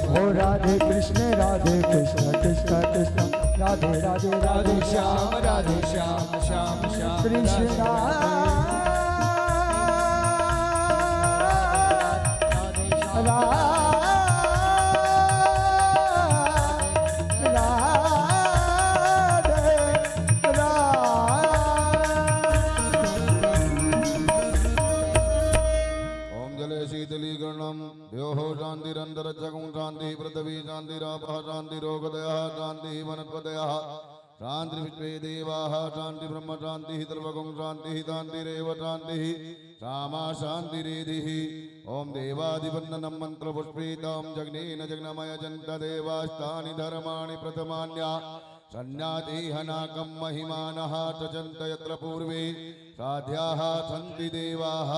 ओ राधे कृष्ण कृष्ण कृष्ण राधे राधे राधे श्याम श्याम श्याम कृष्ण शांतिरंतर जगं शांति पृथ्वी शांतिरापः शांतिरोगदयः शांति वनस्पतयः शांति विश्वे देवाः शांति ब्रह्म शांति सर्वगं शांति शांतिरेव शांति रामा शांतिरेधिः ओम देवादिवन्दनं मंत्रपुष्पितां जग्नेन जग्नमय जन्त देवास्तानि धर्माणि प्रथमान्या सन्न्यादेहनाकं महिमानः तजन्त यत्र पूर्वे साध्याः सन्ति देवाः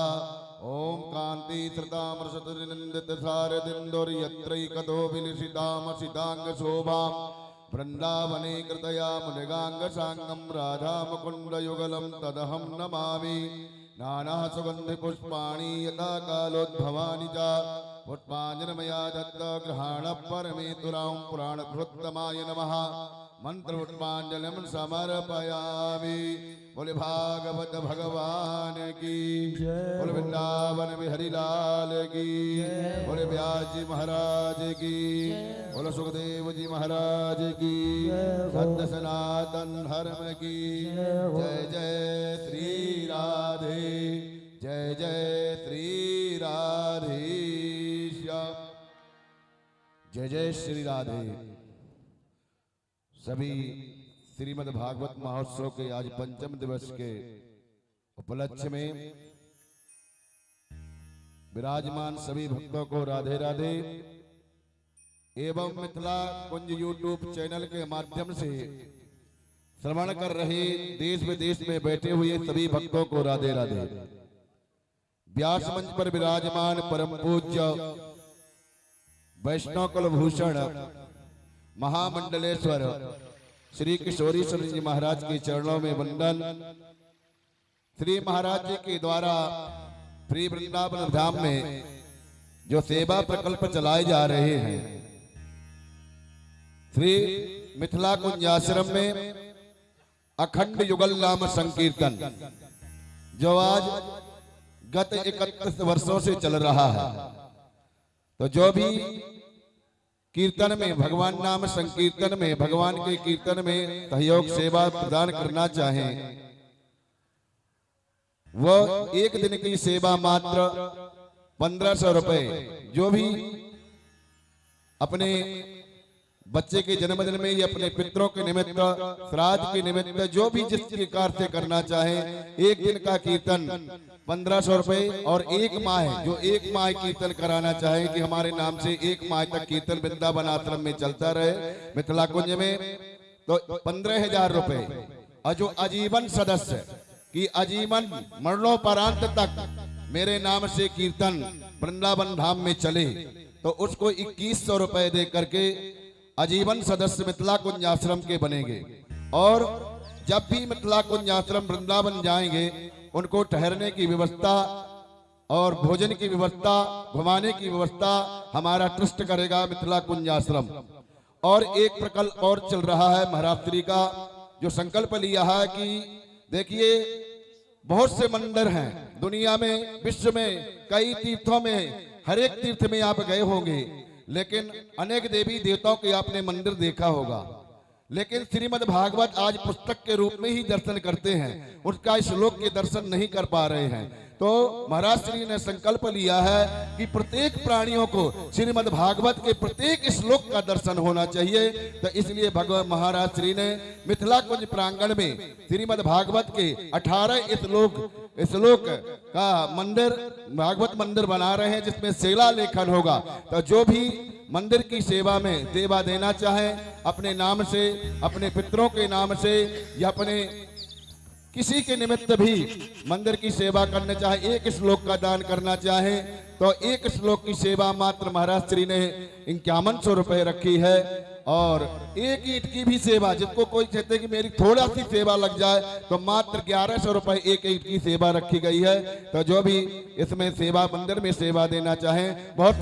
ओम कांति श्रुतामृषतुरिनंदित सारदिन्दुर्यत्रैकतो विलिसितामसितांग शोभां वृंदावने कृतया मुनिगांग सांगम राधा मुकुंद युगलम तदहं नमामि नाना सुगंधि पुष्पाणि यथा कालोद्भवानि च पुष्पांजनमया दत्त ग्रहण परमेतुरां पुराणकृत्तमाय नमः मंत्र पुष्पांजलिं समर्पयामि। बोले भागवत भगवान की बोले वृंदावन बिहारी लाल की बोले व्यास जी महाराज की बोले सुखदेव जी महाराज की सत्य सनातन धर्म की जय जय श्री राधे जय जय श्री राधे श्याम जय जय श्री राधे। सभी श्रीमद् भागवत महोत्सव के आज पंचम दिवस के उपलक्ष्य में विराजमान सभी भक्तों को राधे राधे एवं मिथिला कुंज यूट्यूब चैनल के माध्यम से श्रवण कर रहे देश विदेश में बैठे हुए सभी भक्तों को राधे राधे। व्यास मंच पर विराजमान परम पूज्य वैष्णव कुलभूषण महामंडलेश्वर श्री किशोरीश्वर जी महाराज के चरणों में वंदन। श्री महाराज जी के द्वारा श्री वृंदावन धाम में जो सेवा प्रकल्प चलाए जा रहे हैं, श्री मिथिला कुंज आश्रम में अखंड युगल नाम संकीर्तन जो आज गत 31 वर्षों से चल रहा है, तो जो भी कीर्तन में भगवान नाम संकीर्तन में भगवान के कीर्तन में सहयोग सेवा प्रदान करना चाहें, वो एक दिन की सेवा मात्र 1500 रुपए, जो भी अपने बच्चे के जन्मदिन में या अपने पितरों के निमित्त श्राद्ध के निमित्त जो भी जिस प्रकार से करना चाहे, एक दिन का कीर्तन 1500 रुपए और एक माह जो एक माह कीर्तन कराना चाहे कि हमारे नाम से एक माह तक कीर्तन वृंदावन आश्रम में चलता रहे मिथिला कुंज में, तो 15,000 रुपए। और जो आजीवन सदस्य कि आजीवन मरणोपरांत तक मेरे नाम से कीर्तन वृंदावन धाम में चले, तो उसको 2100 रुपए दे करके आजीवन सदस्य मिथिला कुंज आश्रम के बनेंगे। और जब भी मिथिला कुंज आश्रम वृंदावन जाएंगे, उनको ठहरने की व्यवस्था और भोजन की व्यवस्था, घुमाने की व्यवस्था हमारा ट्रस्ट करेगा मिथिला कुंज आश्रम। और एक प्रकल्प और चल रहा है महाराज श्री का, जो संकल्प लिया है कि देखिए बहुत से मंदिर हैं दुनिया में, विश्व में, कई तीर्थों में, हर एक तीर्थ में आप गए होंगे, लेकिन अनेक देवी देवताओं के आपने मंदिर देखा होगा, लेकिन श्रीमद् भागवत आज पुस्तक के रूप में ही दर्शन करते हैं, उसका श्लोक के दर्शन नहीं कर पा रहे हैं। तो महाराज श्री ने संकल्प लिया है कि प्रत्येक प्राणियों को श्रीमद् भागवत के प्रत्येक श्लोक का दर्शन होना चाहिए। तो इसलिए भगवान महाराज श्री ने मिथिला कुंज प्रांगण में श्रीमद् भागवत के 18 श्लोक का मंदिर, भागवत मंदिर बना रहे हैं, जिसमें शिला लेखन होगा। तो जो भी मंदिर की सेवा में सेवा देना चाहे, अपने नाम से, अपने पितरों के नाम से या अपने किसी के निमित्त भी मंदिर की सेवा करना चाहे, एक श्लोक का दान करना चाहे, तो एक श्लोक की सेवा मात्र महाराज श्री ने 5100 रुपए रखी है। और एक ईंट की भी सेवा, जिसको कोई कहते हैं कि मेरी थोड़ा सी सेवा लग जाए, तो मात्र 1100 रुपए एक ईंट की सेवा रखी गई है। तो जो भी इसमें सेवा मंदिर में सेवा देना चाहें, बहुत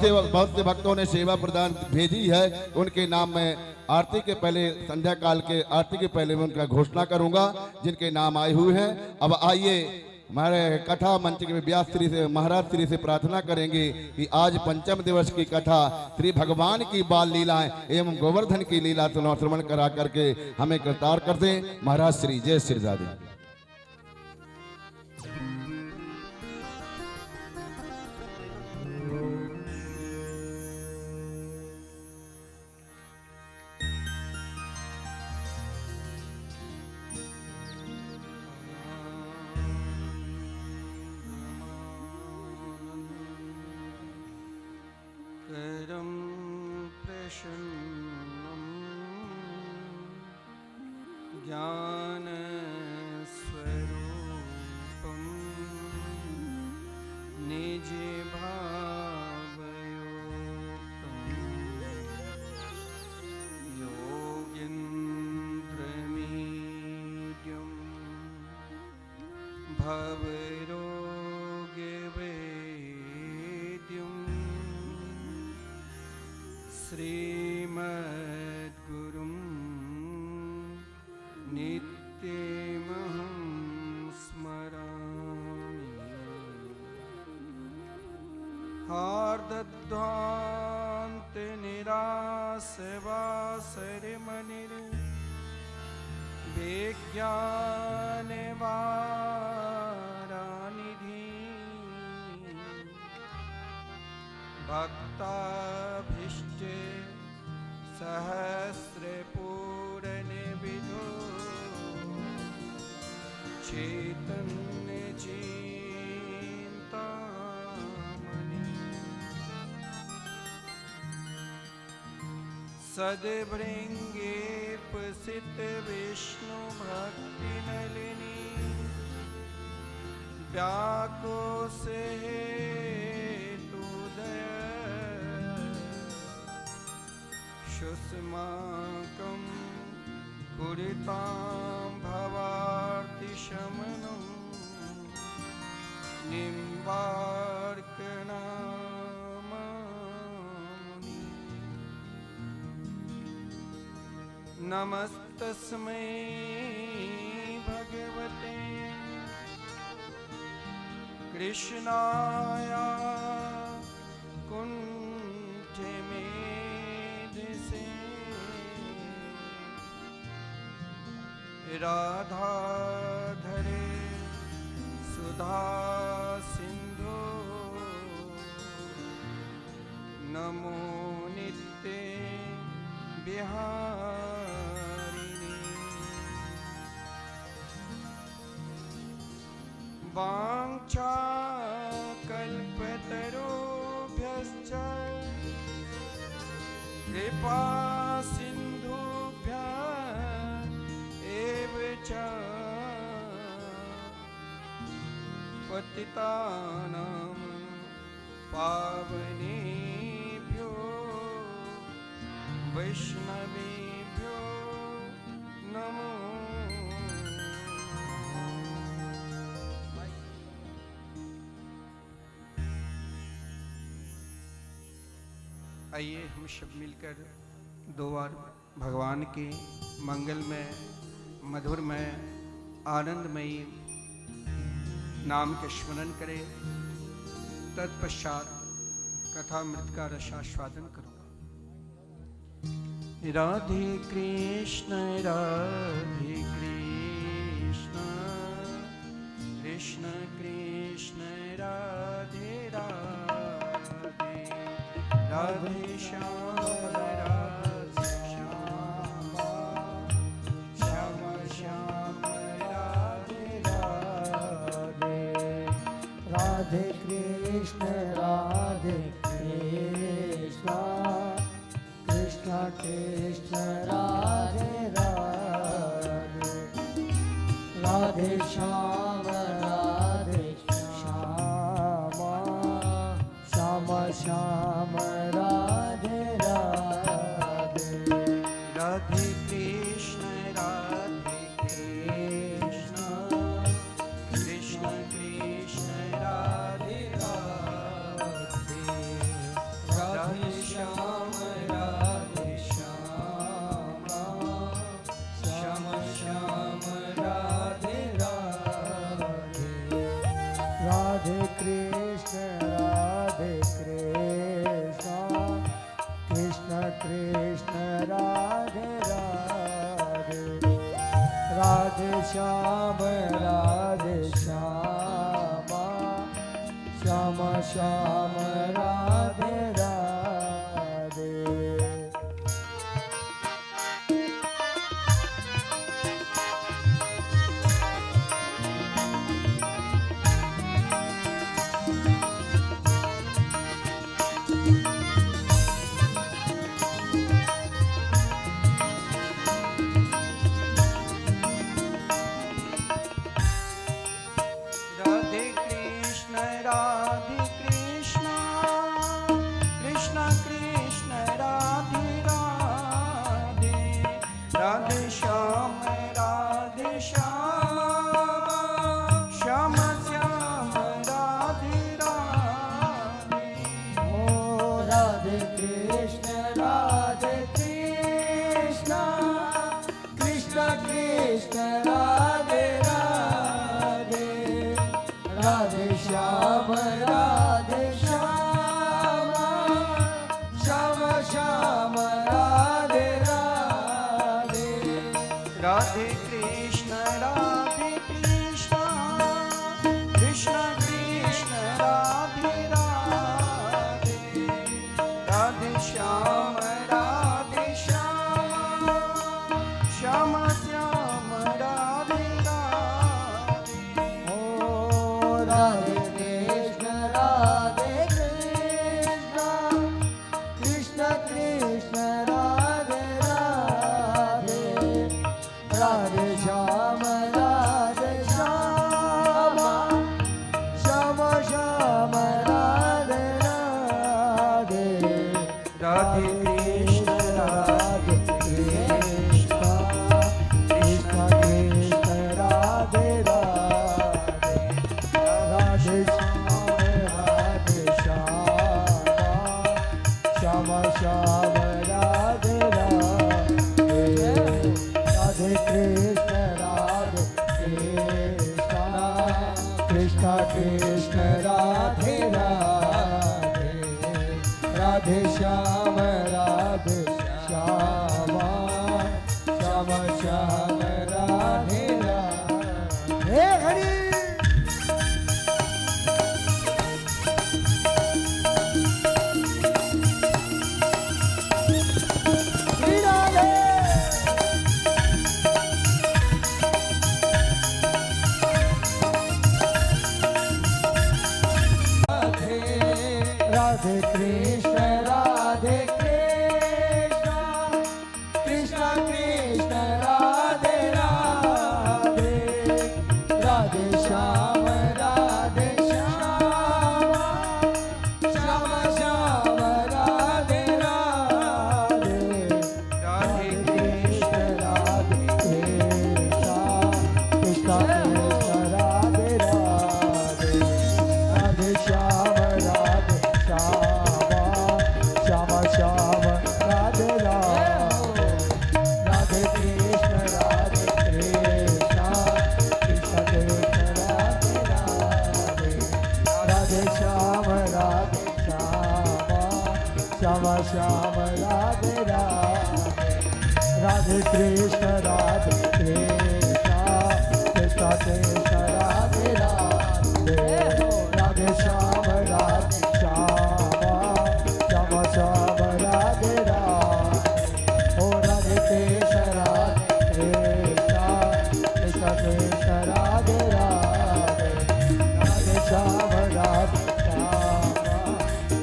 से भक्तों ने सेवा प्रदान भेजी है, उनके नाम में आरती के पहले, संध्या काल के आरती के पहले मैं उनका घोषणा करूंगा जिनके नाम आए हुए हैं। अब आइए हमारे कथा मंच के व्यास श्री से, महाराज श्री से प्रार्थना करेंगे कि आज पंचम दिवस की कथा श्री भगवान की बाल लीलाएं एवं गोवर्धन की लीला श्रवण करा करके हमें कृतार्थ कर दें। महाराज श्री जय श्री राधे। करं प्रसन्नं ज्ञानस्वरूपं निजभावयोक्तं योगीन्द्रमीड्यं भवरोगवेद्यं श्रीमद्गुरुं नित्यमहं स्मरामि। हार्दध्वान्तनिरासवासरिमनिर्विज्ञानवारानिधि भक्ताभीष्ट सहस्रपूरणविधो चैतन्यचिन्तामणि सद्भृङ्गे प्रसिद्ध विष्णुभक्तिनलिनी व्याकोसे शुष्माकं कुरुतां भवार्तिशमनं निम्बार्कनामानि। नमस्तस्मै भगवते कृष्णाय राधाधरे सुधा सिंधु नमो नित्ये बिहारिणे वाञ्छा कल्पतरुभ्यश्च कृपा पतितानां पावनेभ्यो वैष्णवेभ्यो नमो। आइए हम सब मिलकर दो बार भगवान के मंगलमय, मधुरमय, आनंदमयी नाम के स्मरण करें। तत्पश्चात कथा मृत का रसास्वादन करूंगा। राधे कृष्ण कृष्ण कृष्ण राधे राधे, राधे श्याम राधे श्याम, श्याम श्याम राधे राधे, राधे कृष्ण कृष्ण कृष्ण राधे राधे, राधे श्याम श्याम श्याम राधे राधे। कृष्ण कृष्ण राधे राधे राधे श्याम श्याम श्याम राधे राधे। राधे कृष्ण कृष्ण कृष्ण राधे राधे राधे श्याम श्याम श्याम राधे राधे। ओ राधे कृष्ण कृष्ण कृष्ण राधे राधे राधे श्याम श्याम श्याम राधे राधे। राधे कृष्ण कृष्ण कृष्ण राधे राधे राधे श्याम श्याम श्याम राधे राधे। ओ राधे कृष्ण कृष्ण कृष्ण राधे राधे राधे श्याम श्याम श्याम राधे राधे। राधे कृष्ण कृष्ण कृष्ण राधे राधे राधे श्याम श्याम राधे राधे। राधे कृष्ण कृष्ण कृष्ण राधे राधे राधे श्याम श्याम श्याम राधे राधे। हे हरि श्री राधे। राधे कृष्ण कृष्ण कृष्ण राधे राधे राधे श्याम श्याम श्याम राधे राधे। राधे कृष्ण कृष्ण राधे राधे राधे श्याम श्याम श्याम राधे राधे। राधे कृष्ण कृष्ण कृष्ण राधे राधे राधे श्याम श्याम श्याम राधे राधे। राधे कृष्ण कृष्ण कृष्ण राधे राधे राधे श्याम श्याम श्याम राधे राधे। ओ राधे कृष्ण कृष्ण कृष्ण राधे राधे राधे श्याम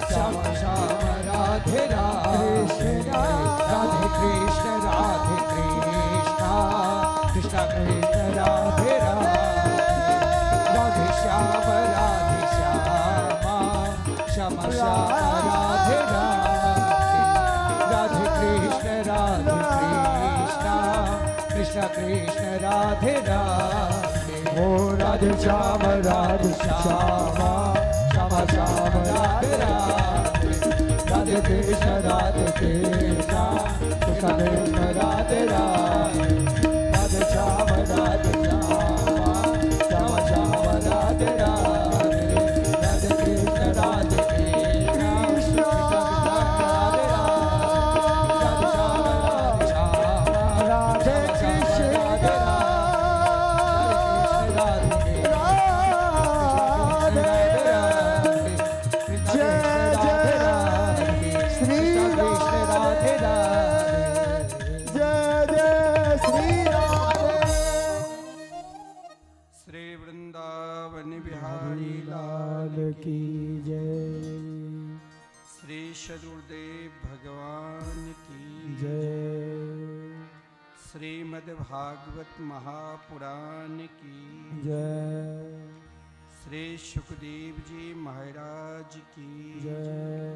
श्याम श्याम राधे राधे। राधे कृष्ण कृष्ण कृष्ण राधे राधे राधे श्याम श्याम श्याम राधे राधे। राधे कृष्ण कृष्ण कृष्ण राधे राधे। ओ राधे श्याम श्याम श्याम राधे राधे राधे कृष्ण कृष्ण कृष्ण राधे राधे राधे श्याम श्याम श्याम राधे राधे राधे कृष्ण कृष्ण राधे राधे। श्रीमद्भागवत महापुराण की जय श्री सुखदेव जी महाराज की जय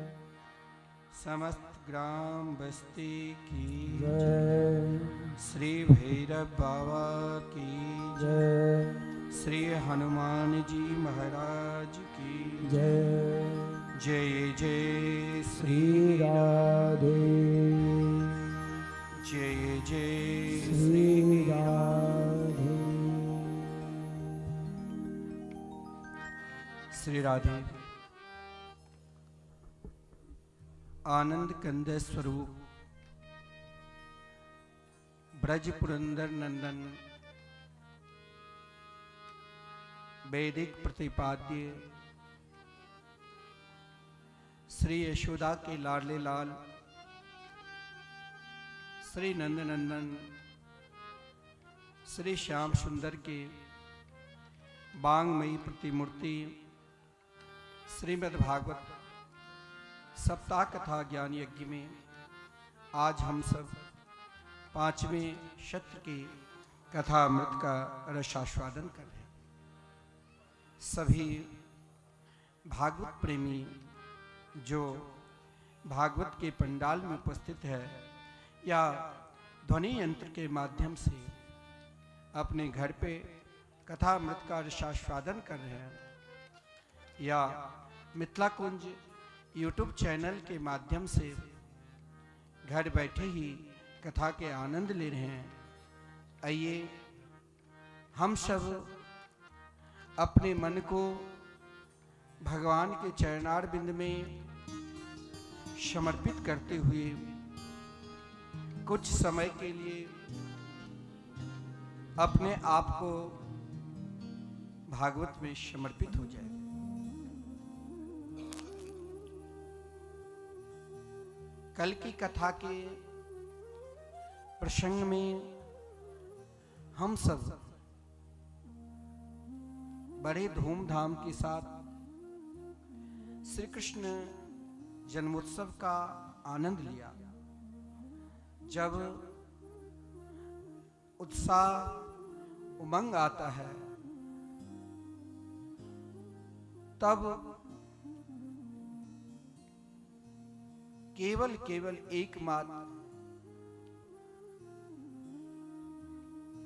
समस्त ग्राम बस्ती की जय श्री भैरव बाबा की जय श्री हनुमान जी महाराज की जय जय जय श्री श्री राधे जय जय श्री श्री राधे श्री राधे। आनंद कंद स्वरूप ब्रज पुरंदर नंदन वैदिक प्रतिपाद्य श्री यशोदा के लाडले लाल श्री नंद नंदन श्री श्याम सुंदर के बांगमयी प्रतिमूर्ति श्रीमद् भागवत सप्ताह कथा ज्ञान यज्ञ में आज हम सब 5वें सत्र की कथा अमृत का रसास्वादन कर रहे हैं। सभी भागवत प्रेमी जो भागवत के पंडाल में उपस्थित है या ध्वनि यंत्र के माध्यम से अपने घर पे कथा अमृत का रसास्वादन कर रहे हैं या मिथिला कुंज यूट्यूब चैनल के माध्यम से घर बैठे ही कथा के आनंद ले रहे हैं, आइए हम सब अपने मन को भगवान के चरणारविंद में समर्पित करते हुए कुछ समय के लिए अपने आप को भागवत में समर्पित हो जाए। कल की कथा के प्रसंग में हम सब बड़े धूमधाम के साथ श्री कृष्ण जन्मोत्सव का आनंद लिया। जब उत्साह उमंग आता है तब केवल एकमात्र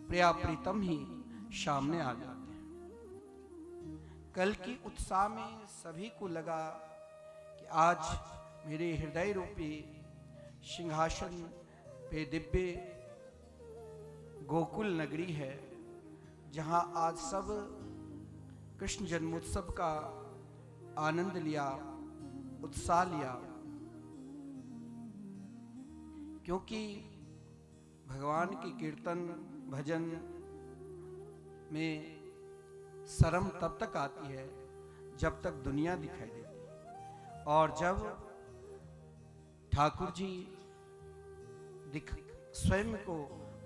प्रिया प्रीतम ही सामने आ जाते हैं। कल की उत्साह में सभी को लगा कि आज मेरे हृदय रूपी सिंहासन पे दिव्य गोकुल नगरी है, जहां आज सब कृष्ण जन्मोत्सव का आनंद लिया, उत्साह लिया। क्योंकि भगवान के कीर्तन भजन में शर्म तब तक आती है जब तक दुनिया दिखाई देती है, और जब ठाकुर जी स्वयं को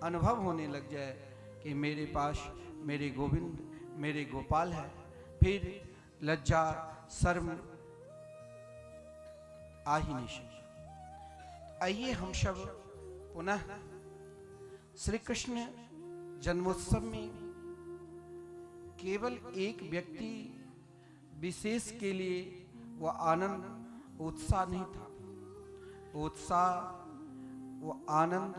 अनुभव होने लग जाए कि मेरे पास मेरे गोविंद मेरे गोपाल है, फिर लज्जा शर्म आ ही नहीं सकती। आइए हम सब पुनः श्री कृष्ण जन्मोत्सव में केवल एक व्यक्ति विशेष के लिए वह आनंद उत्साह नहीं था, उत्साह वो आनंद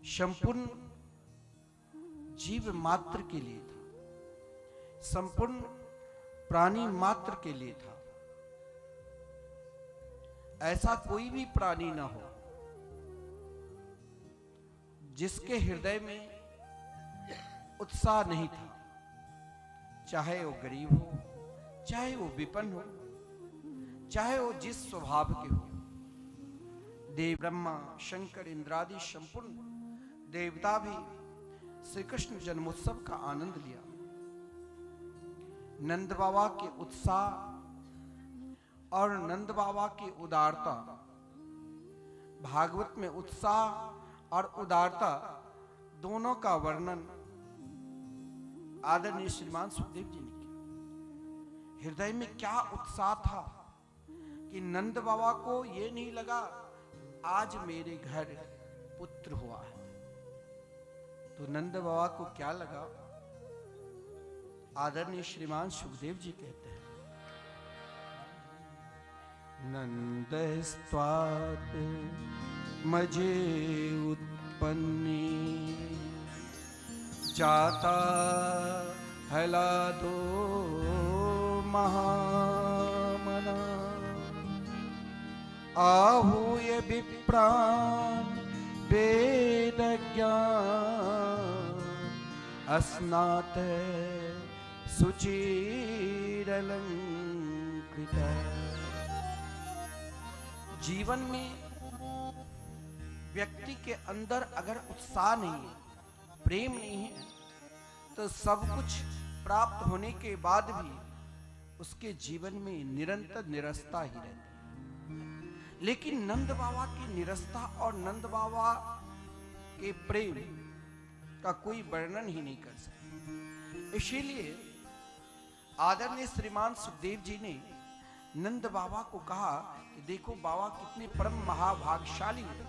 संपूर्ण जीव मात्र के लिए था, संपूर्ण प्राणी मात्र के लिए था। ऐसा कोई भी प्राणी न हो जिसके हृदय में उत्साह नहीं था, चाहे वो गरीब हो, चाहे वो विपन्न हो, चाहे वो जिस स्वभाव के हो। देव ब्रह्मा शंकर इंद्रादि संपूर्ण देवता भी श्री कृष्ण जन्मोत्सव का आनंद लिया। नंद बाबा के उत्साह और नंद बाबा की उदारता, भागवत में उत्साह और उदारता दोनों का वर्णन आदरणीय श्रीमान सुखदेव जी ने किया। हृदय में क्या उत्साह था कि नंद बाबा को ये नहीं लगा आज मेरे घर पुत्र हुआ है। तो नंद बाबा को क्या लगा? आदरणीय श्रीमान सुखदेव जी कहते हैं, नंदस्त्वात् मजे उत्पन्नी जाता हलादो महामना आहूय विप्रान् वेद ज्ञान अस्नात सुचिरलंकृत। जीवन में व्यक्ति के अंदर अगर उत्साह नहीं है, प्रेम नहीं है, तो सब कुछ प्राप्त होने के बाद भी उसके जीवन में निरंतर निरस्ता ही रहती है। लेकिन नंद बाबा की निरस्ता और नंद बाबा के प्रेम का कोई वर्णन ही नहीं कर सकता। इसीलिए आदरणीय श्रीमान सुखदेव जी ने नंद बाबा को कहा कि देखो बाबा कितने परम महाभाग्यशाली हैं।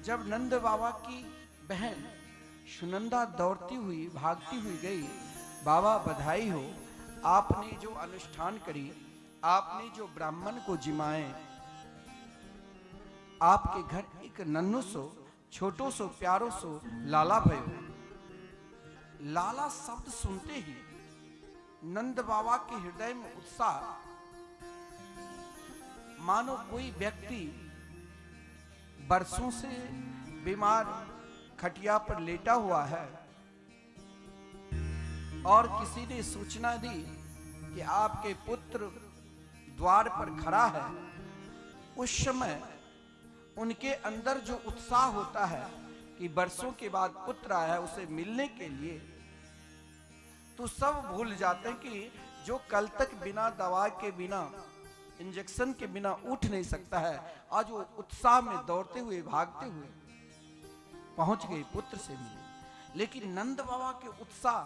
जब नंद बाबा की बहन सुनंदा दौड़ती हुई भागती हुई गई, बाबा बधाई हो, आपने जो अनुष्ठान करी, आपने जो ब्राह्मण को जिमाए, आपके घर एक नन्हू सो छोटो सो प्यारो सो लाला भयो। लाला शब्द सुनते ही नंद बाबा के हृदय में उत्साह, मानो कोई व्यक्ति बरसों से बीमार खटिया पर लेटा हुआ है और किसी ने सूचना दी कि आपके पुत्र द्वार पर खड़ा है। उस समय उनके अंदर जो उत्साह होता है कि बरसों के बाद पुत्र आया है उसे मिलने के लिए, तो सब भूल जाते हैं कि जो कल तक बिना दवा के, बिना इंजेक्शन के बिना उठ नहीं सकता है, आज वो उत्साह में दौड़ते हुए भागते हुए पहुंच गए पुत्र से मिले। लेकिन नंद बाबा के उत्साह,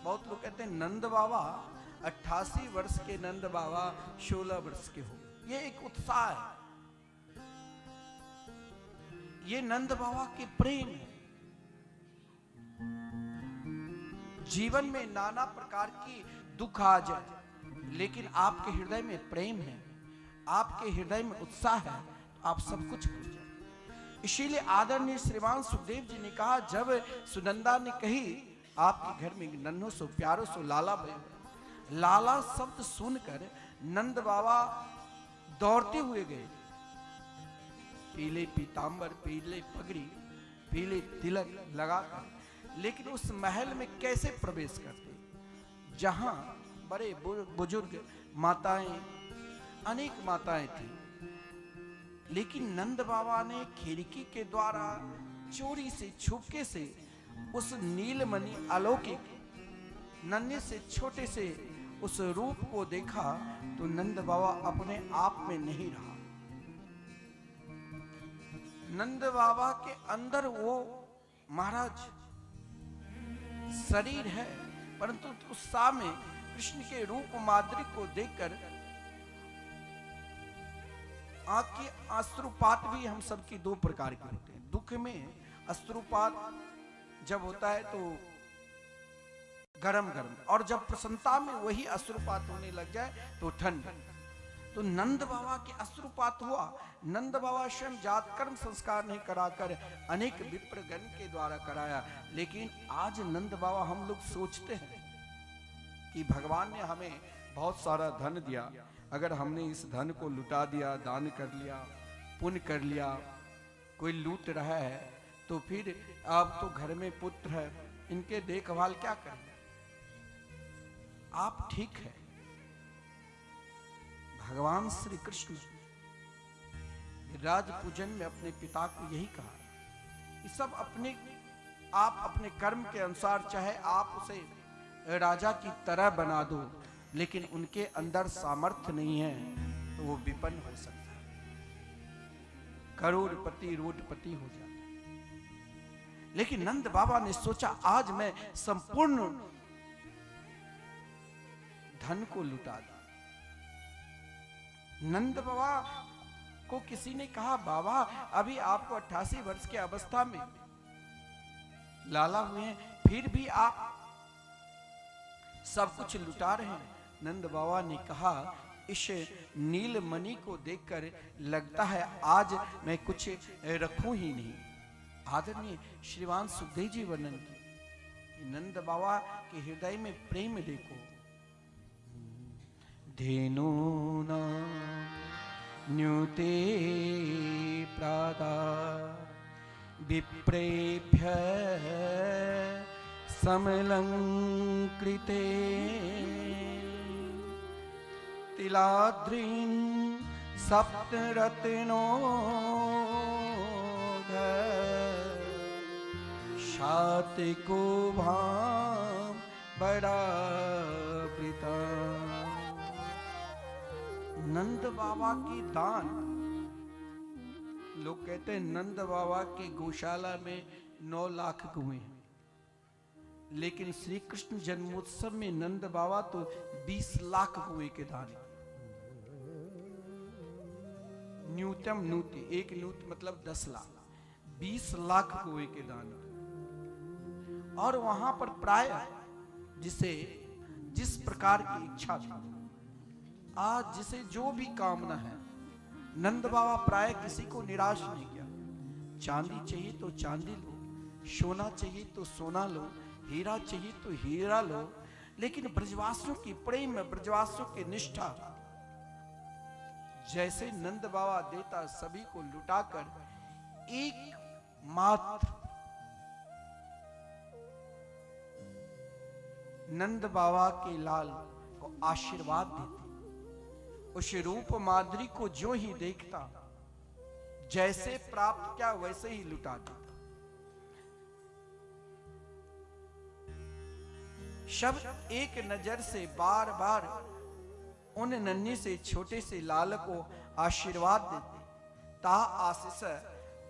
बहुत लोग कहते हैं नंद बाबा 88 वर्ष के, नंद बाबा 16 वर्ष के हो। ये एक उत्साह है, ये नंद बाबा के प्रेम है। जीवन में नाना प्रकार की दुख आ जाए, लेकिन आपके हृदय में प्रेम है, आपके हृदय में उत्साह है, तो आप सब कुछ भूल जाए। इसीलिए आदरणीय श्रीमान सुखदेव जी ने कहा, जब सुनंदा ने कही आपके घर में नन्हो सो प्यारो सो लाला भयो, लाला शब्द सुनकर नंद बाबा दौड़ते हुए गए। पीले पीतांबर, पीले पगड़ी, पीले तिलक लगाकर, लेकिन उस महल में कैसे प्रवेश करते जहां बड़े बुजुर्ग माताएं, अनेक माताएं थी, लेकिन नंद बाबा ने खिड़की के द्वारा चोरी से, छुपके से उस नीलमणि अलौकिक नन्हे से छोटे से उस रूप को देखा, तो नंद बाबा अपने आप में नहीं रहा। नंद बाबा के अंदर वो महाराज शरीर है, परंतु उत्साह में कृष्ण के रूप माधुर्य को देखकर आंख के अश्रुपात भी हम सबकी दो प्रकार के होते हैं। दुख में अश्रुपात जब होता है तो गरम गरम, और जब प्रसन्नता में वही अश्रुपात होने लग जाए तो ठंड। तो नंद बाबा के अश्रुपात हुआ। नंद बाबा स्वयं जात कर्म संस्कार नहीं कराकर अनेक विप्रगण के द्वारा कराया, लेकिन आज नंद बाबा हम लोग सोचते हैं कि भगवान ने हमें बहुत सारा धन दिया, अगर हमने इस धन को लुटा दिया, दान कर लिया, पुण्य कर लिया, कोई लूट रहा है, तो फिर अब तो घर में पुत्र है, इनके देखभाल क्या करें? आप ठीक है, भगवान श्री कृष्ण राज पूजन में अपने पिता को यही कहा, ये सब आप अपने कर्म के अनुसार, चाहे आप उसे राजा की तरह बना दो, लेकिन उनके अंदर सामर्थ्य नहीं है तो वो विपन्न हो सकता है, करोड़पति रोडपति हो जाता है। लेकिन नंद बाबा ने सोचा, आज मैं संपूर्ण धन को लुटा दूं। नंद बाबा को किसी ने कहा, बाबा अभी आपको 88 वर्ष की अवस्था में लाला हुए हैं, फिर भी आप सब कुछ लुटा रहे हैं। नंद बाबा ने कहा, इस नीलमणि को देखकर लगता है आज मैं कुछ रखूं ही नहीं। आदरणीय श्रीमान सुखदेव जी वर्णन की कि नंद बाबा के हृदय में प्रेम देखो। धेनूना न्यूते प्रादा विप्रेभ्य समलंकृते तिलाद्रीन् सप्तरत्नो शातिको भाम बरावृता। नंद बाबा की दान, लोग कहते हैं नंद बाबा की गौशाला में 9 लाख कुएं, लेकिन श्री कृष्ण जन्मोत्सव में नंद बाबा तो 20 लाख कुएं के दान। न्यूतम नूति, एक नूत मतलब 10 लाख, 20 लाख कुएं के दान। और वहां पर प्राय जिसे जिस प्रकार की इच्छा थी, आज जिसे जो भी कामना है, नंद बाबा प्राय किसी को निराश नहीं किया। चांदी चाहिए तो चांदी लो, सोना चाहिए तो सोना लो, हीरा चाहिए तो हीरा लो, लेकिन ब्रजवासियों की प्रेम, ब्रजवासियों की निष्ठा, जैसे नंद बाबा देता सभी को लुटाकर एक मात्र नंद बाबा के लाल को आशीर्वाद देते। उस रूप माधुरी को जो ही देखता, जैसे प्राप्त किया वैसे ही लुटाता। शब्द एक नजर से बार बार उन नन्हे से छोटे से लाल को आशीर्वाद देते। ता आशीष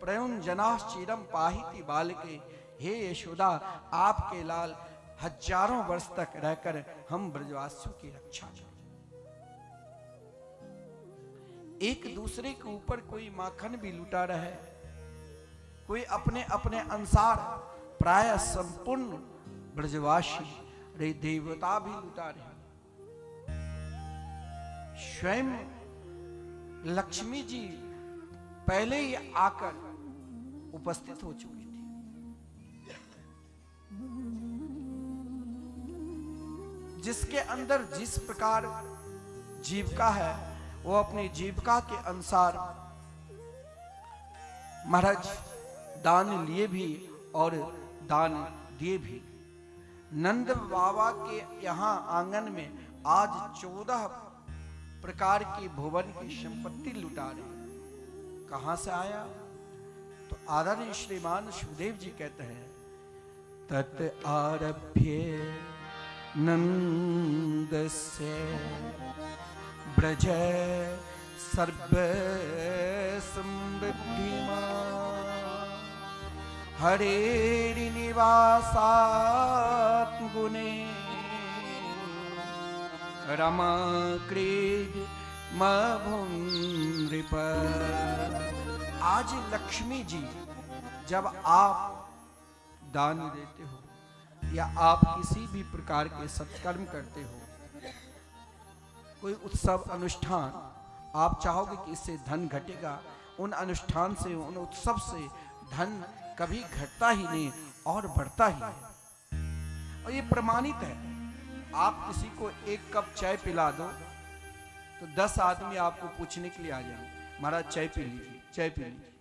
प्रयुंजना चिरम पाहिति बालके, हे यशोदा आपके लाल हजारों वर्ष तक रहकर हम ब्रजवासियों की रक्षा करें। एक दूसरे के ऊपर कोई माखन भी लुटा रहा है, कोई अपने अपने अनुसार, प्राय संपूर्ण ब्रजवासी रे देवता भी लुटा रहे। स्वयं लक्ष्मी जी पहले ही आकर उपस्थित हो चुकी थी। जिसके अंदर जिस प्रकार जीविका है, वो अपनी जीविका के अनुसार महाराज दान लिए भी और दान दिए भी। नंद बाबा के यहाँ आंगन में आज 14 प्रकार की भुवन की संपत्ति लुटा रहे। कहां से आया? तो आदरणीय श्रीमान सुखदेव जी कहते हैं, तत् आरभ्य नंदस्य ब्रज सर्व समृद्धिमा हरेरि निवासात् गुणे रमा क्रीड मभुनृप। आज लक्ष्मी जी जब आप दान देते हो या आप किसी भी प्रकार के सत्कर्म करते हो, कोई उत्सव अनुष्ठान, आप चाहोगे कि इससे धन घटेगा, उन अनुष्ठान से, उन उत्सव से धन कभी घटता ही नहीं और बढ़ता ही है। और ये प्रमाणित है। आप किसी को 1 कप चाय पिला दो तो 10 आदमी आपको पूछने के लिए आ जाएंगे, महाराज चाय पी लीजिए, चाय पी लीजिए।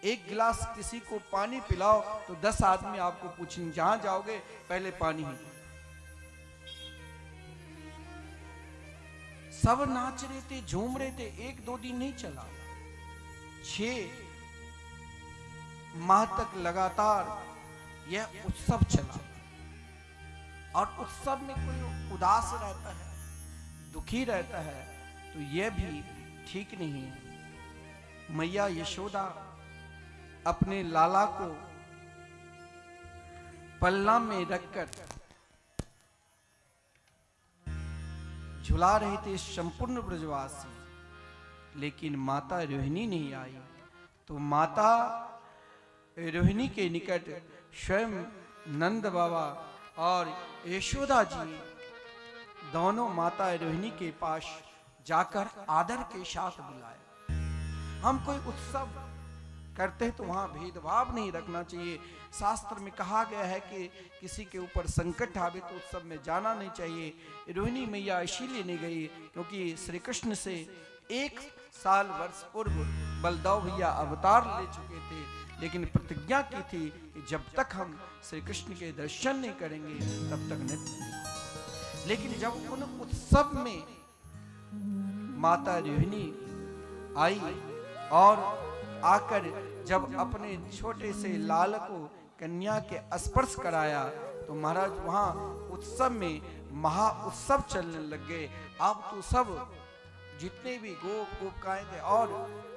1 गिलास किसी को पानी पिलाओ तो 10 आदमी आपको पूछेंगे, जहां जाओगे पहले पानी ही। सब नाच रहे थे, झूम रहे थे, 1-2 दिन नहीं चला, 6 माह तक लगातार यह उत्सव चला। और उत्सव में कोई उदास रहता है, दुखी रहता है, तो यह भी ठीक नहीं है। मैया यशोदा अपने लाला को पल्ला में रखकर झुला रहे थे संपूर्ण ब्रजवासी। लेकिन माता रोहिणी नहीं आई। तो माता रोहिणी के निकट स्वयं नंद बाबा और यशोदा जी दोनों माता रोहिणी के पास जाकर आदर के साथ बुलाए। हम कोई उत्सव करते हैं तो वहां भेदभाव नहीं रखना चाहिए। शास्त्र में कहा गया है कि किसी के ऊपर संकट आवे तो उत्सव में जाना नहीं चाहिए। रोहिणी मैया इसीलिए नहीं गई क्योंकि श्री कृष्ण से 1 साल वर्ष पूर्व बलदेव भैया अवतार ले चुके थे, लेकिन प्रतिज्ञा की थी कि जब तक हम श्री कृष्ण के दर्शन नहीं करेंगे तब तक नहीं। लेकिन जब उन उत्सव में माता रोहिणी आई और आकर जब अपने छोटे से लाल को कन्या के स्पर्श कराया तो महाराज वहां उत्सव में महा उत्सव चलने लग गए। अब तो सब जितने भी गोप गोपिकाएं थे और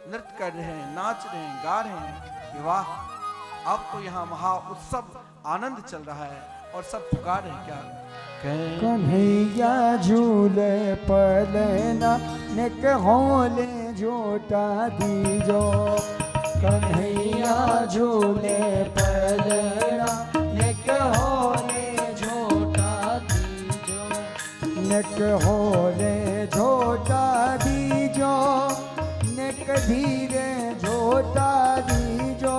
नृत्य कर रहे हैं, नाच रहे हैं, गा रहे हैं कि वाह, अब तो यहाँ महा उत्सव आनंद चल रहा है। और सब पुकार रहे हैं क्या, कन्हैया झूले पलना निक होले झूठा दीजो। कन्हैया झूले पलना निक होले झूठा दीजो। निक होले झूठा दीजो, निक धीरे झूठा दीजो।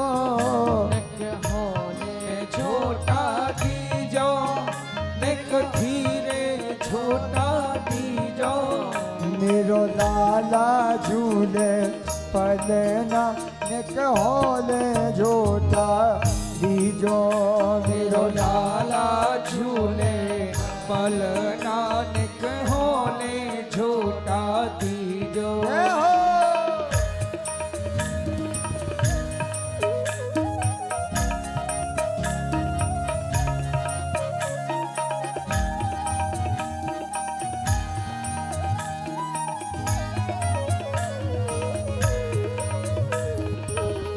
निक होले झूठा दीजो, निक धीरे झूठा दीजो। मेरो लाला झूले पलना निक होले झूठा दीजो। मेरो लाला झूले पलना निक होले झूठा दीजो।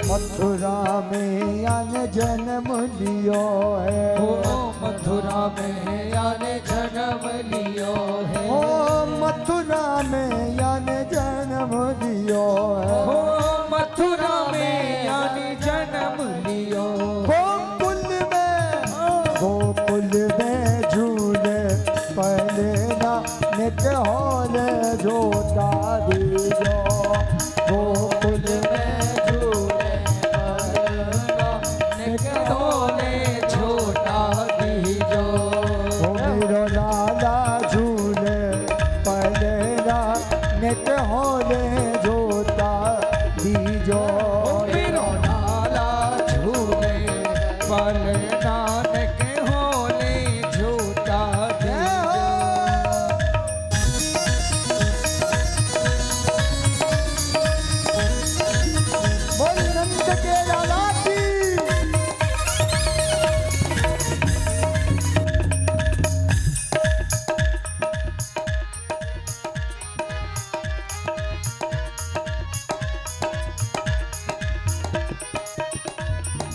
मथुरा में आन जन्म लियो है, हो मथुरा में आन जन्म लियो है। हो मथुरा में आन जन्म लियो है। हो मथुरा में आन जन्म लियो। गोकुल में झूले पलना निक होले झूठा दीजो। गोकुल में निक होले झूठा दीजो। मेरो लाला झूले पलना निक होले झूठा दीजो। बोल नंद के लाला की।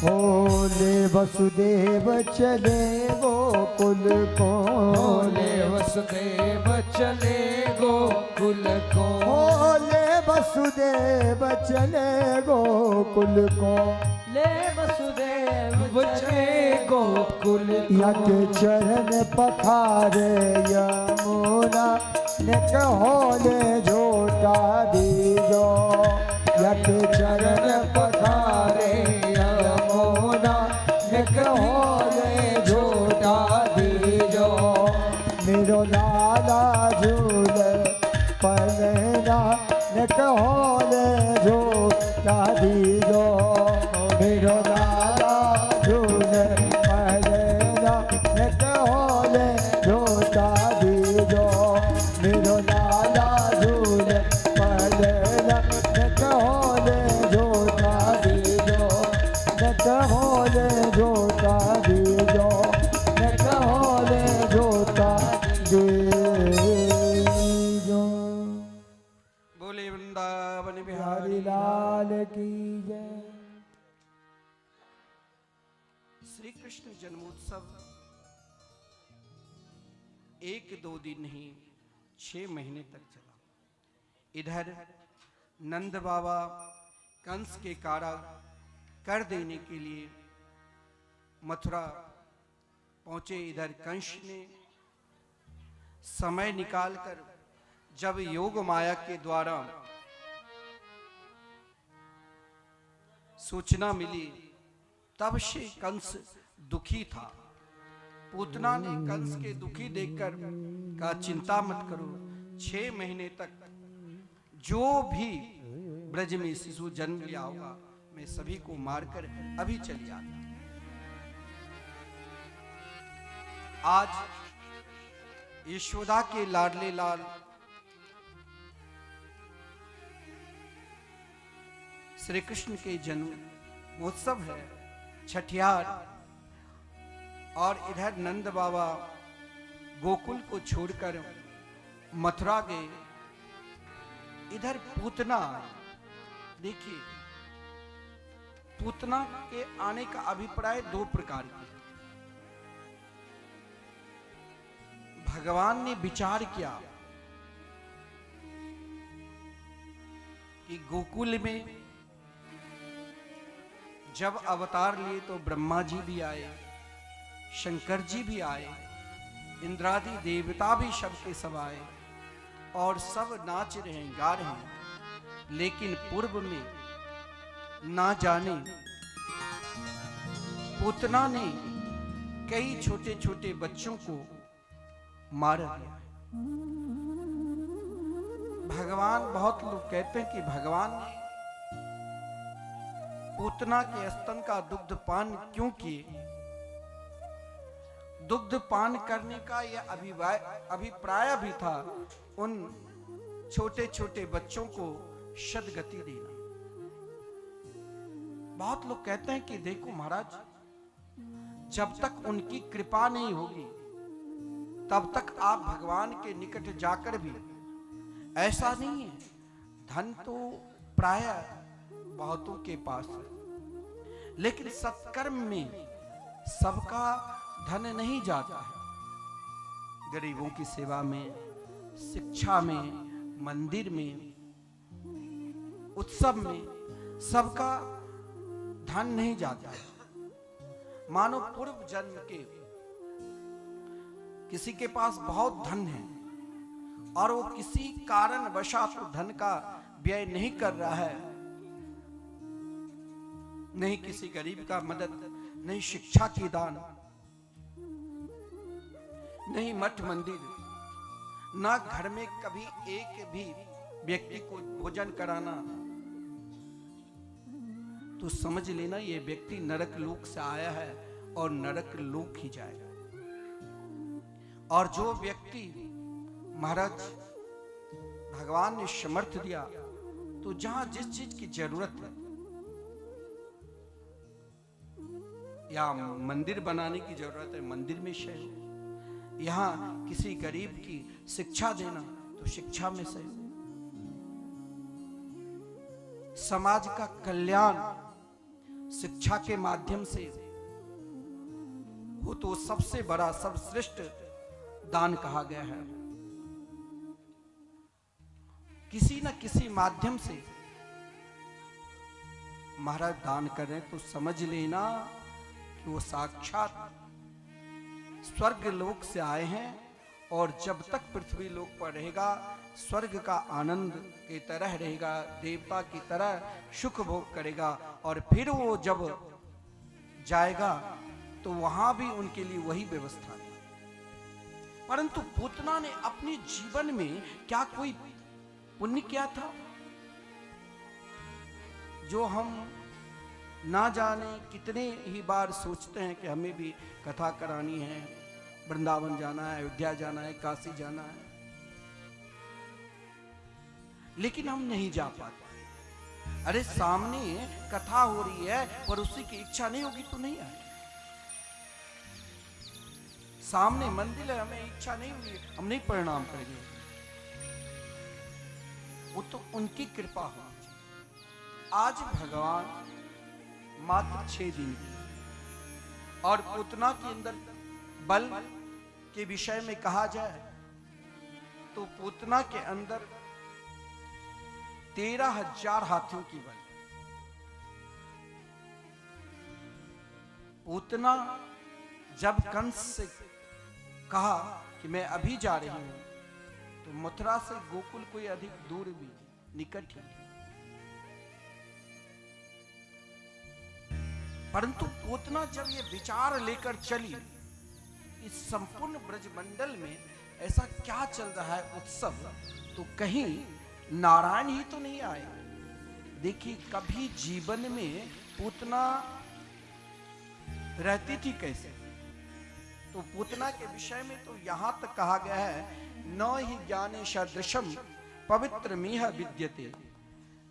होले वसुदेव चले गोकुल को। होले वसुदेव चले गोकुल को। होले वसुदेव चले गोकुल को। ले वसुदेव चले गोकुल को। यक चरण पखारे यमुना निक होले झूठा दीजो। यक चरण पखारे यमुना निक होले झूठा दीजो। मेरो लाला झूले पलना निक होले झूठा दीजो। मेरो लाला झूले पलना निक होले झूठा दीजो। मेरो लाला झूले पलना निक होले झूठा दीजो। निक होले झूठा दीजो। निक होले झूठा दीजो। बोले वृंदावन बिहारी हरि लाल की जय। श्री कृष्ण जन्मोत्सव 1-2 दिन नहीं 6 महीने तक चला। इधर नंद बाबा कंस के कारा कर देने के लिए मथुरा पहुंचे। इधर कंस ने समय निकालकर जब योग माया के द्वारा सूचना मिली, तब से कंस दुखी था। पूतना ने कंस के दुखी देखकर कहा, चिंता मत करो, 6 महीने तक जो भी ब्रज में शिशु जन्म लिया होगा मैं सभी को मारकर अभी चली आता। आज यशोदा के लाडले लाल श्री कृष्ण के जन्म महोत्सव है, छठियार, और इधर नंद बाबा गोकुल को छोड़कर मथुरा गए। इधर पूतना, देखिए पूतना के आने का अभिप्राय 2 प्रकार के। भगवान ने विचार किया कि गोकुल में जब अवतार लिए तो ब्रह्मा जी भी आए, शंकर जी भी आए, इंद्रादि देवता भी सबके सब आए और सब नाच रहे हैं, गा रहे हैं। लेकिन पूर्व में ना जाने पूतना ने कई छोटे छोटे बच्चों को मार दिया। भगवान, बहुत लोग कहते हैं कि भगवान ने पूतना के स्तन का दुग्ध पान क्यों किए। दुग्ध पान करने का यह अभिप्राय भी था उन छोटे छोटे बच्चों को सद्गति देना। बहुत लोग कहते हैं कि देखो महाराज, जब तक उनकी कृपा नहीं होगी तब तक आप भगवान के निकट जाकर भी, ऐसा नहीं है। धन तो प्राय बहुतों के पास है, लेकिन सत्कर्म में सबका धन नहीं जाता है। गरीबों की सेवा में, शिक्षा में, मंदिर में, उत्सव में सबका धन नहीं जाता है। मानो पूर्व जन्म के किसी के पास बहुत धन है और वो किसी कारण वशात धन का व्यय नहीं कर रहा है, नहीं किसी गरीब का मदद, नहीं शिक्षा की दान, नहीं मठ मंदिर, ना घर में कभी एक भी व्यक्ति को भोजन कराना, तो समझ लेना ये व्यक्ति नरक लोक से आया है और नरक लोक ही जाएगा। और जो व्यक्ति महाराज भगवान ने समर्थ दिया, तो जहां जिस चीज की जरूरत है, या मंदिर बनाने की जरूरत है मंदिर में सहयोग, यहां किसी गरीब की शिक्षा देना तो शिक्षा में सहयोग, समाज का कल्याण शिक्षा के माध्यम से हो तो सबसे बड़ा, सर्वश्रेष्ठ दान कहा गया है। किसी न किसी माध्यम से महाराज दान कर रहे हैं तो समझ लेना कि वो साक्षात स्वर्ग लोक से आए हैं और जब तक पृथ्वी लोक पर रहेगा स्वर्ग का आनंद की तरह रहेगा, देवता की तरह सुख भोग करेगा, और फिर वो जब जाएगा तो वहां भी उनके लिए वही व्यवस्था है। परंतु पूतना ने अपने जीवन में क्या कोई पुण्य किया था जो हम ना जाने कितने ही बार सोचते हैं कि हमें भी कथा करानी है, वृंदावन जाना है, अयोध्या जाना है, काशी जाना है, लेकिन हम नहीं जा पाते। अरे सामने कथा हो रही है पर उसकी की इच्छा नहीं होगी तो नहीं आए। सामने मंदिर है, हमें इच्छा नहीं हुई, हम नहीं प्रणाम करेंगे, वो तो उनकी कृपा हो। आज भगवान मात्र 6 दिन की, और पूतना के अंदर बल के विषय में कहा जाए तो पूतना के अंदर 13,000 हाथियों की बल। पूतना जब कंस से कहा कि मैं अभी जा रही हूं, तो मथुरा से गोकुल कोई अधिक दूर भी निकट ही, परंतु पूतना जब ये विचार लेकर चली, इस संपूर्ण ब्रजमंडल में ऐसा क्या चल रहा है उत्सव, तो कहीं नारायण ही तो नहीं आए। देखिए, कभी जीवन में पूतना रहती थी कैसे, तो पूतना के विषय में तो यहां तक कहा गया है, न ही ज्ञाने सदृशम पवित्र मीह विद्यते,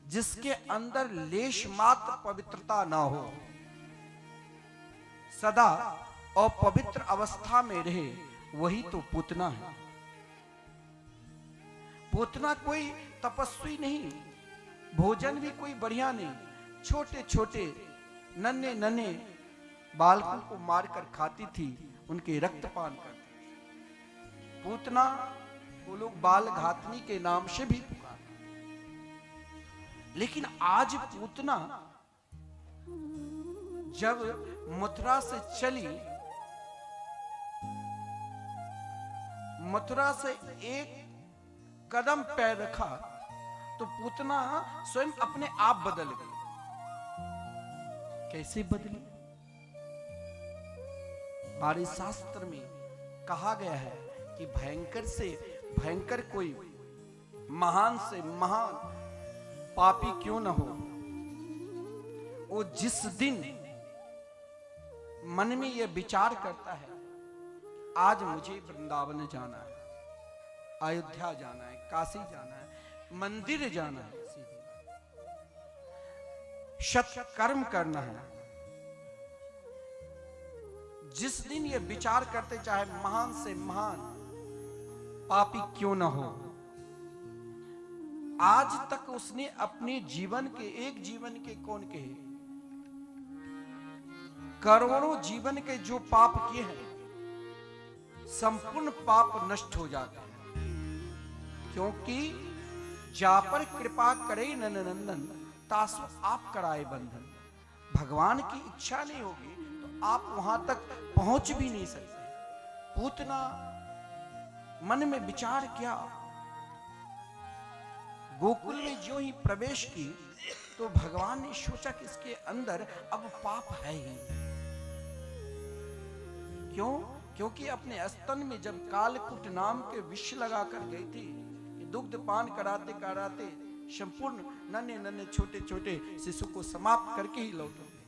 जिसके अंदर लेश मात्र पवित्रता ना हो, सदा अपवित्र अवस्था में रहे, वही तो पूतना है। पूतना कोई तपस्वी नहीं, भोजन भी कोई बढ़िया नहीं, छोटे छोटे नन्हे नन्हे बालकों को मारकर खाती थी, उनके रक्तपान करती थी। पूतना को लोग बाल घातनी के नाम से भी पुकारते। लेकिन आज पूतना जब मथुरा से चली, मथुरा से एक कदम पैर रखा, तो पूतना स्वयं अपने आप बदल गई। कैसे बदली? हमारे शास्त्र में कहा गया है कि भयंकर से भयंकर कोई महान से महान पापी क्यों न हो, वो जिस दिन मन में यह विचार करता है, आज मुझे वृंदावन जाना है, अयोध्या जाना है, काशी जाना है, मंदिर जाना है, सत्कर्म करना है, जिस दिन ये विचार करते, चाहे महान से महान पापी क्यों न हो, आज तक उसने अपने जीवन के, एक जीवन के कौन कहे, करोड़ों जीवन के जो पाप किए हैं, संपूर्ण पाप नष्ट हो जाते हैं। क्योंकि जा पर कृपा करे नंदन, तासु आप कराए बंधन। भगवान की इच्छा नहीं होगी तो आप वहां तक पहुंच भी नहीं सकते। पूतना मन में विचार किया, गोकुल में जो ही प्रवेश की, तो भगवान ने सोचा कि इसके अंदर अब पाप है ही। क्यों? क्योंकि अपने स्तन में जब कालकूट नाम के विष लगाकर गई थी, दुग्ध पान कराते कराते संपूर्ण नन्हे नन्हे छोटे छोटे शिशु को समाप्त करके ही लौटोगे,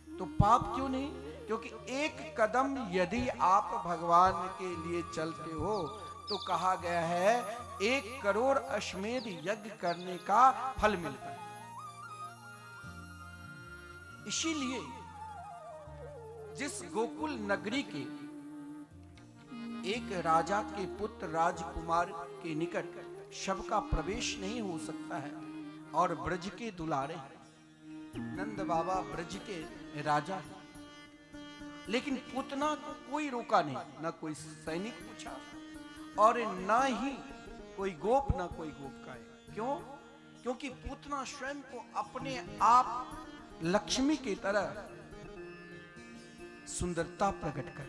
तो पाप क्यों नहीं? क्योंकि एक कदम यदि आप भगवान के लिए चलते हो, तो कहा गया है 1 करोड़ अश्वमेध यज्ञ करने का फल मिलता है। इसीलिए जिस गोकुल नगरी के एक राजा के पुत्र राजकुमार के निकट सबका प्रवेश नहीं हो सकता है, और ब्रज के दुलारे हैं, नंद बाबा ब्रज के राजा हैं, लेकिन पूतना को कोई रोका नहीं, ना कोई सैनिक पूछा और ना ही कोई गोप, ना कोई गोपिकाएं। क्यों? क्योंकि पूतना स्वयं को अपने आप लक्ष्मी की तरह सुंदरता प्रकट कर,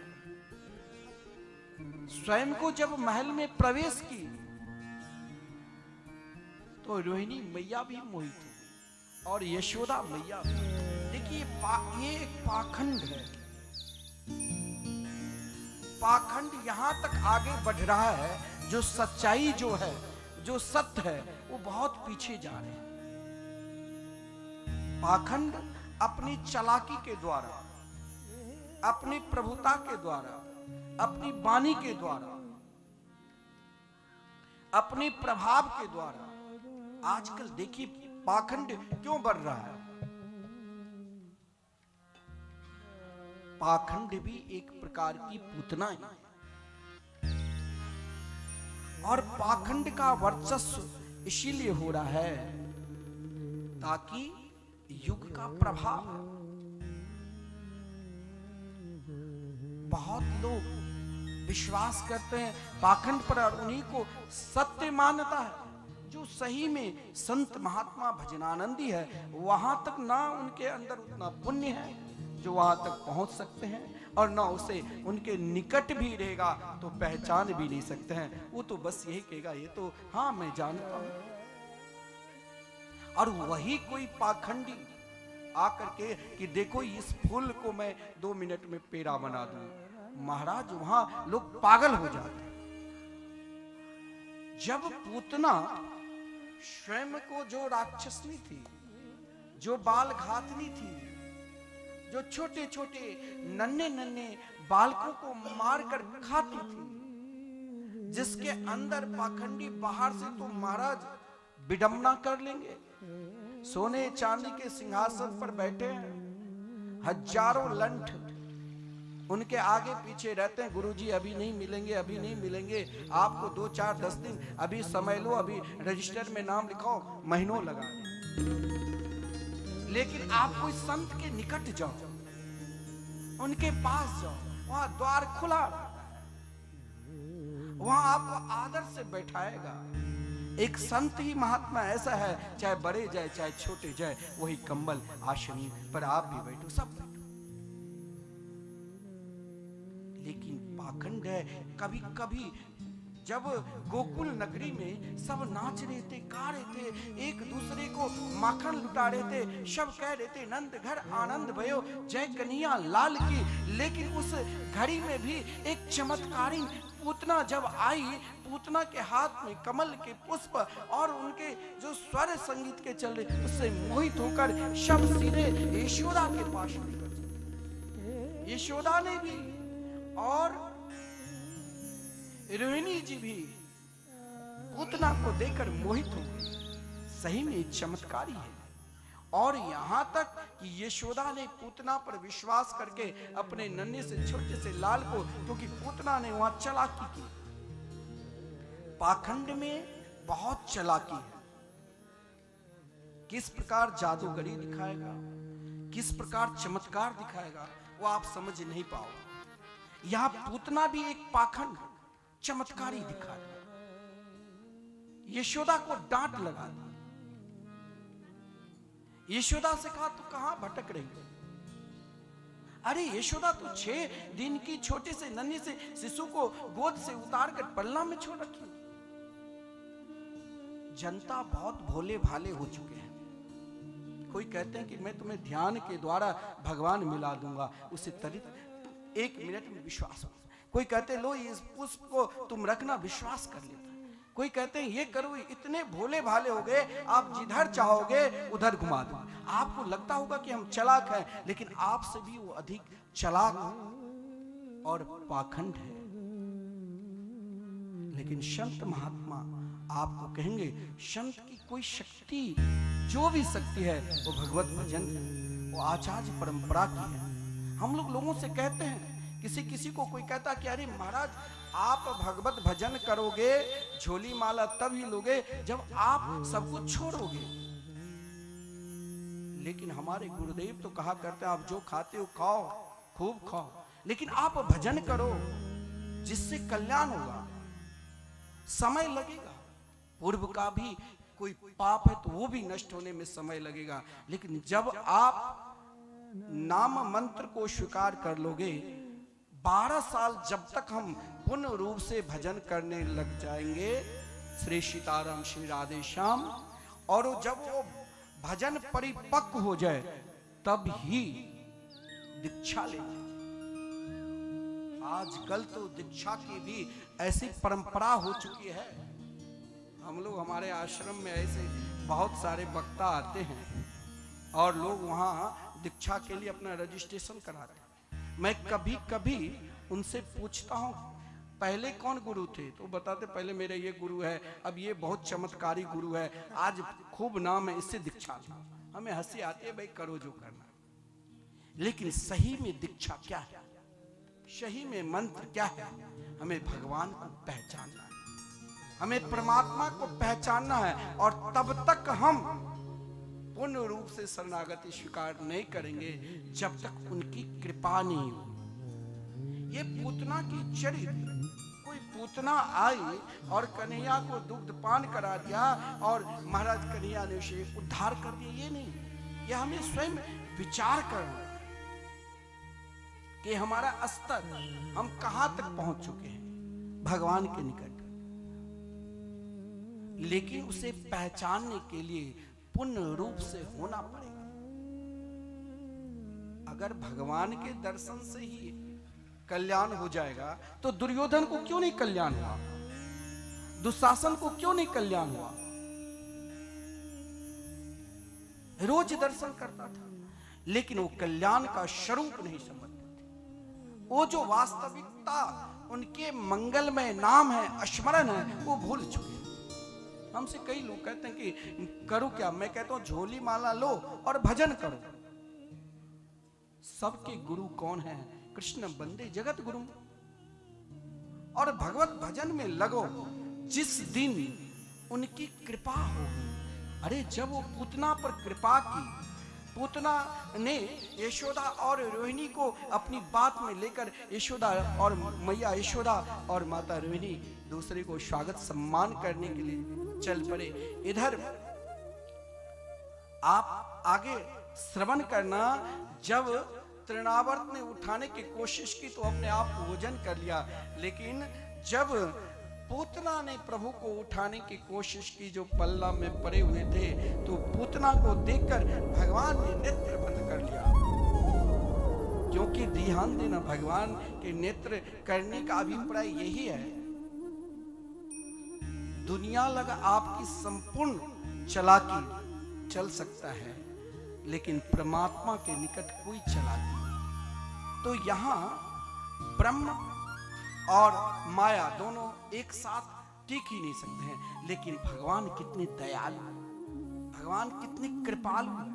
स्वयं को जब महल में प्रवेश की, तो रोहिणी मैया भी मोहित हुई और यशोदा मैया भी। देखिए, ये एक पाखंड है। पाखंड यहां तक आगे बढ़ रहा है, जो सच्चाई जो है, जो सत्य है, वो बहुत पीछे जा रहे हैं। पाखंड अपनी चालाकी के द्वारा, अपनी प्रभुता के द्वारा, अपनी वाणी के द्वारा, अपने प्रभाव के द्वारा, आजकल देखिए पाखंड क्यों बढ़ रहा है। पाखंड भी एक प्रकार की पूतना है, और पाखंड का वर्चस्व इसीलिए हो रहा है ताकि युग का प्रभाव, बहुत लोग विश्वास करते हैं पाखंड पर और उन्हीं को सत्य मानता है। जो सही में संत महात्मा भजनानंदी है, वहां तक ना उनके अंदर उतना पुण्य है जो वहां तक पहुंच सकते हैं, और ना उसे उनके निकट भी रहेगा तो पहचान भी नहीं सकते हैं। वो तो बस यही कहेगा, ये तो हाँ मैं जानता हूं। और वही कोई पाखंडी आकर के कि देखो इस फूल को मैं 2 मिनट में पेड़ा बना दूं, महाराज वहां लोग पागल हो जाते हैं। जब पूतना स्वयं को जो राक्षसनी थी, जो बाल घातनी थी, जो छोटे छोटे नन्हे नन्हे बालकों को मारकर खाती थी, जिसके अंदर पाखंडी बाहर से तो महाराज विडंबना कर लेंगे, सोने चांदी के सिंहासन पर बैठे हैं, हजारों लंठ उनके आगे पीछे रहते हैं, गुरुजी अभी नहीं मिलेंगे, अभी नहीं मिलेंगे, आपको 2 4 10 दिन अभी समय लो, अभी रजिस्टर में नाम लिखाओ, महीनों लगा। लेकिन आप कोई संत के निकट जाओ, उनके पास जाओ, वहां द्वार खुला, वहां आपको आदर से बैठाएगा। एक संत ही महात्मा ऐसा है, चाहे बड़े जाए चाहे छोटे जाए, वही कंबल आसन पर आप भी बैठो, सब बैठो। लेकिन पाखंड है, कभी कभी जब गोकुल नगरी में सब नाच रहे थे, गा रहे थे, एक दूसरे को माखन लुटा रहे थे, सब कह रहे थे नंद घर आनंद भयो जय कन्हैया लाल की। लेकिन उस घड़ी में भी एक चमत्कारी पूतना जब आई, पूतना के हाथ में कमल के पुष्प और उनके जो स्वर संगीत के चल रहे, उससे मोहित होकर सब सीधे यशोदा के पास निकल। यशोदा ने भी और रोहिणी जी भी पूतना को देखकर मोहित हो गई। सही में चमत्कारी है। और यहां तक कि यशोदा ने पूतना पर विश्वास करके अपने नन्हे से छोटे से लाल को, क्योंकि पूतना ने वहां चालाकी की, पाखंड में बहुत चालाकी है, किस प्रकार जादूगरी दिखाएगा, किस प्रकार चमत्कार दिखाएगा, वो आप समझ नहीं पाओगे। यहां पूतना भी एक पाखंड चमत्कारी दिखा दिया, यशोदा को डांट लगा दी। यशोदा से कहा तू कहां भटक रही है? अरे यशोदा तो 6 दिन की छोटे से नन्हे से शिशु को गोद से उतार कर पलना में छोड़ रखी। जनता बहुत भोले भाले हो चुके हैं। कोई कहते हैं कि मैं तुम्हें ध्यान के द्वारा भगवान मिला दूंगा, उसे त्वरित 1 मिनट में विश्वास हो। कोई कहते हैं लो इस पुष्प को तुम रखना, विश्वास कर लेता है। कोई कहते हैं ये करो, इतने भोले भाले हो गए, आप जिधर चाहोगे उधर घुमा दो। आपको लगता होगा कि हम चालाक हैं, लेकिन आपसे भी वो अधिक चालाक और पाखंड है। लेकिन संत महात्मा आपको कहेंगे संत की कोई शक्ति, जो भी शक्ति है वो भगवत भजन है, वो आचार्य परंपरा की है। हम लोग लोगों से कहते हैं, किसी को कोई कहता कि अरे महाराज आप भगवत भजन करोगे, झोली माला तभी लोगे जब आप सब कुछ छोड़ोगे। लेकिन हमारे गुरुदेव तो कहा करते हैं आप जो खाते हो खाओ, खूब खाओ, लेकिन आप भजन करो जिससे कल्याण होगा। समय लगेगा, पूर्व का भी कोई पाप है तो वो भी नष्ट होने में समय लगेगा, लेकिन जब आप नाम मंत्र को स्वीकार कर लोगे, 12 साल जब तक हम पूर्ण रूप से भजन करने लग जाएंगे, श्री सीताराम श्री राधे श्याम, और जब वो भजन परिपक्व हो जाए तब ही दीक्षा ले। आजकल तो दीक्षा की भी ऐसी परंपरा हो चुकी है। हम लोग हमारे आश्रम में ऐसे बहुत सारे वक्ता आते हैं और लोग वहां दीक्षा के लिए अपना रजिस्ट्रेशन कराते हैं। मैं कभी कभी उनसे पूछता हूं पहले कौन गुरु थे, तो बताते पहले मेरे ये गुरु है, अब ये बहुत चमत्कारी गुरु है, आज खूब नाम है, इससे दीक्षा ली। हमें हंसी आती है, भाई करो जो करना। लेकिन सही में दीक्षा क्या है, सही में मंत्र क्या है? हमें भगवान को पहचानना है, हमें परमात्मा को पहचानना है, और तब तक हम पूर्ण रूप से शरणागति स्वीकार नहीं करेंगे जब तक उनकी कृपा नहीं हो। ये पूतना की चरित्र, कोई पूतना आई और कन्हैया को दुग्ध पान करा दिया और महाराज कन्हैया ने उसे उद्धार कर दिया। ये नहीं, ये हमें स्वयं विचार करना कि हमारा स्तर, हम कहां तक पहुंच चुके हैं भगवान के निकट। लेकिन उसे पहचानने के लिए पूर्ण रूप से होना पड़ेगा। अगर भगवान के दर्शन से ही कल्याण हो जाएगा तो दुर्योधन को क्यों नहीं कल्याण हुआ, दुशासन को क्यों नहीं कल्याण हुआ? रोज दर्शन करता था लेकिन वो कल्याण का स्वरूप नहीं समझते थे। वो जो वास्तविकता उनके मंगलमय नाम है, स्मरण है, वो भूल चुके हैं। हमसे कई लोग कहते हैं कि करो क्या? मैं कहता हूं झोली माला लो और भजन करो। सबके गुरु कौन है? कृष्ण बंदे जगत गुरु। और भगवत भजन में लगो। जिस दिन उनकी कृपा होगी, अरे जब वो पूतना पर कृपा की, पूतना ने यशोदा और रोहिणी को अपनी बात में लेकर यशोदा और मैया यशोदा और माता रोहिणी दूसरे को स्वागत सम्मान करने के लिए चल पड़े। इधर आप आगे श्रवण करना, जब तृणावर्त ने उठाने की कोशिश की तो अपने आप को वजन कर लिया, लेकिन जब पूतना ने प्रभु को उठाने की कोशिश की जो पल्ला में पड़े हुए थे, तो पूतना को देखकर भगवान ने नेत्र बंद कर लिया। क्योंकि ध्यान देना, भगवान के नेत्र करने का अभिप्राय यही है, दुनिया लगा आपकी संपूर्ण चालाकी चल सकता है लेकिन परमात्मा के निकट कोई चालाकी। तो यहां ब्रह्म और माया दोनों एक साथ टिक ही नहीं सकते हैं। लेकिन भगवान कितने दयालु, भगवान कितने कृपालु है।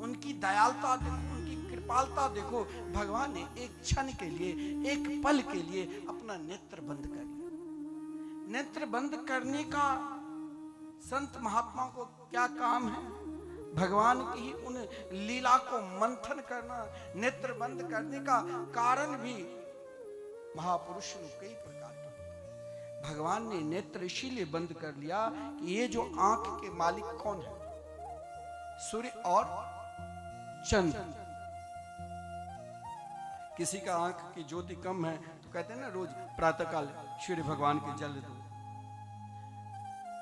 उनकी दयालुता देखो, उनकी कृपालुता देखो। भगवान ने एक क्षण के लिए, एक पल के लिए अपना नेत्र बंद कर लिया। नेत्र बंद करने का संत महात्माओं को क्या काम है? भगवान की ही उन लीला को मंथन करना। नेत्र बंद करने का कारण भी महापुरुष लोग कई प्रकार का। भगवान ने नेत्र इसीलिए बंद कर लिया कि ये जो आंख के मालिक कौन है? सूर्य और चंद्र। किसी का आंख की ज्योति कम है तो कहते हैं ना, रोज प्रातःकाल सूर्य भगवान के जल दो।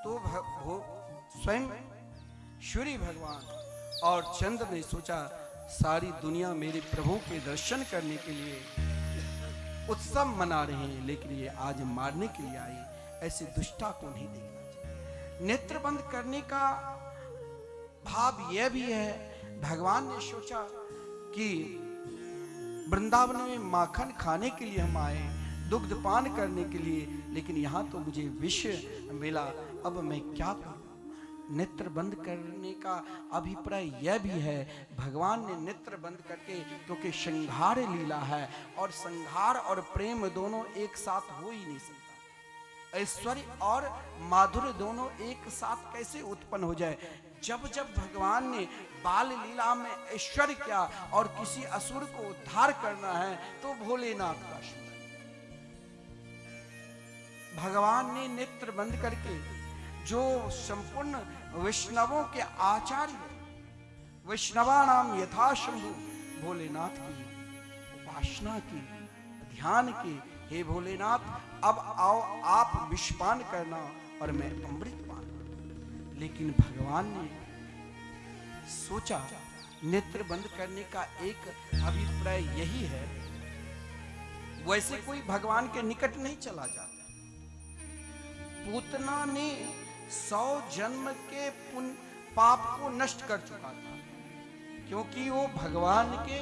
तो वो स्वयं सूर्य भगवान और चंद्र ने सोचा सारी दुनिया मेरे प्रभु के दर्शन करने के लिए उत्सव मना रहे हैं, लेकिन ये आज मारने के लिए आई। ऐसे दुष्टा को नहीं देखना चाहिए। नेत्र बंद करने का भाव यह भी है, भगवान ने सोचा कि वृंदावन में माखन खाने के लिए हम आए, दुग्ध पान करने के लिए, लेकिन यहां तो मुझे विष मिला, अब मैं क्या करूं? नेत्र बंद करने का अभिप्राय यह भी है, भगवान ने नेत्र बंद करके, क्योंकि श्रृंगार लीला है और श्रृंगार और प्रेम दोनों एक साथ हो ही नहीं सकता। ऐश्वर्य और माधुर्य दोनों एक साथ कैसे उत्पन्न हो जाए? जब जब भगवान ने बाल लीला में ऐश्वर्य किया और किसी असुर को उद्धार करना है तो भोलेनाथ का शुभ। भगवान ने नेत्र बंद करके जो संपूर्ण वैष्णवों के आचार्य, वैष्णवा नाम यथाशंभु भोलेनाथ की उपासना की, ध्यान की। हे भोलेनाथ, अब आओ आप विषपान करना और मैं अमृत पान करूं। लेकिन भगवान ने सोचा नेत्र बंद करने का एक अभिप्राय यही है। वैसे कोई भगवान के निकट नहीं चला जाता। पूतना ने 100 जन्म के पुण्य पाप को नष्ट कर चुका था, क्योंकि वो भगवान के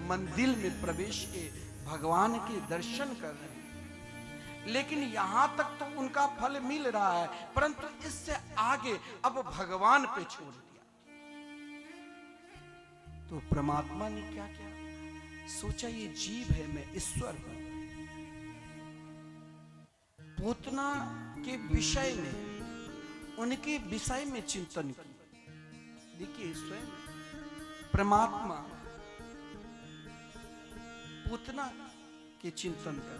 मंदिर में प्रवेश के भगवान के दर्शन कर रहे हैं। लेकिन यहां तक तो उनका फल मिल रहा है, परंतु इससे आगे अब भगवान पे छोड़ दिया। तो परमात्मा ने क्या किया? सोचा ये जीव है, मैं ईश्वर हूं। पूतना के विषय में, उनके विषय में चिंतन की। देखिए, स्वयं परमात्मा पूतना के चिंतन कर,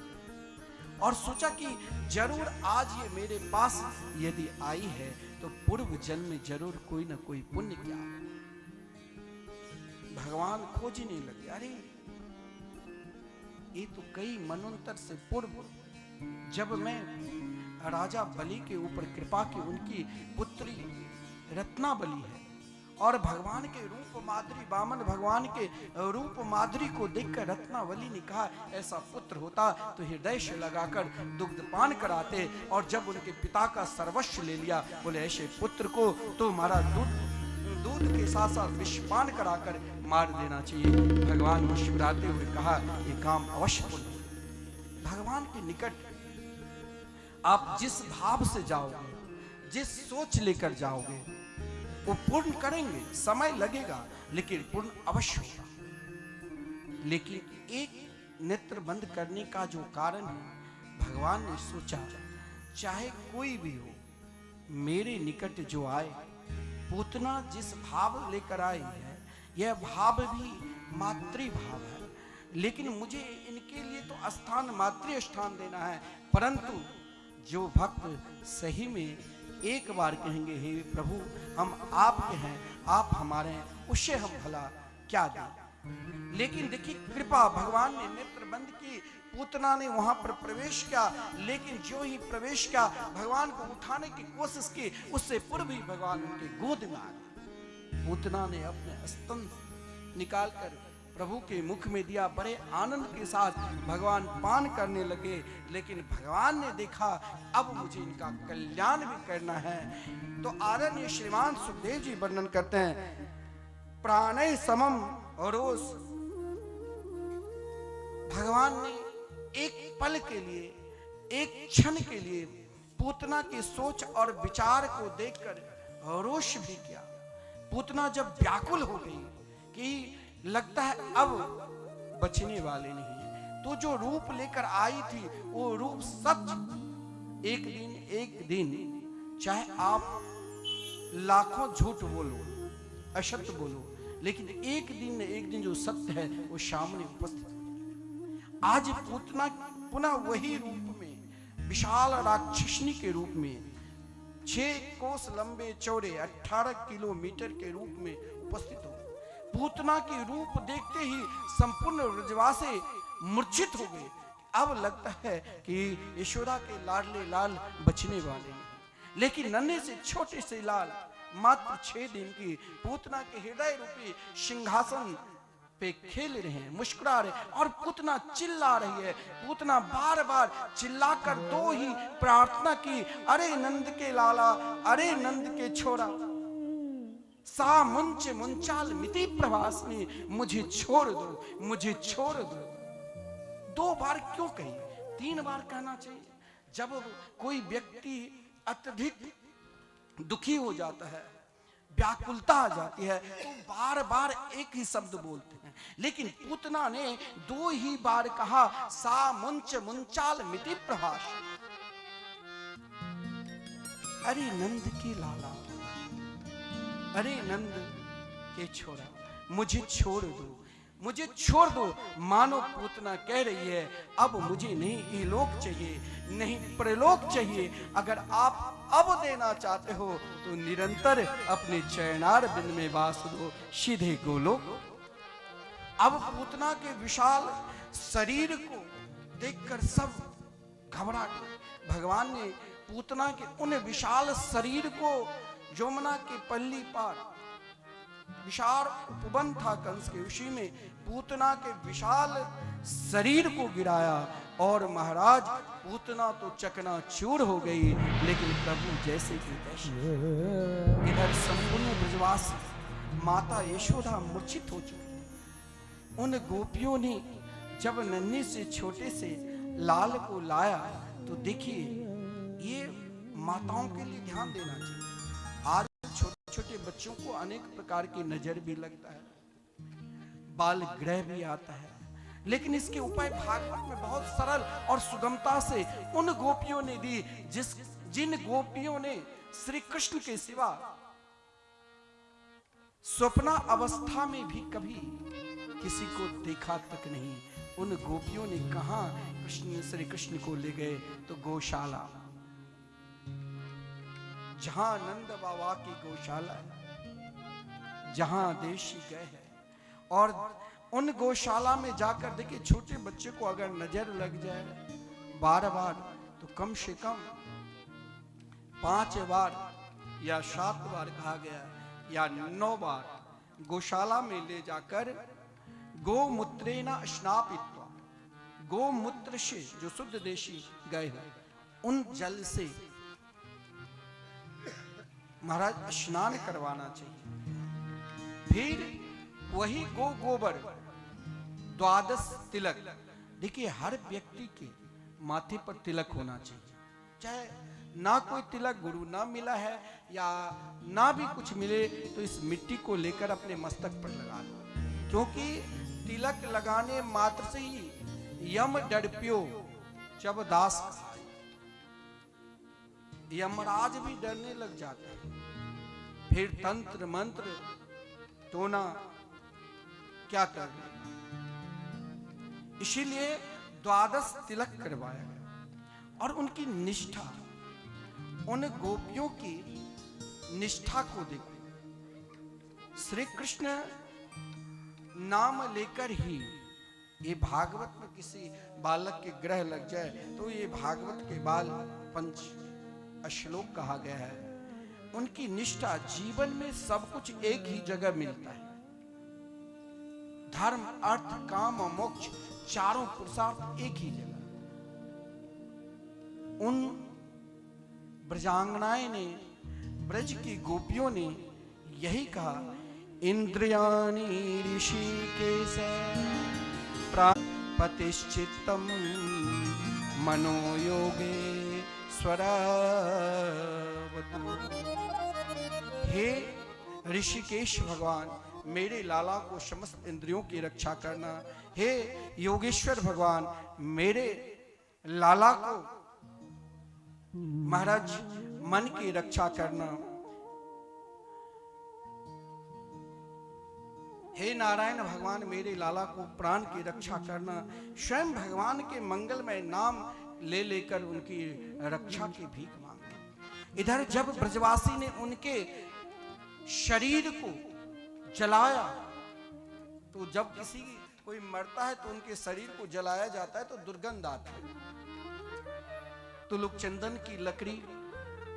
और सोचा कि जरूर आज ये मेरे पास यदि आई है तो पूर्व जन्म में जरूर कोई ना कोई पुण्य क्या हो। भगवान खोजने लगे, अरे ये तो कई मनवंतर से पूर्व जब मैं राजा बलि के ऊपर कृपा की उनकी पुत्री रत्नाबली है और भगवान के रूप माधुरी, वामन भगवान के रूप माधुरी को देखकर रत्नावली ने कहा ऐसा पुत्र होता तो हृदय से लगाकर दुग्धपान कराते, और जब उनके पिता का सर्वस्व ले लिया बोले ऐसे पुत्र को तो हमारा दूध के साथ साथ विषपान कराकर मार देना चाहिए। भगवान मुस्कुराते हुए कहा ये काम अवश्य पूर्ण। भगवान के निकट आप जिस भाव से जाओगे, जिस सोच लेकर जाओगे वो पूर्ण करेंगे, समय लगेगा लेकिन पूर्ण अवश्य होगा। लेकिन एक नेत्र बंद करने का जो कारण है, भगवान ने सोचा चाहे कोई भी हो मेरे निकट जो आए, पूतना जिस भाव लेकर आई है यह भाव भी मातृभाव है, लेकिन मुझे इनके लिए तो स्थान मातृ स्थान देना है। परंतु जो भक्त सही में एक बार कहेंगे हे प्रभु हम आपके हैं, आप हमारे हैं, उससे हम भला क्या दें। लेकिन देखिए कृपा, भगवान ने नेत्र बंद की, पूतना ने वहां पर प्रवेश किया, लेकिन जो ही प्रवेश किया भगवान को उठाने की कोशिश की, उससे पूर्व ही भगवान उनके गोद में आ गए। पूतना ने अपने स्तन निकालकर प्रभु के मुख में दिया, बड़े आनंद के साथ भगवान पान करने लगे। लेकिन भगवान ने देखा अब मुझे इनका कल्याण भी करना है, तो आरण्य श्रीमान सुखदेव जी वर्णन करते हैं प्राणय समम रोष। भगवान ने एक पल के लिए, एक क्षण के लिए पूतना की सोच और विचार को देखकर रोष भी किया। पूतना जब व्याकुल हो गई कि लगता है अब बचने वाले नहीं है, तो जो रूप लेकर आई थी वो रूप सच। एक दिन चाहे आप लाखों झूठ बोलो, असत्य बोलो, लेकिन एक दिन जो सत्य है वो सामने उपस्थित हो। आज पूतना पुनः वही रूप में, विशाल राक्षसनी के रूप में, 6 कोस लंबे चौड़े 18 किलोमीटर के रूप में उपस्थित हो। पूतना के रूप देखते ही संपूर्ण ब्रजवासी मूर्छित हो गए। अब लगता है कि यशोदा के लाडले लाल बचने वाले हैं, लेकिन नन्हे से छोटे से लाल मात्र 6 दिन की पूतना के हृदय रूपी सिंहासन पे खेल रहे हैं, मुस्कुरा रहे, और पूतना चिल्ला रही है। पूतना बार बार चिल्लाकर 2 ही प्रार्थना की, अरे नंद के लाला, अरे नंद के छोरा, सा मुंच मुंचाल मिति प्रभासनी, मुझे छोड़ दो, मुझे छोड़ दो। 2 बार क्यों कही, 3 बार कहना चाहिए। जब कोई व्यक्ति अत्यधिक दुखी हो जाता है, व्याकुलता आ जाती है, तो बार बार एक ही शब्द बोलते हैं, लेकिन पूतना ने 2 ही बार कहा सा मुंच मुंचाल मिति प्रभास, अरे नंद की लाला, अरे नंद के छोरा, मुझे छोड़ दो, मुझे छोड़ दो। मानो पूतना कह रही है अब मुझे नहीं इलोक चाहिए, नहीं प्रलोक चाहिए। अगर आप अब देना चाहते हो तो निरंतर अपने चरणार बिंद में वास दो, सीधे गोलोक। अब पूतना के विशाल शरीर को देखकर सब घबरा गए। भगवान ने पूतना के उन विशाल शरीर को यमुना के पल्ली पार विशाल उपवन था कंस के, उसी में पूतना के विशाल शरीर को गिराया और महाराज पूतना तो चकनाचूर हो गई, लेकिन प्रभु जैसे कि तैसे। इधर संपूर्ण ब्रजवासी माता यशोदा मूर्छित हो चुकी। उन गोपियों ने जब नन्हे से छोटे से लाल को लाया तो देखिए ये माताओं के लिए ध्यान देना चाहिए। आज छोटे छोटे बच्चों को अनेक प्रकार की नजर भी लगता है, बाल ग्रह भी आता है, लेकिन इसके उपाय भागवत में बहुत सरल और सुगमता से उन गोपियों ने दी जिन गोपियों ने श्री कृष्ण के सिवा स्वप्न अवस्था में भी कभी किसी को देखा तक नहीं। उन गोपियों ने कहा कृष्ण श्री कृष्ण को ले गए तो गौशाला, जहां नंद बाबा की गौशाला है, जहां देशी गए है, और उन गौशाला में जाकर देखिए छोटे बच्चे को अगर नजर लग जाए बार बार तो कम से कम 5 बार या 7 बार कहा गया या 9 बार गौशाला में ले जाकर गोमूत्रेण स्नापित्वा, गोमूत्र से जो शुद्ध देशी गाय है उन जल से महाराज स्नान करवाना चाहिए। फिर वही गोबर 12 तिलक, देखिए हर व्यक्ति के माथे पर तिलक होना चाहिए, चाहे ना कोई तिलक गुरु ना मिला है या ना भी कुछ मिले तो इस मिट्टी को लेकर अपने मस्तक पर लगा लो, क्योंकि तिलक लगाने मात्र से ही यम डरप्यो जब दास खाए, यमराज भी डरने लग जाता है। फिर तंत्र मंत्र टोना क्या करना, इसीलिए 12 तिलक करवाया गया। और उनकी निष्ठा, उन गोपियों की निष्ठा को देखो। श्री कृष्ण नाम लेकर ही, ये भागवत में किसी बालक के ग्रह लग जाए तो ये भागवत के बाल पंच श्लोक कहा गया है। उनकी निष्ठा, जीवन में सब कुछ एक ही जगह मिलता है, धर्म अर्थ काम और मोक्ष चारों पुरुषार्थ एक ही जगह। उन ब्रजांगनाएं ने, ब्रज की गोपियों ने यही कहा, इंद्रियाणि ऋषिकेश प्रापतिश्चित्तम मनोयोगे हे ऋषिकेश भगवान, मेरे लाला को समस्त इंद्रियों की रक्षा करना। हे योगेश्वर भगवान, मेरे लाला को महाराज मन की रक्षा करना। हे नारायण भगवान, मेरे लाला को प्राण की रक्षा करना। स्वयं भगवान के मंगलमय नाम ले लेकर उनकी रक्षा की भीख मांगे। इधर जब ब्रजवासी ने उनके शरीर को जलाया, तो जब किसी कोई मरता है तो उनके शरीर को जलाया जाता है तो दुर्गंध आती है, तो लोग चंदन की लकड़ी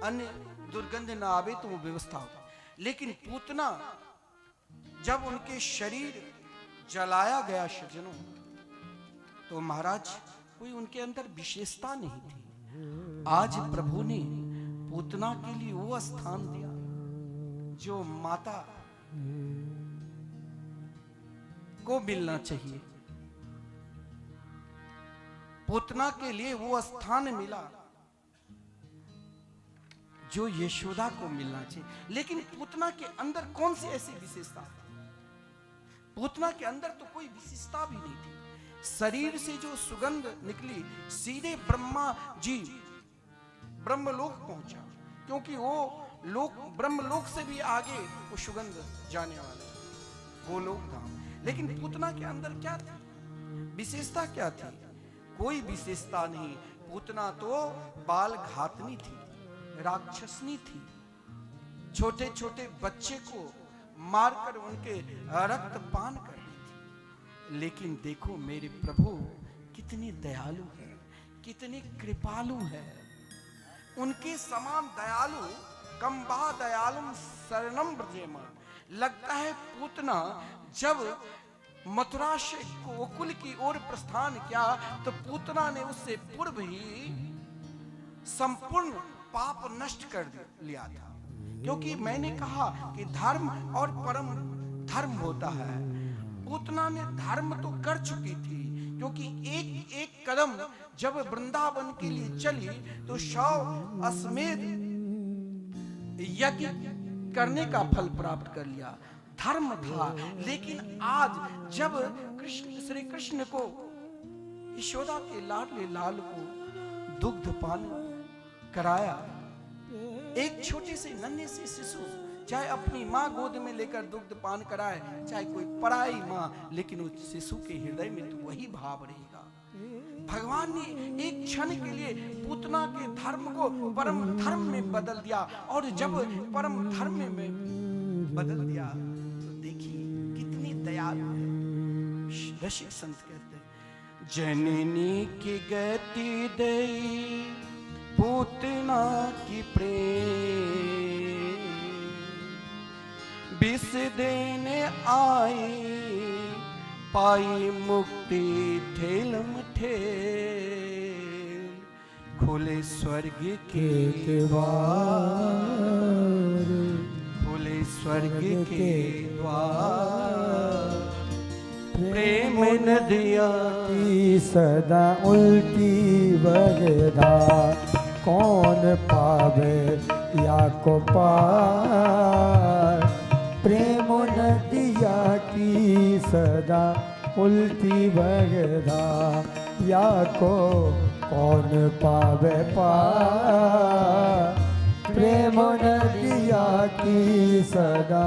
अन्य दुर्गंध ना आवे तो वो व्यवस्था होता। लेकिन पूतना जब उनके शरीर जलाया गया सज्जनों, तो महाराज कोई उनके अंदर विशेषता नहीं थी। आज प्रभु ने पूतना के लिए वो स्थान दिया जो माता को मिलना चाहिए। पूतना के लिए वो स्थान मिला जो यशोदा को मिलना चाहिए। लेकिन पूतना के अंदर कौन सी ऐसी विशेषता थी? पूतना के अंदर तो कोई विशेषता भी नहीं थी। शरीर से जो सुगंध निकली सीधे ब्रह्मा जी ब्रह्मलोक पहुंचा, क्योंकि वो लोक ब्रह्मलोक से भी आगे वो सुगंध जाने वाला वो लोक धाम। लेकिन पूतना के अंदर क्या थी? विशेषता क्या थी? कोई विशेषता नहीं। पूतना तो बाल घातनी थी, राक्षसनी थी, छोटे छोटे बच्चे को मारकर उनके रक्त पान करती थी। लेकिन देखो मेरे प्रभु कितनी दयालु है, कितनी कृपालु है। उनके समान दयालु कंबा दयालुम शरणम ब्रजेमा। लगता है पूतना जब मथुरा से गोकुल की ओर प्रस्थान किया तो पूतना ने उससे पूर्व ही संपूर्ण पाप नष्ट कर लिया था। क्योंकि मैंने कहा कि धर्म और परम धर्म होता है। पूतना ने धर्म तो कर चुकी थी, क्योंकि एक एक कदम जब वृंदावन के लिए चली तो 100 अश्वमेध यज्ञ करने का फल प्राप्त कर लिया। धर्म था। लेकिन आज जब श्री कृष्ण को, यशोदा के लाडले लाल को दुग्ध पान कराया, एक छोटे से नन्हे से शिशु चाहे अपनी माँ गोद में लेकर दुग्ध पान कराए, चाहे कोई पराई माँ, लेकिन उस शिशु के हृदय में तो वही भाव रहेगा। भगवान ने एक क्षण के लिए पूतना के धर्म को परम धर्म में बदल दिया, और जब परम धर्म में बदल दिया तो देखिए कितनी दयालु है। रसिक संत कहते हैं, जननी की गति दई पूतना की प्रेम, विष देने आई पाई मुक्ति ठेलम ठेल, खुले स्वर्ग के द्वार, खुले स्वर्ग के द्वार, प्रेम नदिया की सदा उल्टी बगदा, कौन पावे या को पार, प्रेम नदिया की सदा उल्टी बगदा, या को कौन पावे पार, प्रेम नदिया की सदा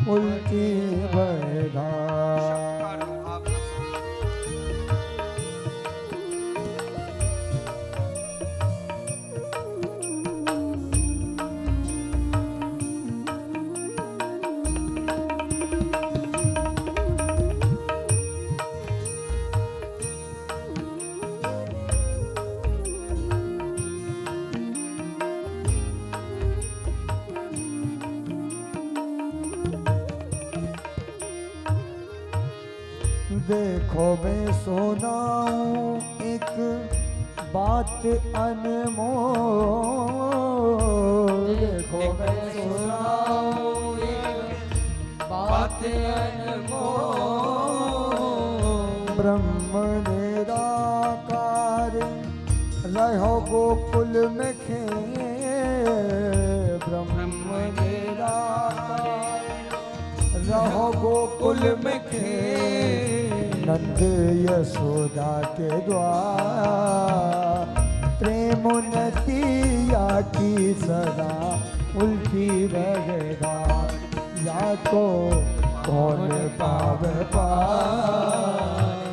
उल्टी बगदा। देखो मैं सुनाऊं एक बात अनमोल, देखो मैं सुनाऊं एक बात अनमोल, ब्रह्म निराकार रहो गोकुल में खे, ब्रह्म निराकार रहो गोकुल में खे, नंद यशोदा के द्वार, प्रेम नदिया की सदा उल्टी बगदा, या तो कौन पावे पार,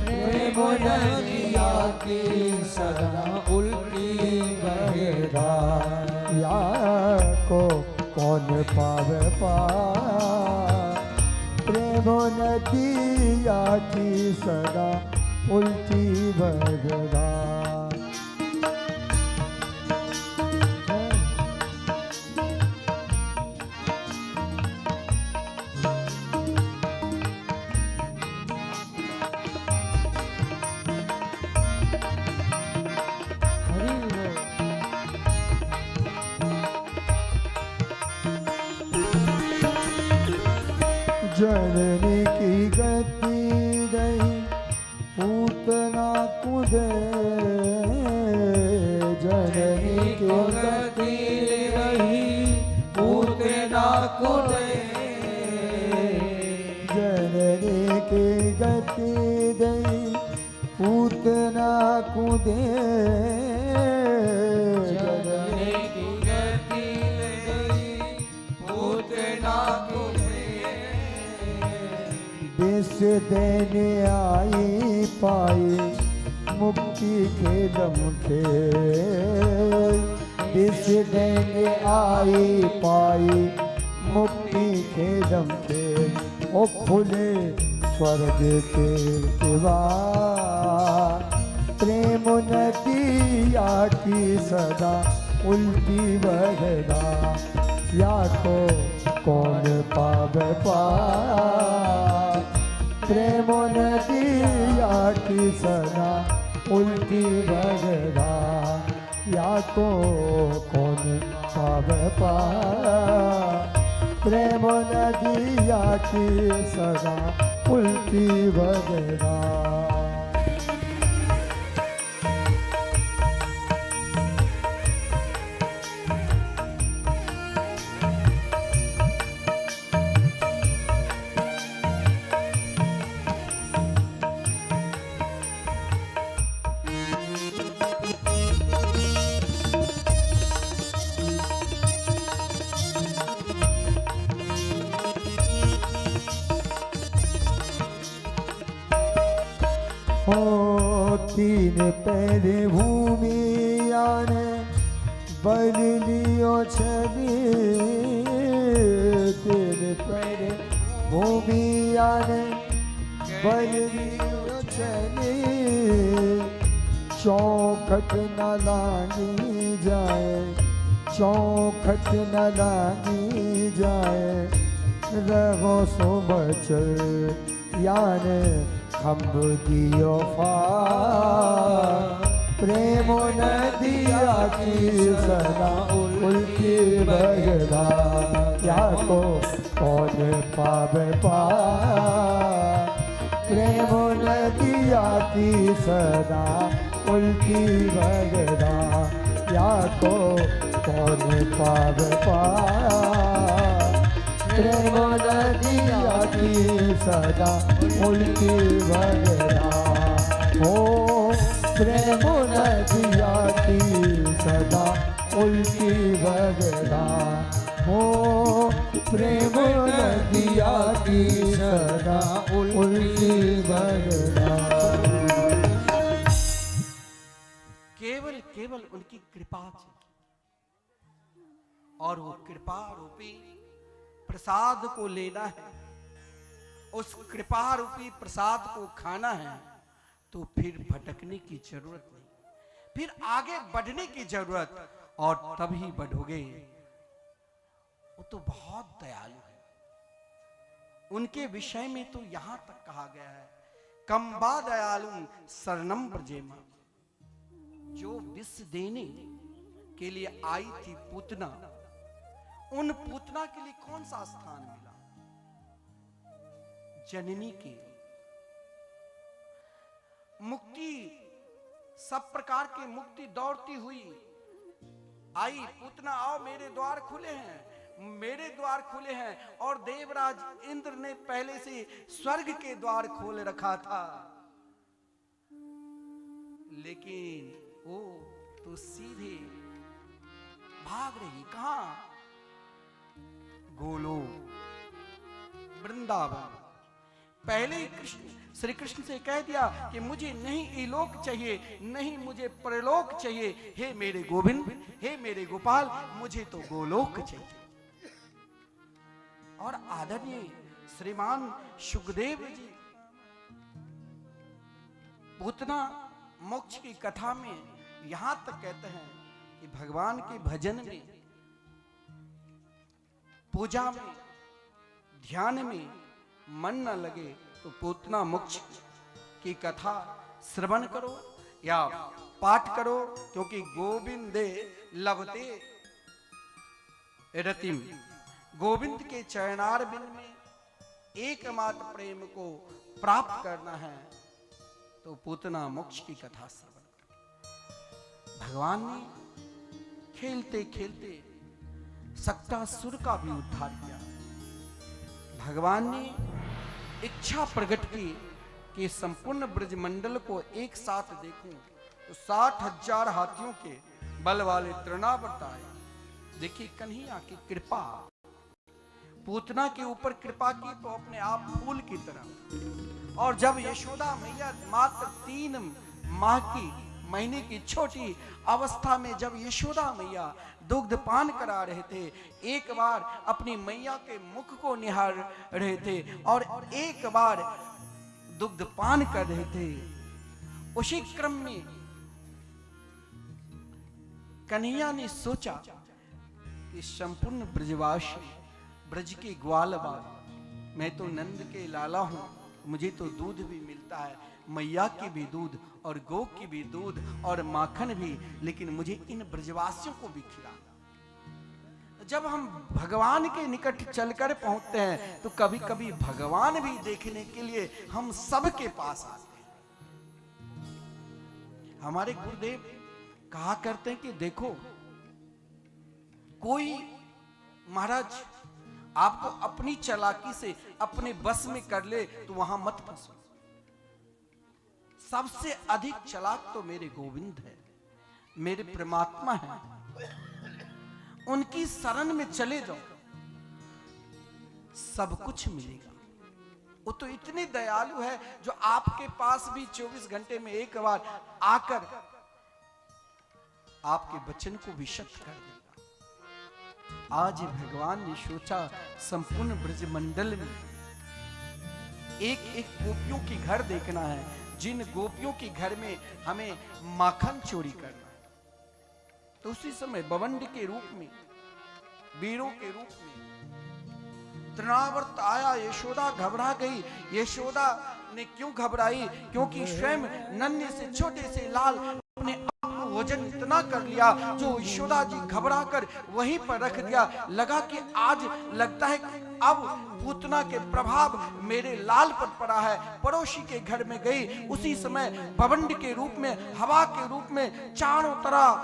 प्रेम नदिया की सदा उल्टी बगदा, या को कौन पावे पार, प्रेम नदिया की सदा उल्टी बगदा। जननी की गति दई पूतना कुदे, जननी की गति दई पूतना कुदे, जननी की गति दई पूतना कुदे, जननी की गति दई पूतना कुदे, विष देने आई पाई मुक्ति के दम के, विष देने आई पाई मुक्ति के दम के, ओ खुले स्वर्ग के द्वार, प्रेम नदिया की सदा उल्टी बगदा, या को कौन पावे पार, प्रेम नदिया की सदा उल्टी बगदा, या को कौन पावे पार, प्रेम नदिया की सदा उल्टी बगदा। हो तीन पैर भूमि आने बल लियो छली, तीन पैर भूमि आने बल लियो छली, चौखट न लागी जाए, चौखट न लागी जाए, रहो सो बचल याने खम्भ दियो फार, प्रेमो नदिया की सदा उल्टी बगदा, या को कौन पावे पार, प्रेमो नदिया की सदा उल्टी बगदा, या को कौन पावे पार, प्रेमो नदिया की सदा उल्टी बगदा, हो प्रेमो नदिया की सदा उल्टी बगदा, हो प्रेमो नदिया की सदा उल्टी बगदा। केवल केवल उनकी कृपा से, और वो कृपा रूपी प्रसाद को लेना है, उस कृपा रूपी प्रसाद को खाना है, तो फिर भटकने की जरूरत नहीं, फिर आगे बढ़ने की जरूरत, और तभी बढ़ोगे। वो तो बहुत दयालु है। उनके विषय में तो यहां तक कहा गया है, कम्बा दयालु शरणम ब्रजेमा। जो विष देने के लिए आई थी पूतना, उन पूतना के लिए कौन सा स्थान मिला? जननी के मुक्ति, सब प्रकार की मुक्ति दौड़ती हुई आई, पूतना आओ मेरे द्वार खुले हैं, मेरे द्वार खुले हैं। और देवराज इंद्र ने पहले से स्वर्ग के द्वार खोल रखा था, लेकिन वो तो सीधे भाग रही। कहां? गोलोक, वृंदावन। पहले ही श्री कृष्ण से कह दिया कि मुझे नहीं इलोक चाहिए, नहीं मुझे परलोक चाहिए, हे मेरे गोविंद, हे मेरे गोपाल, मुझे तो गोलोक चाहिए। और आदरणीय श्रीमान सुखदेव जी पूतना मोक्ष की कथा में यहां तक कहते हैं कि भगवान के भजन में, पूजा में, ध्यान में मन न लगे तो पूतना मोक्ष की कथा श्रवण करो या पाठ करो, क्योंकि गोविंदे लभते रतिम, गोविंद के चरणार बिंद में एकमात्र प्रेम को प्राप्त करना है, तो पूतना मोक्ष की कथा श्रवण करो। भगवान ने खेलते खेलते सक्तासुर का भी उद्धार किया। भगवान ने इच्छा प्रकट की कि संपूर्ण ब्रजमंडल को एक साथ देखूं, तो 60,000 हाथियों के बल वाले तृणावर्त आए। देखिए कन्हैया की कृपा, पूतना के ऊपर कृपा की तो अपने आप फूल की तरह। और जब यशोदा मैया मात्र 3 माह की महीने की छोटी अवस्था में जब यशोदा मैया दुग्ध पान करा रहे थे, एक बार अपनी मैया के मुख को निहार रहे थे और एक बार दुग्ध पान कर रहे थे, उसी क्रम में कन्हैया ने सोचा कि संपूर्ण ब्रजवासी, ब्रज के ग्वाल बाल, मैं तो नंद के लाला हूं, मुझे तो दूध भी मिलता है, मैया की भी दूध और गौ की भी दूध और माखन भी, लेकिन मुझे इन ब्रजवासियों को भी खिलाना। जब हम भगवान के निकट चलकर पहुंचते हैं तो कभी कभी भगवान भी देखने के लिए हम सबके पास आते हैं। हमारे गुरुदेव कहा करते हैं कि देखो, कोई महाराज आपको अपनी चालाकी से अपने बस में कर ले तो वहां मत फंसो। सबसे अधिक चालाक तो मेरे गोविंद है, मेरे परमात्मा है, उनकी शरण में चले जाओ, सब कुछ मिलेगा। वो तो इतनी दयालु है जो आपके पास भी 24 घंटे में एक बार आकर आपके वचन को भी सत्य कर देगा। आज भगवान ने सोचा संपूर्ण ब्रजमंडल में एक एक गोपियों की घर देखना है, जिन गोपियों के घर में हमें माखन चोरी करना है। तो उसी समय बवंड के रूप में, वीरों के रूप में तृणावर्त आया। यशोदा घबरा गई। यशोदा ने क्यों घबराई? क्योंकि स्वयं नन्हे से छोटे से लाल अपने आप को वजन इतना कर लिया जो यशोदा जी घबरा कर वहीं पर रख दिया। लगा कि आज लगता है कि अब पूतना के प्रभाव मेरे लाल पर पड़ा है। पड़ोसी के घर में गई। उसी समय बवंड के रूप में, हवा के रूप में चारों तरफ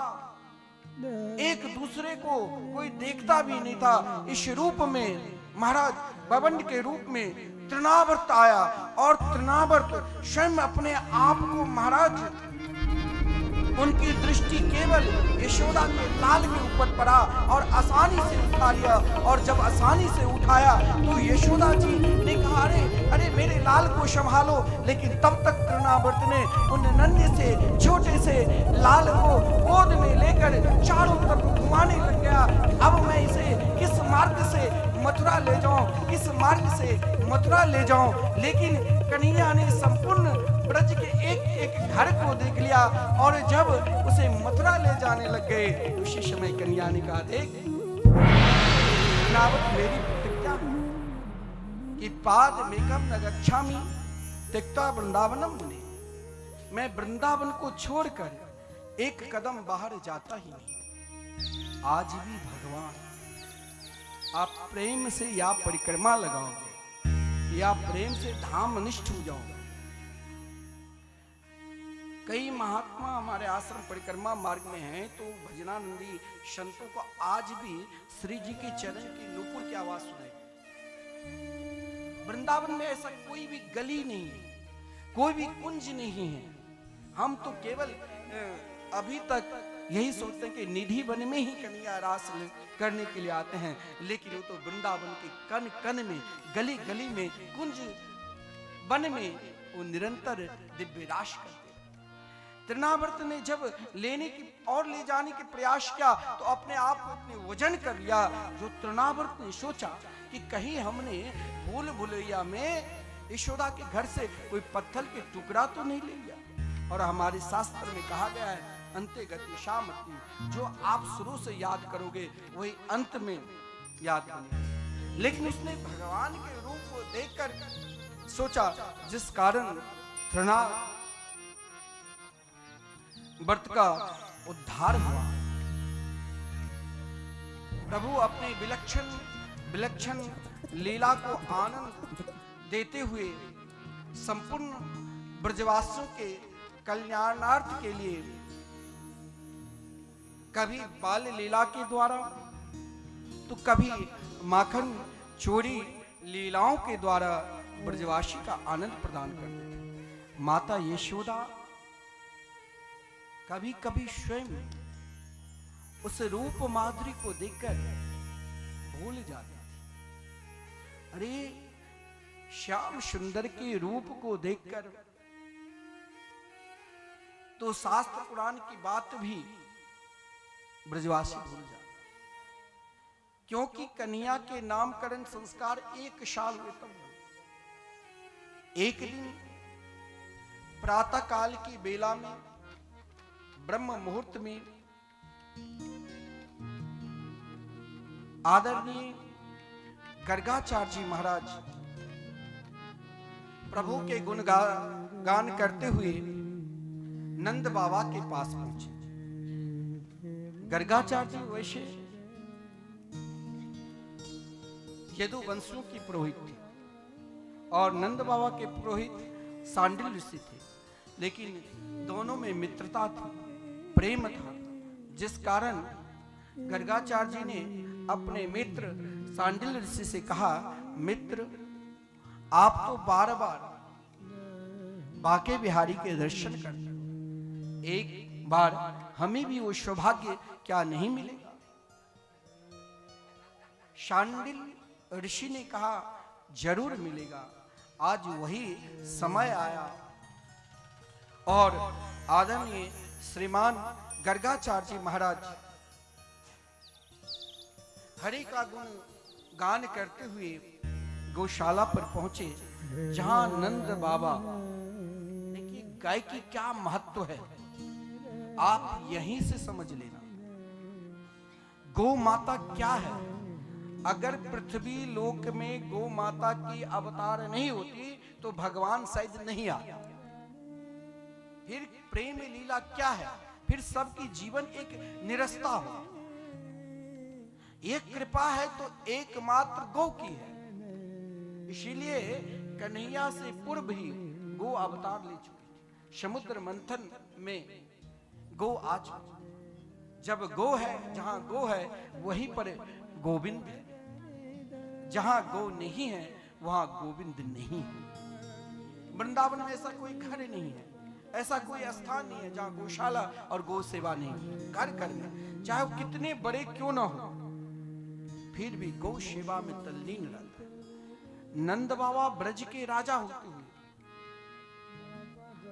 एक दूसरे को कोई देखता भी नहीं था। इस रूप में महाराज बवंड के रूप में तृणावर्त आया और तृणावर्त स्वयं अपने आप को महाराज उनकी दृष्टि केवल यशोदा के लाल के ऊपर पड़ा और आसानी से उठा लिया। और जब आसानी से उठाया तो यशोदा जी ने कहा अरे मेरे लाल को संभालो। लेकिन तब तक तृणावर्त ने उन नन्हे से छोटे से लाल को गोद में लेकर चारों तरफ घुमाने लग गया। अब मैं इसे किस मार्ग से मथुरा ले जाऊं, किस मार्ग से मथुरा ले जाऊं। लेकिन कन्हैया ने संपूर्ण ब्रज के एक एक घर को देख लिया और जब उसे मथुरा ले जाने लग गए उसी समय कन्हैया ने कहा देख मेरी प्रतिज्ञा कि पाद मेकम न गच्छामि त्यक्त्वा वृंदावनम मुने। मैं वृंदावन को छोड़कर एक कदम बाहर जाता ही नहीं। आज भी भगवान आप प्रेम से या परिक्रमा लगाओगे या प्रेम से धाम निष्ठ हो जाओगे। कई महात्मा हमारे आश्रम परिक्रमा मार्ग में हैं तो भजनानंदी संतों को आज भी श्री जी के चरण की नूपुर की आवाज सुनाई। वृंदावन में ऐसा कोई भी गली नहीं है, कोई भी कुंज नहीं है। हम तो केवल अभी तक यही सोचते हैं कि निधि वन में ही कन्हैया रास करने के लिए आते हैं, लेकिन वो तो वृंदावन के कन कन में, गली गली में, कुंज वन में वो निरंतर दिव्य रास करते। तृणावर्त ने जब लेने की और ले जाने के प्रयास किया तो अपने आप को इतने वजन कर लिया जो तृणावर्त ने सोचा कि कहीं हमने भूल भुलैया में यशोदा के घर से कोई पत्थर के टुकड़ा तो नहीं ले लिया। और हमारे शास्त्र में कहा गया है अंते गति शामति, जो आप शुरू से याद करोगे वही अंत में याद बनेगा। लेकिन उसने भगवान के रूप को देखकर सोचा, जिस कारण तृणावर्त का उद्धार हुआ। प्रभु अपने विलक्षण लीला को आनंद देते हुए संपूर्ण ब्रजवासियों के कल्याणार्थ के लिए कभी बाल लीला के द्वारा तो कभी माखन चोरी लीलाओं के द्वारा ब्रजवासी का आनंद प्रदान करते थे। माता यशोदा कभी कभी स्वयं उस रूप माधुरी को देखकर भूल जाती थी। अरे श्याम सुंदर के रूप को देखकर तो शास्त्र पुराण की बात भी ब्रजवासी भूल जाते, क्योंकि कन्हैया के नामकरण संस्कार 1 साल हुए तब। एक दिन प्रातः काल की बेला में ब्रह्म मुहूर्त में आदरणीय गर्गाचार्य जी महाराज प्रभु के गुणगान करते हुए नंद बाबा के पास पहुंचे। गर्गाचार्य जी वैसे यदुवंशियों की पुरोहित थे और नंद बाबा के पुरोहित सांडिल ऋषि थे, लेकिन दोनों में मित्रता थी, प्रेम था, जिस कारण गर्गाचार्य जी ने अपने मित्र सांडिल ऋषि से कहा, मित्र आप तो बार बार बांके बिहारी के दर्शन करते, एक बार हमें भी वो सौभाग्य क्या नहीं मिलेगा? सांडिल ऋषि ने कहा, जरूर मिलेगा। आज वही समय आया और आदरणीय श्रीमान गर्गाचार्य जी महाराज हरि का गुण गान करते हुए गौशाला पर पहुंचे, जहां नंद बाबा। देखिए गाय की क्या महत्व है, आप यहीं से समझ लेना। गौ माता क्या है? अगर पृथ्वी लोक में गौ माता की अवतार नहीं होती तो भगवान शायद नहीं आता। फिर प्रेम लीला क्या है? फिर सबकी जीवन एक निरस्ता हो। एक कृपा है तो एकमात्र गौ की है। इसीलिए कन्हैया से पूर्व ही गौ अवतार ले चुकी थी। समुद्र मंथन में गौ आ चुकी। जब गौ है, जहां गौ है वहीं पर गोविंद है। जहां गौ नहीं है वहां गोविंद नहीं है। वृंदावन में ऐसा कोई घर नहीं है, ऐसा कोई स्थान नहीं है जहां गौशाला और गौ सेवा नहीं है। घर घर में, चाहे वो कितने बड़े क्यों ना हो, फिर भी गौ सेवा में तल्लीन रहता है। नंद बाबा ब्रज के राजा होते हुए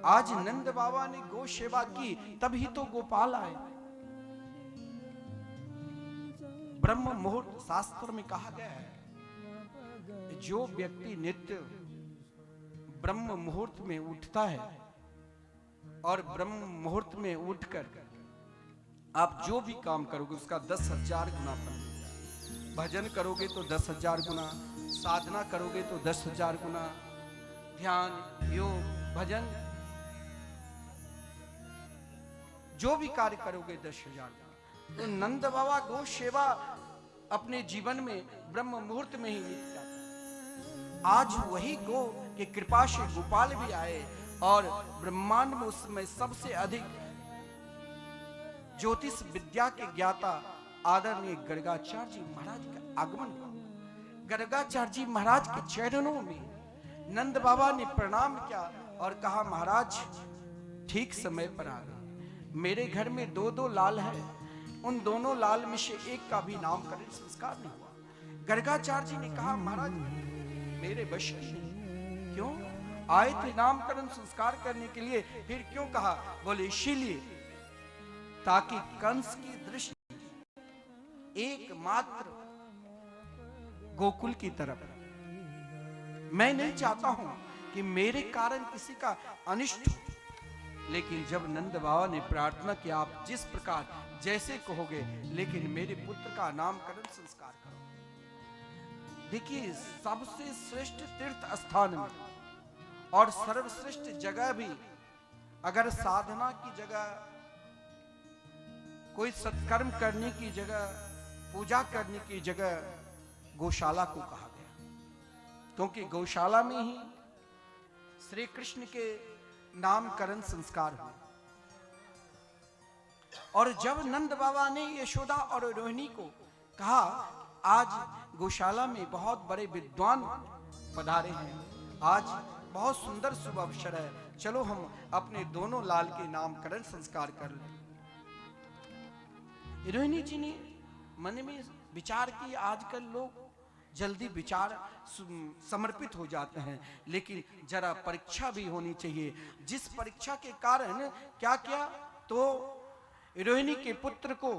आज नंद बाबा ने गौ सेवा की, तभी तो गोपाल आए। ब्रह्म मुहूर्त शास्त्र में कहा गया है, जो व्यक्ति नित्य ब्रह्म मुहूर्त में उठता है और ब्रह्म मुहूर्त में उठकर आप जो भी काम करोगे उसका 10,000 गुना फल मिलता है। भजन करोगे तो 10,000 गुना, साधना करोगे तो 10,000 गुना, ध्यान, योग, भजन, जो भी कार्य करोगे 10,000 गुना। तो नंद बाबा गौ सेवा अपने जीवन में ब्रह्म मुहूर्त में ही नित्य जाता है। आज वही गौ के कृपा से गोपाल भी आए और ब्रह्मांड में उस समय सबसे अधिक ज्योतिष विद्या के ज्ञाता आदरणीय गर्गाचार्य जी महाराज का आगमन हुआ। गर्गाचार्य जी महाराज के चरणों में नंद बाबा ने प्रणाम किया और कहा, महाराज ठीक समय पर आ गए। मेरे घर में 2 लाल है, उन दोनों लाल में से एक का भी नामकरण संस्कार नहीं हुआ। गर्गाचार्य जी ने कहा, महाराज मेरे वश की नहीं। क्यों? आए थे नामकरण संस्कार करने के लिए, फिर क्यों कहा? बोले इसीलिए ताकि कंस की दृष्टि एकमात्र गोकुल की तरफ। मैं नहीं चाहता हूं कि मेरे कारण किसी का अनिष्ट हो। लेकिन जब नंद बाबा ने प्रार्थना की, आप जिस प्रकार जैसे कहोगे, लेकिन मेरे पुत्र का नामकरण संस्कार करो। देखिए, सबसे श्रेष्ठ तीर्थ स्थान में और सर्वश्रेष्ठ जगह भी, अगर साधना की जगह, कोई सत्कर्म करने की जगह, पूजा करने की जगह गौशाला को कहा गया, क्योंकि गौशाला में ही श्री कृष्ण के नामकरण संस्कार हुए। और जब नंद बाबा ने यशोदा और रोहिणी को कहा, आज गौशाला में बहुत बड़े विद्वान पधारे हैं, आज बहुत सुंदर शुभ अवसर है, चलो हम अपने दोनों लाल के नामकरण संस्कार कर लें। रोहिणी जी ने मन में विचार की, आजकल लोग जल्दी विचार समर्पित हो जाते हैं, लेकिन जरा परीक्षा भी होनी चाहिए। जिस परीक्षा के कारण क्या किया, तो रोहिणी के पुत्र को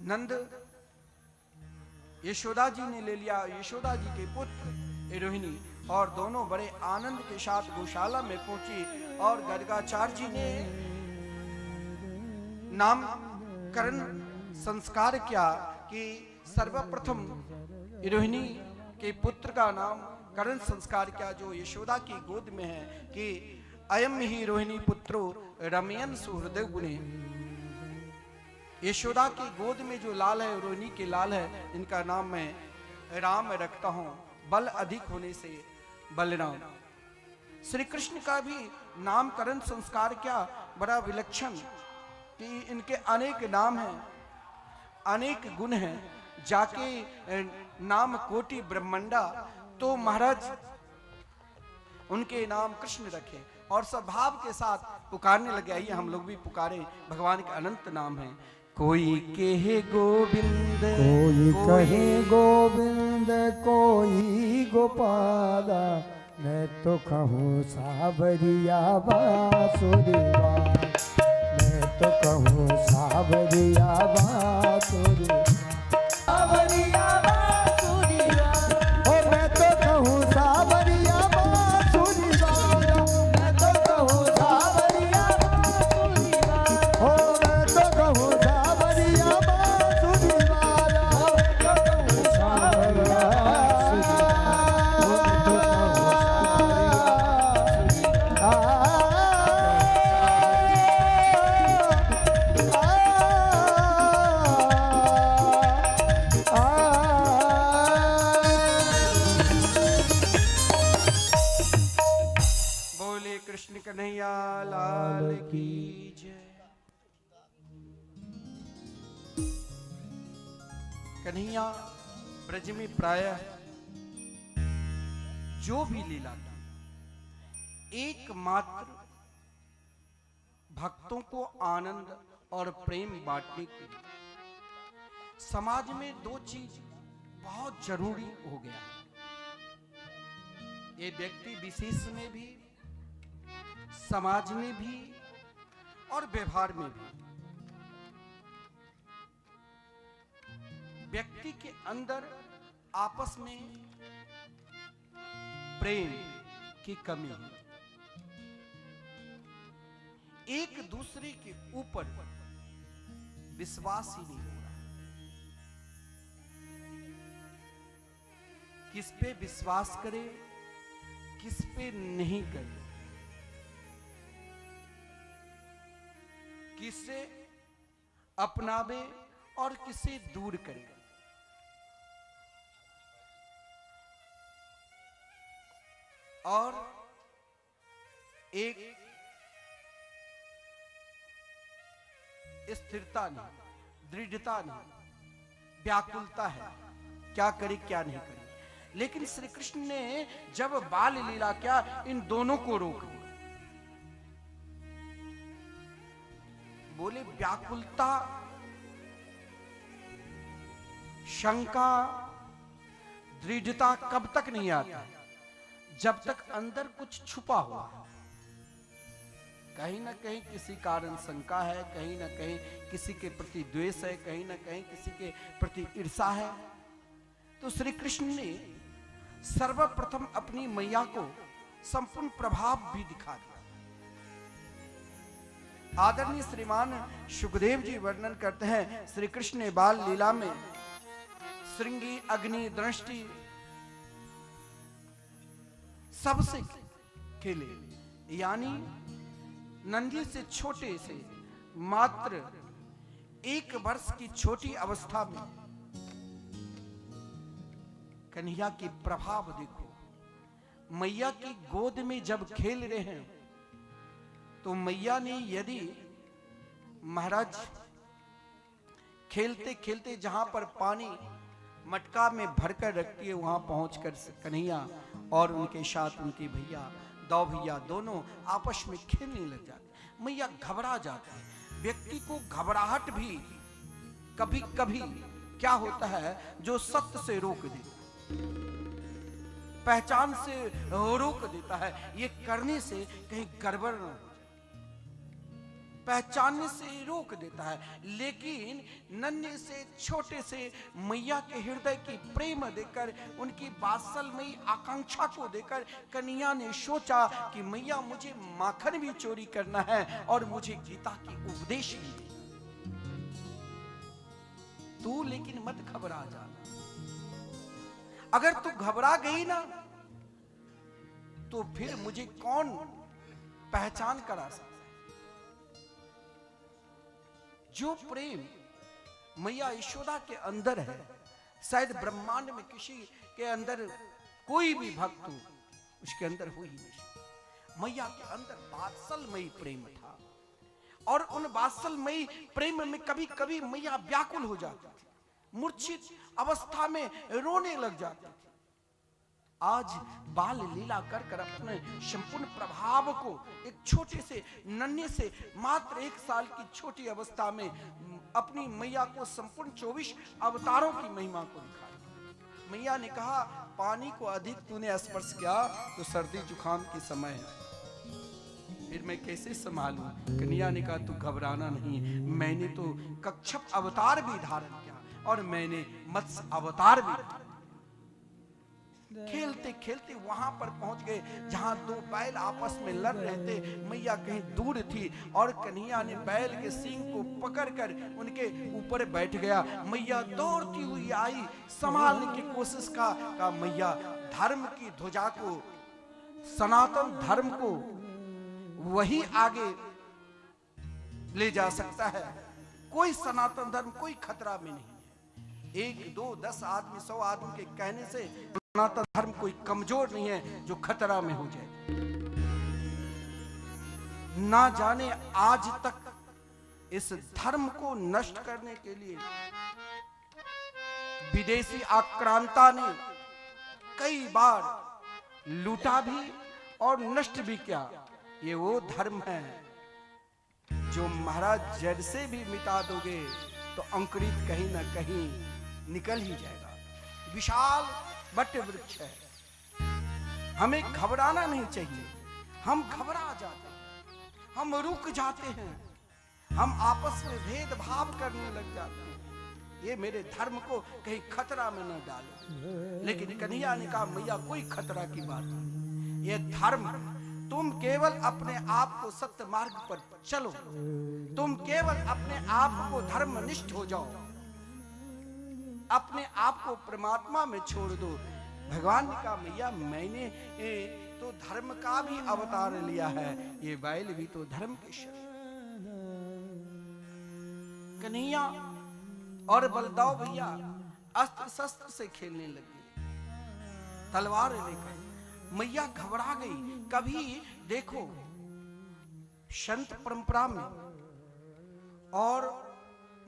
नंद यशोदा जी ने ले लिया। यशोदा जी के पुत्र रोहिणी और दोनों बड़े आनंद के साथ गौशाला में पहुंची और गर्गाचार्य जी ने नामकरण संस्कार किया कि सर्वप्रथम रोहिणी के पुत्र का नामकरण संस्कार किया, जो यशोदा की गोद में है, कि अयम ही रोहिणी पुत्रो रमयन सुहृदय गुणे। यशोदा की गोद में जो लाल है, रोहिणी के लाल है, इनका नाम मैं राम रखता हूं, बल अधिक होने से बलराम। श्री कृष्ण का भी नामकरण संस्कार क्या बड़ा विलक्षण, कि इनके अनेक नाम हैं, अनेक गुण हैं। जाके नाम कोटि ब्रह्मंडा, तो महाराज उनके नाम कृष्ण रखे और स्वभाव के साथ पुकारने लगे। आइए हम लोग भी पुकारें, भगवान के अनंत नाम हैं कोई कहे गोविंद, कोई कहे गोविंद, कोई गोपाला, मैं तो कहूँ सावरिया बांसुरिया, मैं तो कहूँ सावरिया बांसुरिया, सावरिया बांसुरिया, ओ मैं तो कहूँ सावरिया बांसुरिया, मैं तो कहूँ सावरिया बांसुरिया, ओ मैं तो कहूँ सावरिया बांसुरिया, ओ मैं तो कहूँ सावरिया बोले कृष्ण कन्हैया लाल की जय। कन्हैया ब्रज में प्रायः जो भी लीला की, एकमात्र भक्तों को आनंद और प्रेम बांटने के लिए समाज में दो चीज बहुत जरूरी हो गया है। ये व्यक्ति विशेष में भी, समाज में भी और व्यवहार में भी। व्यक्ति के अंदर आपस में प्रेम की कमी है, एक दूसरे के ऊपर विश्वास ही नहीं हो रहा। किस पे विश्वास करे, किस पे नहीं करे, किसे अपनावे और किसे दूर करे। और एक स्थिरता नहीं, दृढ़ता नहीं, व्याकुलता है, क्या करे क्या नहीं करे। लेकिन श्री कृष्ण ने जब बाल लीला किया, इन दोनों को रोक दिया। बोले व्याकुलता, शंका, दृढ़ता कब तक नहीं आता? जब तक अंदर कुछ छुपा हुआ है। कहीं ना कहीं किसी कारण शंका है, कहीं ना कहीं किसी के प्रति द्वेष है, कहीं ना कहीं किसी के प्रति ईर्षा है। तो श्री कृष्ण ने सर्वप्रथम अपनी मैया को संपूर्ण प्रभाव भी दिखा दिया। आदरणीय श्रीमान सुखदेव जी वर्णन करते हैं, श्री कृष्ण ने बाल लीला में श्रृंगी, अग्नि, दृष्टि सबसे खेले। यानी नंदी से छोटे से मात्र 1 वर्ष की छोटी अवस्था में कन्हैया की प्रभाव देखो। मैया की गोद में जब खेल रहे हैं तो मैया ने, यदि महाराज खेलते खेलते जहां पर पानी मटका में भरकर रखती है, वहां पहुंचकर कन्हैया और उनके साथ उनके भैया, दो भैया दोनों आपस में खेलने लग जाते। मैया घबरा जाती है। व्यक्ति को घबराहट भी कभी कभी क्या होता है, जो सत्य से रोक देता है, पहचान से रोक देता है। ये करने से कहीं गड़बड़ न हो, पहचानने से रोक देता है। लेकिन नन्हे से छोटे से मैया के हृदय की प्रेम देकर, उनकी वात्सल्यमयी आकांक्षा को देकर कन्हैया ने सोचा कि मैया मुझे माखन भी चोरी करना है और मुझे गीता की उपदेश भी देना। तू लेकिन मत घबरा जाना। अगर तू घबरा गई ना तो फिर मुझे कौन पहचान करा सकता। जो प्रेम मैया यशोदा के अंदर है, शायद ब्रह्मांड में किसी के अंदर कोई भी भक्त हो, उसके अंदर हो ही नहीं। मैया के अंदर वात्सल्यमयी प्रेम था, और उन वात्सल्यमयी प्रेम में कभी कभी मैया व्याकुल हो जाती थी, मूर्छित अवस्था में रोने लग जाती थी। आज बाल लीला कर कर अपने संपूर्ण प्रभाव को एक छोटे से नन्हे से मात्र 1 साल की छोटी अवस्था में अपनी मैया को संपूर्ण 24 अवतारों की महिमा को दिखाया। मैया ने कहा पानी को अधिक तूने स्पर्श किया तो सर्दी जुकाम के समय है, फिर मैं कैसे संभालूं। कन्या ने कहा तू घबराना नहीं, मैंने तो कच्छप अवतार भी धारण किया और मैंने मत्स्य अवतार भी। खेलते खेलते वहां पर पहुंच गए जहां 2 बैल आपस में लड़ रहे थे। मैया कहीं दूर थी और कन्हैया ने बैल के सींग को पकड़कर उनके ऊपर बैठ गया। मैया दौड़ती हुई आई, संभालने की कोशिश का मैया धर्म की ध्वजा को, सनातन धर्म को वही आगे ले जा सकता है। कोई सनातन धर्म कोई खतरा में नहीं है। 1, 2, 10 आदमी 100 आदमी के कहने से सनातन धर्म कोई कमजोर नहीं है जो खतरा में हो जाए। ना जाने आज तक इस धर्म को नष्ट करने के लिए विदेशी आक्रांता ने कई बार लूटा भी और नष्ट भी किया। ये वो धर्म है जो महाराज जड़ से भी मिटा दोगे तो अंकुरित कहीं ना कहीं निकल ही जाएगा। विशाल बट वृक्ष है, हमें घबराना नहीं चाहिए। हम घबरा जाते हैं, हम रुक जाते हैं, हम आपस में भेदभाव करने लग जाते हैं। ये मेरे धर्म को कहीं खतरा में न डालो। लेकिन कन्हैया ने कहा मैया कोई खतरा की बात नहीं, ये धर्म, तुम केवल अपने आप को सत्य मार्ग पर चलो, तुम केवल अपने आप को धर्मनिष्ठ हो जाओ, अपने आप को परमात्मा में छोड़ दो। भगवान ने कहा मैया मैंने तो धर्म का भी अवतार लिया है, ये बैल भी तो धर्म के शरीर। कन्हैया और बलदाव भैया अस्त्र शस्त्र से खेलने लगे, तलवार लेकर। मैया घबरा गई। कभी देखो संत परंपरा में और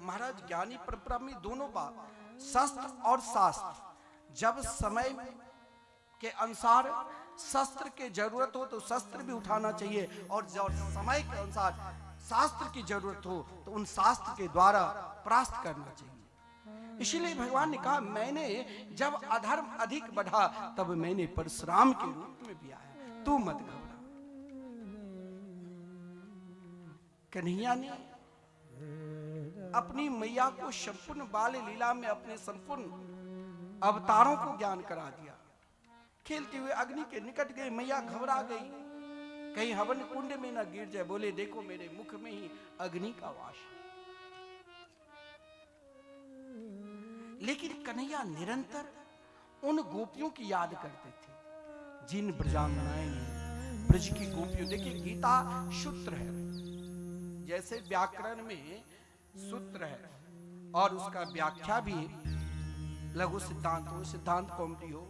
महाराज ज्ञानी परंपरा में दोनों बात, शस्त्र और शास्त्र, जब समय के अनुसार शस्त्र की जरूरत हो तो शस्त्र भी उठाना चाहिए और जब समय के अनुसार शास्त्र की जरूरत हो तो उन शास्त्र के द्वारा परास्त करना चाहिए। इसीलिए भगवान ने कहा मैंने जब अधर्म अधिक बढ़ा तब मैंने परशुराम के रूप में भी आया, तू मत घबरा। कन्हैया ने अपनी मैया को संपूर्ण बाल लीला में अपने संपूर्ण अवतारों को ज्ञान करा दिया। खेलते हुए अग्नि के निकट गए, मैया घबरा गई कहीं हवन कुंड में ना गिर जाए। बोले देखो मेरे मुख में ही अग्नि का वास है। लेकिन कन्हैया निरंतर उन गोपियों की याद करते थे जिन ब्रजांगनाएं ने ब्रज की गोपियों। देखिए गीता सूत्र है, जैसे व्याकरण में सूत्र है और उसका व्याख्या भी लघु सिद्धांत हो, सिद्धांत कौमुदी हो,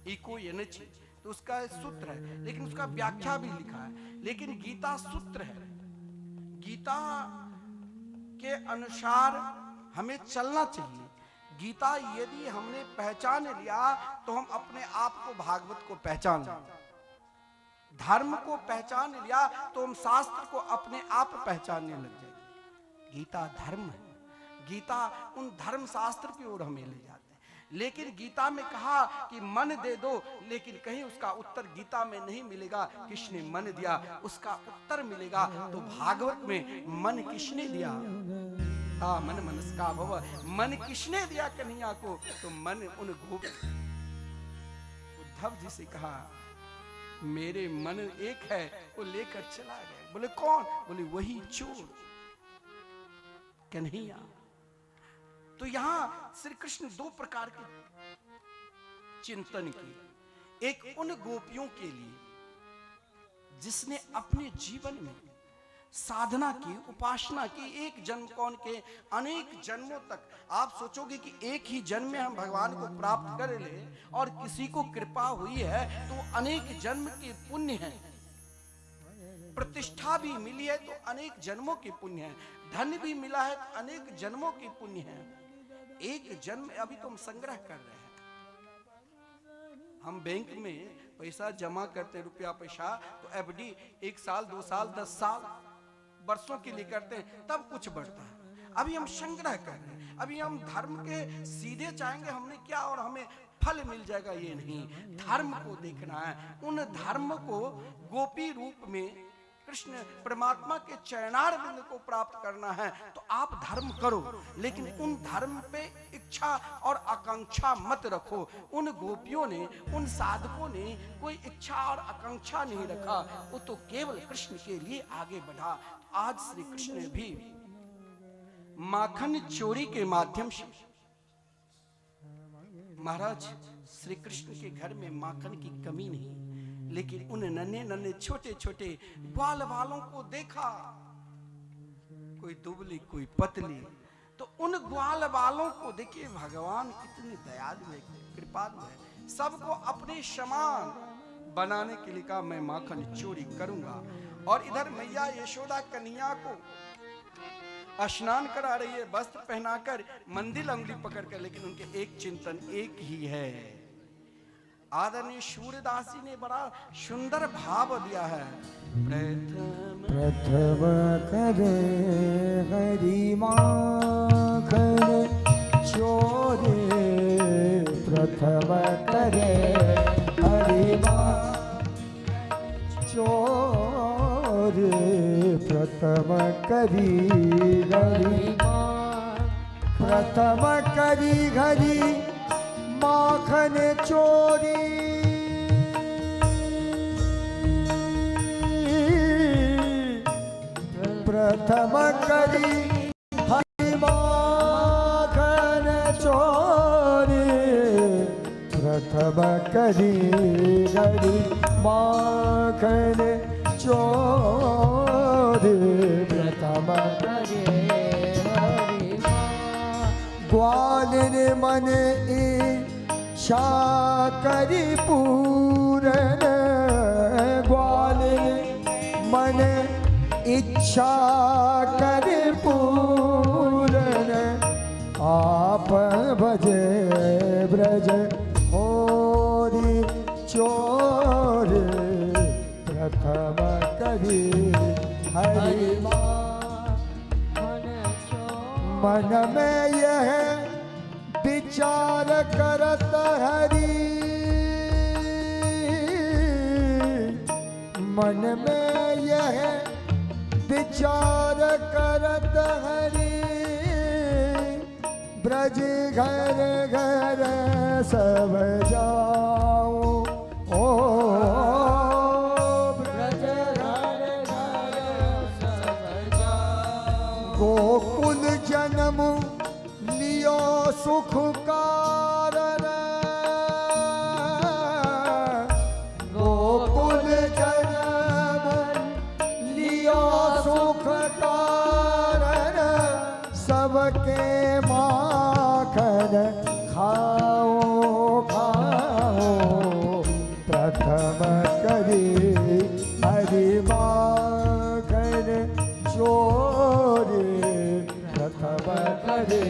इको एनएच, तो उसका सूत्र है, लेकिन उसका व्याख्या भी लिखा है। लेकिन गीता सूत्र है, गीता के अनुसार हमें चलना चाहिए। गीता यदि हमने पहचान लिया तो हम अपने आप को भागवत को पहचान लेंगे, धर्म को पहचान लिया तो हम शास्त्र को अपने आप पहचानने लग जाएंगे। गीता धर्म है, गीता उन धर्म शास्त्र की ओर हमें ले जाते हैं। लेकिन गीता में कहा कि मन दे दो, लेकिन कहीं उसका उत्तर गीता में नहीं मिलेगा किसने मन दिया, उसका उत्तर मिलेगा तो भागवत में मन किसने दिया। हाँ, मन मनस्का भव, मन किसने दिया कन्हैया को, तो मन उन गोप। उद्धव जी से कहा मेरे मन एक है, वो लेकर चला गया। बोले कौन? बोले वही चोर कन्हैया। तो यहां श्री कृष्ण 2 प्रकार के चिंतन किए। एक उन गोपियों के लिए जिसने अपने जीवन में साधना की, उपासना की, एक जन्म कौन के अनेक जन्मों तक। आप सोचोगे कि एक ही जन्म में हम भगवान को प्राप्त कर ले, और किसी को कृपा हुई है तो अनेक जन्म के पुण्य है, प्रतिष्ठा भी मिली है तो अनेक जन्मों के पुण्य है, धन भी मिला है तो अनेक जन्मों के पुण्य है। एक जन्म अभी तुम संग्रह कर रहे हैं, हम बैंक में पैसा जमा करते हैं, रुपया पैसा, तो एफडी 1 साल 2 साल 10 साल वर्षों के लिए करते हैं, तब कुछ बढ़ता है। अभी हम संग्रह कर रहे हैं, अभी हम धर्म के सीधे चाहेंगे हमने क्या और हमें फल मिल जाएगा, ये नहीं। धर्म को देखना है, उन धर्म को गोपी रूप में कृष्ण परमात्मा के चरणार बिंद को प्राप्त करना है। तो आप धर्म करो, लेकिन उन धर्म पे इच्छा और आकांक्षा मत रखो। उन गोपियों ने, उन साधकों ने कोई इच्छा और आकांक्षा नहीं रखा, वो तो केवल कृष्ण के लिए आगे बढ़ा। आज श्री कृष्ण भी माखन चोरी के माध्यम से, महाराज श्री कृष्ण के घर में माखन की कमी नहीं, लेकिन उन नन्हे नन्हे छोटे छोटे ग्वाल वालों को देखा, कोई दुबली कोई पतली, तो उन ग्वाल वालों को देखिए भगवान कितने दयालु है, कृपालु है, सबको अपने समान बनाने के लिए कहा मैं माखन चोरी करूंगा। और इधर मैया यशोदा कन्हैया को स्नान करा रही है, वस्त्र पहनाकर, मंदिर अंगुली पकड़कर, लेकिन उनके एक चिंतन एक ही है। आदरणीय सूर्यदास जी ने बड़ा सुंदर भाव दिया है। प्रथम करे हरि माखन चोरे, प्रथम करे हरि माखन चोरे, प्रथम करी हरि, प्रथम करी हरि माखन चोरी, प्रथम करी हरि माखन चोरी, प्रथम करी हरि माखन चोरी, प्रथम करी हरि ग्वालिन मन इच्छा करी पूरन, ग्वालिन मन इच्छा कर पूरन, आप भजे ब्रज होरी चोर, प्रथम करी हरि मन में यह विचार करत हरि, मन में यह विचार करत हरि, ब्रज घर घर सब जाओ, ओ ब्रज घर घर सब जाओ, गोकुल जन्म लियो सुख कारण, गोकुल जन्म लियो सुख कारण, सबके माखन खाओ खाओ, प्रथम करी हरि माखन चोरी, प्रथम करी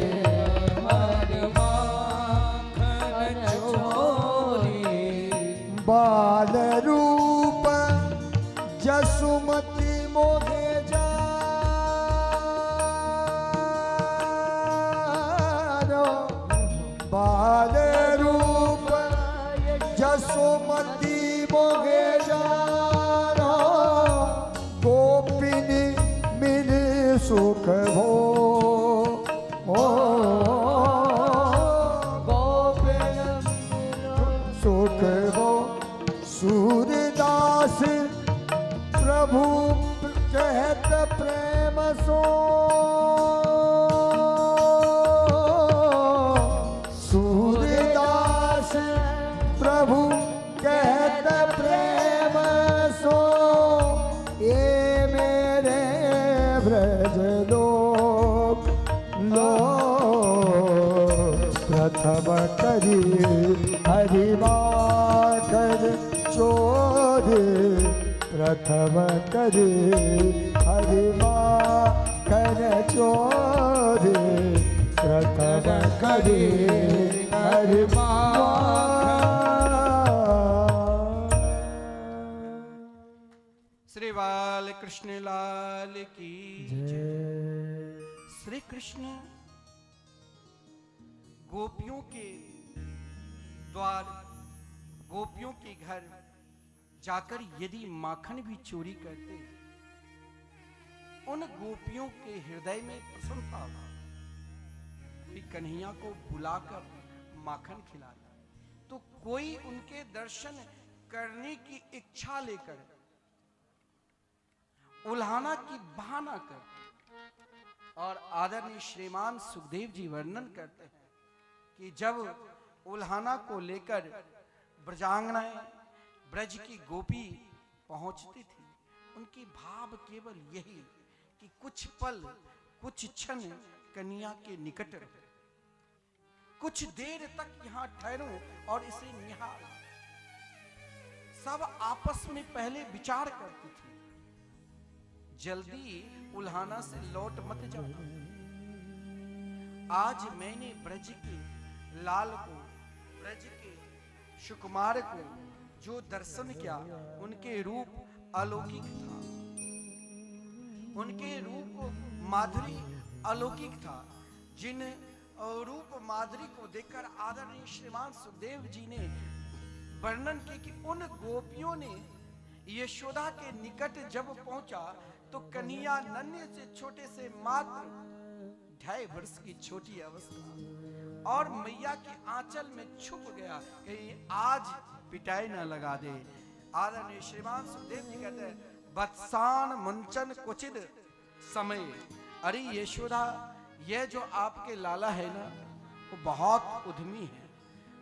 हरि माखन चोरी, बाल रूप जसुमती मोहे जानो, बाल रूप जसुमती मोहे जानो, गोपिन मिल सुख हो, गोपिन सुख हो, सूरदास प्रभु कहत प्रेम सो, सूरदास प्रभु कहत प्रेम सो, ये मेरे ब्रज लोक लो, प्रथम करी हरि माखन चोरी, प्रथम करी हरि माखन चोरी, प्रथम करी हरि माखन ग्वाल कृष्ण लाल की जय। श्री कृष्ण गोपियों के द्वार, गोपियों के घर जाकर यदि माखन भी चोरी करते, उन गोपियों के हृदय में प्रसन्नता हुआ कि कन्हैया को बुलाकर माखन खिलाता, तो कोई उनके दर्शन करने की इच्छा लेकर उल्हाना की बहाना कर। और आदरणीय श्रीमान सुखदेव जी वर्णन करते हैं कि जब उल्हाना को लेकर ब्रजांगनाएं, ब्रज की गोपी पहुंचती थी, उनकी भाव केवल यही कि कुछ पल, कुछ क्षण कन्या के निकट रहो, कुछ देर तक यहां ठहरो और इसे निहारो। सब आपस में पहले विचार करती थी, जल्दी उल्हाना से लौट मत जाओ। आज मैंने ब्रज के लाल को, ब्रज के सुकुमार को जो दर्शन किया, उनके रूप अलौकिक था, उनके रूप माधुरी अलौकिक था। जिन रूप माधुरी को देखकर आदरणीय श्रीमान सुखदेव जी ने वर्णन किया कि उन गोपियों ने यशोदा के निकट जब पहुंचा तो कन्हैया नन्हे से छोटे से मात्र 2.5 वर्ष की छोटी अवस्था और मैया के आंचल में छुप गया, कहीं आज पिटाई न लगा दे। आदरणीय श्रीमान सुखदेव जी कहते हैं, बत्सान मुंचन कुचिद समय। अरे यशोदा, यह जो आपके लाला है ना, वो बहुत उद्यमी है,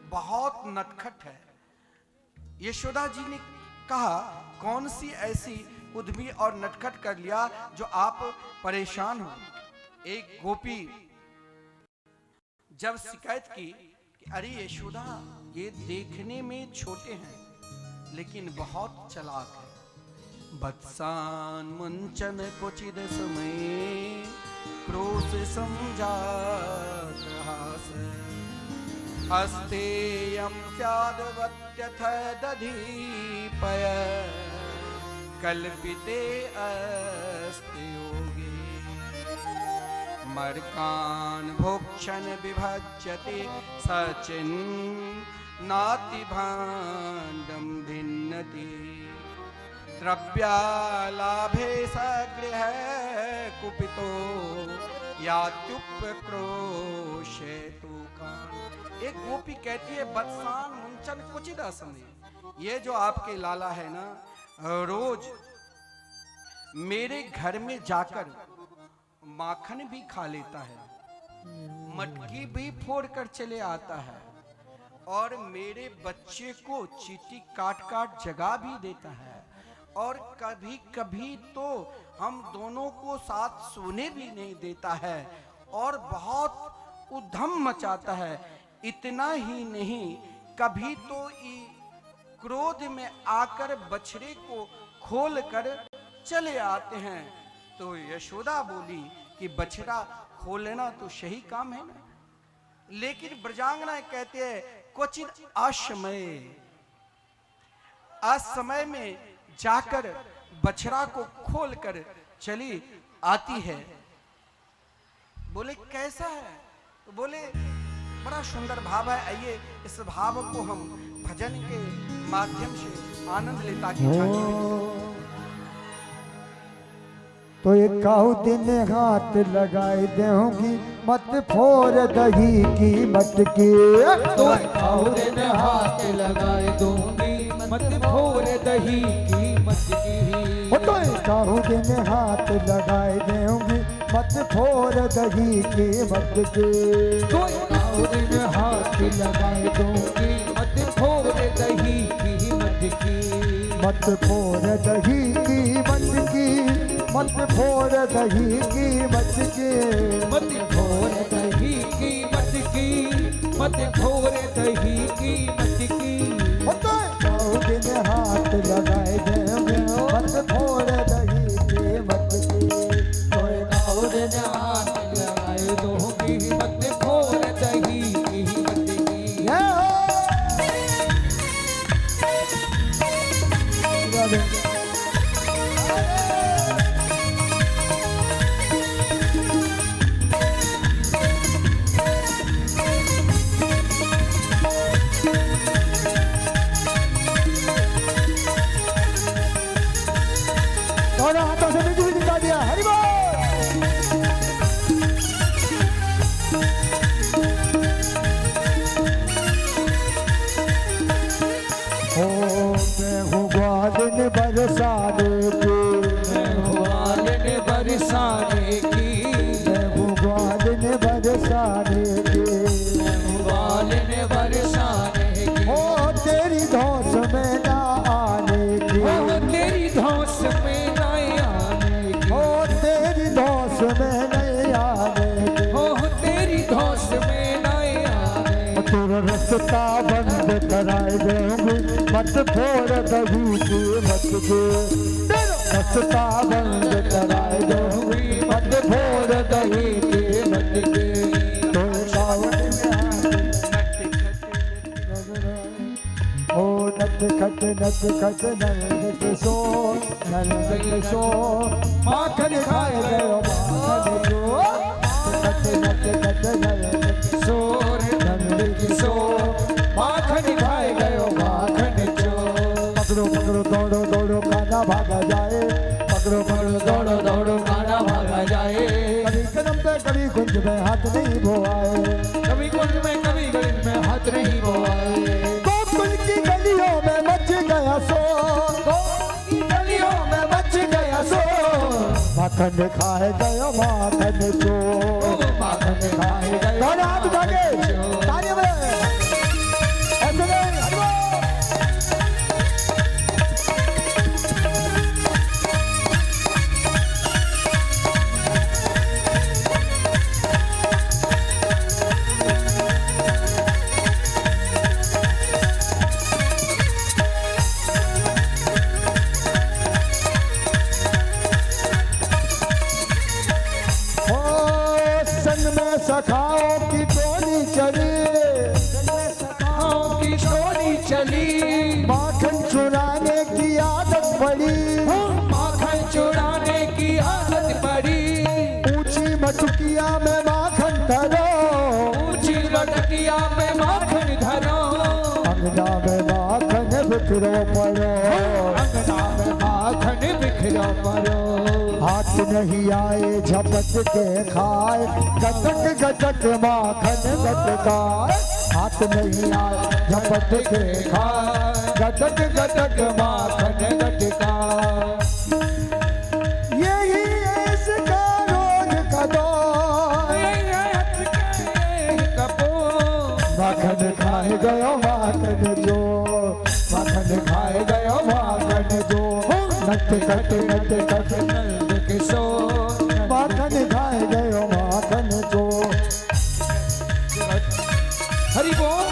बहुत नटखट है। यशोदा जी ने कहा, कौन सी ऐसी उद्यमी और नटखट कर लिया जो आप परेशान हो। एक गोपी जब शिकायत की कि अरे यशोदा, ये देखने में छोटे हैं लेकिन बहुत चालाक है। बत्सान मुंचन कुचिद समय क्रोश समझात हास। अस्तेयं स्याद्वत्यथ दधीपय कल्पिते अस्ति योगे। मर्कान् भोक्षन् विभज्यते सचिन् नाति भाण्डं भिन्नति। द्रव्यालाभे सगृह कुपितो यात्युपक्रोशेतु कान्। एक गोपी कहती है, बत्सान मुंचन कुचिद समय, ये जो आपके लाला है ना, रोज मेरे घर में जाकर माखन भी खा लेता है, मटकी भी फोड़ कर चले आता है और मेरे बच्चे को चींटी काट काट जगा भी देता है और कभी कभी तो हम दोनों को साथ सोने भी नहीं देता है और बहुत उधम मचाता है। इतना ही नहीं, कभी तो क्रोध में आकर बछड़े को खोल कर चले आते हैं। तो यशोदा बोली कि बछड़ा खोलना तो सही काम है ना, लेकिन ब्रजांगना कहते हैं क्वचित असमय में जाकर बछड़ा को खोल कर चली आती है। बोले कैसा है? तो बोले बड़ा सुंदर भाव है, आइए इस भाव को हम भजन के माध्यम से आनंद लेता की झांकी में। तो एक काहू दिन हाथ लगाए देहूंगी, मत फोड़ दही की मटकी। तो काहू दिन हाथ लगाए दूंगी, मत फोड़ दही की मटकी। तो एक काहू दिन हाथ लगाए देहूंगी, मत फोड़ दही की मटकी। तो काहू दिन हाथ लगाए दूंगी, मत फोड़ दही की मटकी। मत फोड़ दही की मटकी, मत फोड़ दही की मटकी। मत फोड़ दही की मटकी, मत फोड़ दही की मटकी। काहू दिन हाथ लगाए देंगे, मत फोड़ दही की मटकी। काहू दिन हाथ लगाए दूंगी, मत फोड़ दही की मटकी। मैं हूँ ग्वालिन बरसाने की, मैं हूँ ग्वालिन बरसाने की, मैं हूँ ग्वालिन बरसाने की, मैं हूँ ग्वालिन बरसाने की। ओ तेरी धौंस में ना आने की, ओ तेरी धौंस में न आने की, ओ तेरी धौंस में नहीं आने की, ओ तेरी धौंस में न आने की। तेरा रास्ता बंद कराए दूंगी, मत फोड़ दही की मत के, तेरा रास्ता बंद कराए दूंगी, मत फोड़ दही की मत के। तो सावन में ओ नट खट नंद सो, नंद सो, माखन खाए गयो माखन जो, नट नंद सो, नंद किशोर, माखन खाए गयो माखन चोर। पकड़ो पकड़ो दौड़ो दौड़ो खाना भागा जाए, पकड़ो पकड़ो दौड़ो दौड़ो खाना भागा जाए। कभी कदम पे कभी कुंज में हाथ नहीं बोआए, कभी कुंज में कभी गलिन में हाथ नहीं बोआए। गोकुल की गलियों में मच गया सो, गलियों में मच गया सो, माखन खाए गयो माखन चोर, माखन खाए गए। दोनों हाथ उठा के तालियां बजाएं। ऐसे नहीं, हट वो। ओ संग में सखाओं की टोली चली, सखाओं की टोली चली, माखन चुराने की आदत पड़ी, माखन चुराने की आदत पड़ी। ऊंची मटुकिया में माखन धरो, ऊंची लटकिया में माखन धरो, अंगना में माखन बिखरो पड़ो, अंगना में माखन बिखरो पड़ो। हाथ नहीं आए झपट के खाए, गटक गटक माखन गटकाए, हाथ नहीं आए झपट के खाए, गटक गटक माखन गटकाए। यही इसका रोज का दौर, माखन खाए गयो माखन जो, माखन खाए गयो माखन जो, नट कट नंद किशोर, माखन खाए गयो माखन जो। हरि बोल,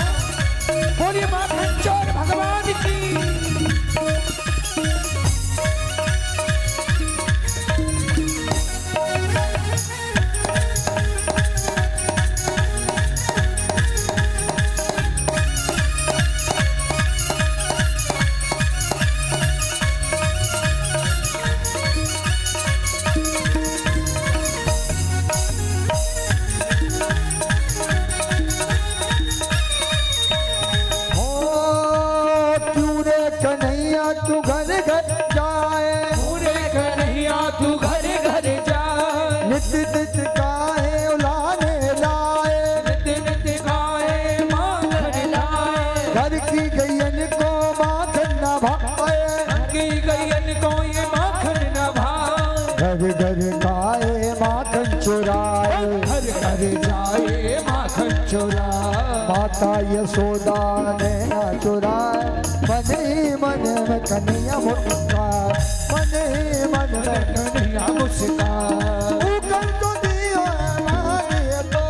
बोलिए माखन चोर भगवान की। तू घर घर जाए, पूरे कन्हैया तू घर घर जाए, नित नित गाए उलाने लाए, नित नित गाए माखन लाए, घर की गैयन को माखन न भाए, की गैयन को ये माखन न भाए। घर घर गाए माखन चुराए, घर घर जाए माखन चुराए, माता यशोदा ने न चुराए, मन ही मन में कन्हैया मुस्काए, मन ही मन में कन्हैया मुस्काए। ऊपर तो दियो है मानिए तो,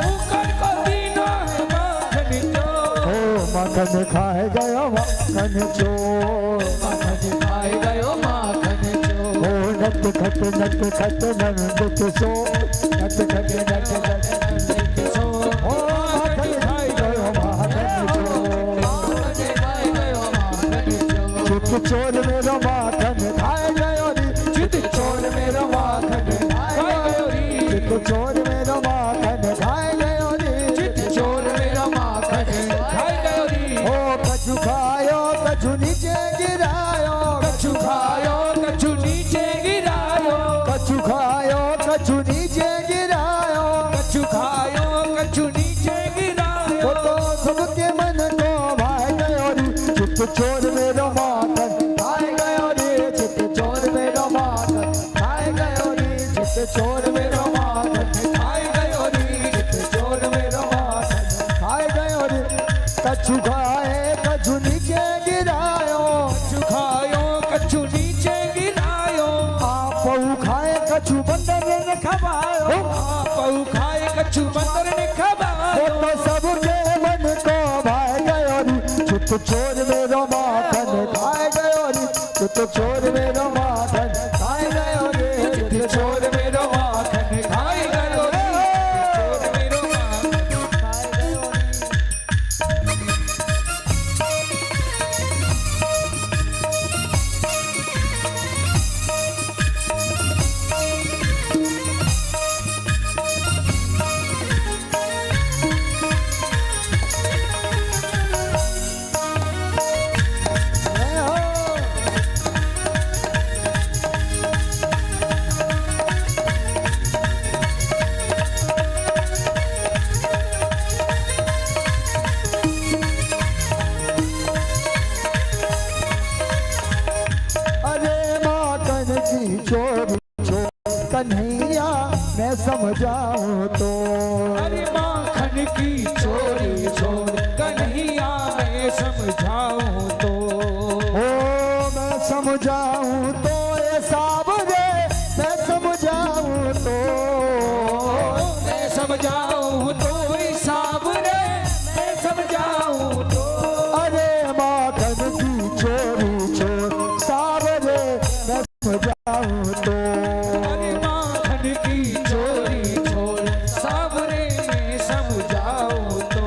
ऊपर को दीना है माखन चोर, ओ माखन खाए गयो माखन चोर, माखन खाए गयो माखन चोर। ओ नट खट नंद किशोर, नट खट नंद किशोर, ओ माखन खाए गयो माखन चोर, चित चोर मेरो माखन खाए गयो री, चित चोर मेरो माखन खाए गयो री, चित चोर मेरो माखन खाए गयो री, चित चोर मेरो माखन खाए गयो री। ओ कछु खायो कछु नीचे गिरायो, कछु खायो कछु नीचे गिरायो, कछु खायो कछु नीचे गिरायो, कछु खायो कछु नीचे गिरायो। वो तो सबके मन को भाए गयो री, चित चोर मेरो मेरो माखन खाए गयो रे चित चोर मेरो माखन खाए गयो रे चित चोर मेरो माखन खाए गयो रे चित चोर मेरो माखन खाए गयो रे कछु खाए कछु नीचे गिरायो कछु खायो कछु नीचे गिरायो आपऊ खाए कछु बंदर ने खवायो आपऊ खाए कछु बंदर ने खवायो तो सबके मन को भाए गयो रे चित चोर मेरो माखन खाए गयो रे चित चोर मेरो माखन खाए गयो रे चित चोर मेरो माखन खाए गयो रे चोर मेरो माखन खाए गयो रे अरे माखन की चोरी चोर कन्हैया मैं समझाऊं तो अरे माखन की चोरी चोर कन्हैया मैं समझाऊं तो ओ मैं समझाऊं तो ये साबरे मैं समझाऊं तो मैं समझाऊं तो हिसाब रे मैं समझाऊं तो अरे माखन की चोरी चोर साबरे मैं समझाऊं तो अरे माखन की चोरी चोर सावरे में समझाऊं तो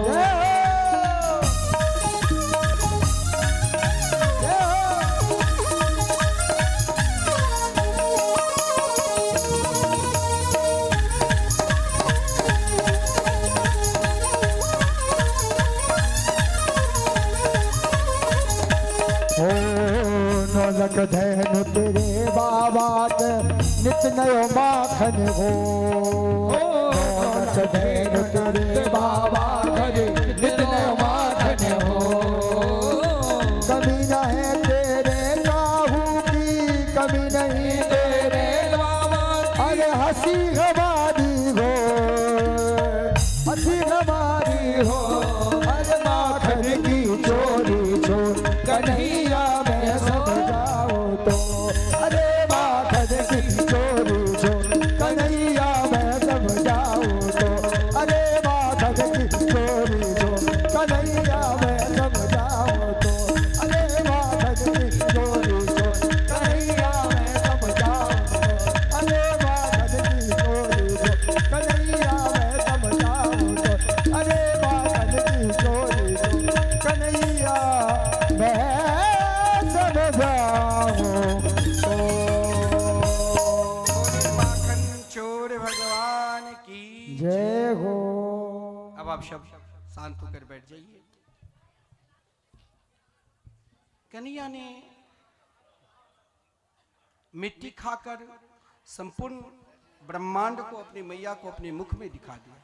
ओ नौलख धैनु तेरे बाबा के नित नयो माखन हो नौलख धैनु तेरे बाबा घरे नित नयो माखन हो कमी न है तेरे काहू की कमी नहीं तेरे बाबा अरे हंसी हमारी हो हंसी हमारी हो अरे माखन की चोरी चोर कन्हैया मैं समझाऊं तो अरे माखन की चोरी चोर कन्हैया मैं समझाऊं तो अरे माखन की चोरी चोर कन्हैया मैं समझाऊं तो अरे माखन की चोरी चोर कन्हैया मैं समझाऊं तो अरे माखन की चोरी चोर कन्हैया मैं समझाऊं तो अरे माखन की चोरी चोर कन्हैया मैं समझाऊं तो माखन चोर भगवान की जय हो। अब आप सब शांत होकर बैठ जाइए। कन्हैया ने मिट्टी खाकर संपूर्ण ब्रह्मांड को अपनी मैया को अपने मुख में दिखा दिया।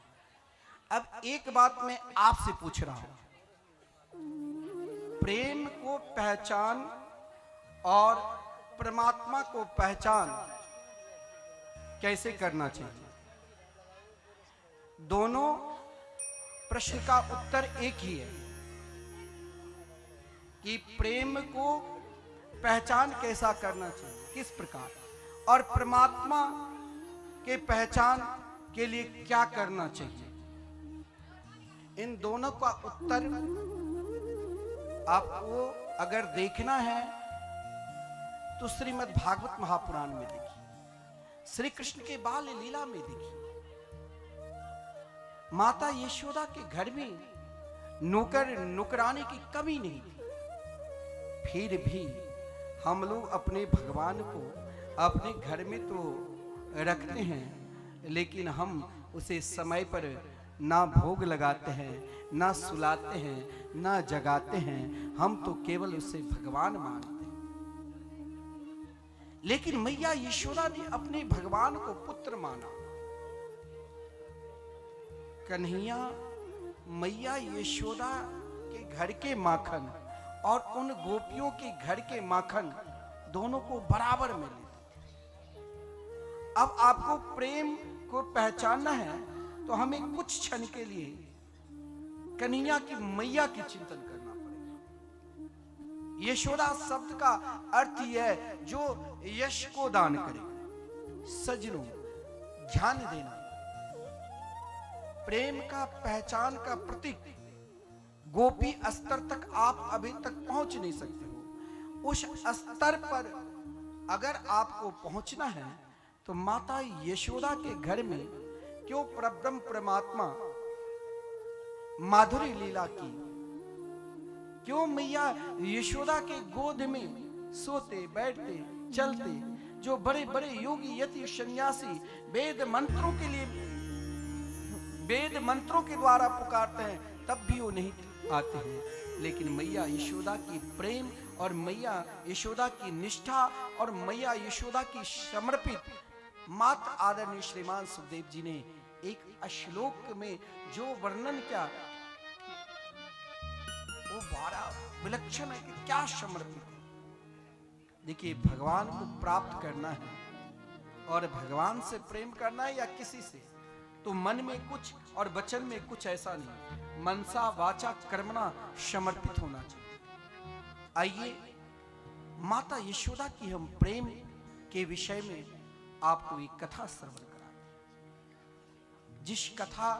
अब एक बात मैं आपसे पूछ रहा हूं, प्रेम को पहचान और परमात्मा को पहचान कैसे करना चाहिए? दोनों प्रश्न का उत्तर एक ही है कि प्रेम को पहचान कैसा करना चाहिए, किस प्रकार, और परमात्मा के पहचान के लिए क्या करना चाहिए। इन दोनों का उत्तर आपको अगर देखना है तो श्रीमद् भागवत महापुराण में देखिए, श्री कृष्ण के बाल लीला में देखिए। माता यशोदा के घर में नौकर नौकरानी की कमी नहीं थी, फिर भी हम लोग अपने भगवान को अपने घर में तो रखते हैं, लेकिन हम उसे समय पर ना भोग लगाते हैं, ना सुलाते हैं, ना जगाते हैं। हम तो केवल उसे भगवान मानते हैं। लेकिन मैया यशोदा ने अपने भगवान को पुत्र माना। कन्हैया मैया यशोदा के घर के माखन और उन गोपियों के घर के माखन दोनों को बराबर मिले। अब आपको प्रेम को पहचानना है तो हमें कुछ क्षण के लिए कन्हैया की मैया की चिंतन करना पड़ेगा। यशोदा शब्द का अर्थ यह है जो यश को दान करे। सजनों, ध्यान देना, प्रेम का पहचान का प्रतीक गोपी स्तर तक आप अभी तक पहुंच नहीं सकते हो। उस स्तर पर अगर आपको पहुंचना है तो माता यशोदा के घर में क्यों परब्रह्म परमात्मा माधुरी लीला की, क्यों मैया यशोदा के गोद में सोते बैठते चलते जो बड़े बड़े योगी यति सन्यासी वेद मंत्रों के द्वारा पुकारते हैं तब भी वो नहीं आते हैं। लेकिन मैया यशोदा की प्रेम और मैया यशोदा की निष्ठा और मैया यशोदा की समर्पित माता आदरणीय श्रीमान सुखदेव जी ने एक श्लोक में जो वर्णन किया वो बड़ा विलक्षण है कि क्या समर्पित है। देखिए, भगवान को प्राप्त करना है और भगवान से प्रेम करना है या किसी से, तो मन में कुछ और वचन में कुछ ऐसा नहीं, मनसा वाचा कर्मणा समर्पित होना चाहिए। आइए माता यशोदा की हम प्रेम के विषय में आपको एक कथा श्रवण कराते, जिस कथा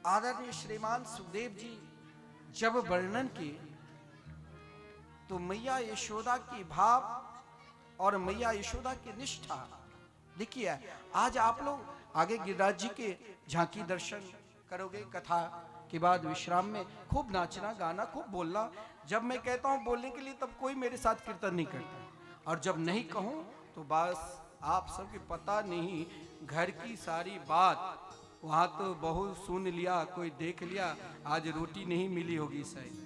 आदरणीय श्रीमान सुखदेव जी जब वर्णन किए तो मैया यशोदा की भाव और मैया यशोदा की निष्ठा देखिए। आज आप लोग आगे गिरिराज जी के झांकी दर्शन करोगे, कथा के बाद विश्राम में खूब नाचना गाना खूब बोलना। जब मैं कहता हूं बोलने के लिए तब कोई मेरे साथ कीर्तन नहीं करता, और जब नहीं कहूं तो बस आप सबके पता नहीं घर की सारी बात, वहां तो बहुत सुन लिया, कोई देख लिया, आज रोटी नहीं मिली होगी शायद,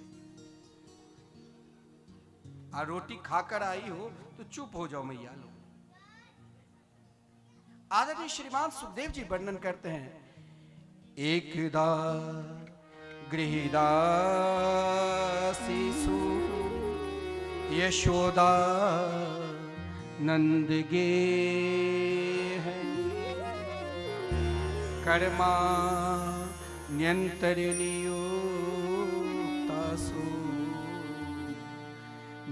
और रोटी खाकर आई हो तो चुप हो जाओ मैया लोग। आदरणीय श्रीमान सुखदेव जी वर्णन करते हैं, एकदा गृहदासीसु यशोदा नंद गे कर्मा न्यंतरिणियोक्तासु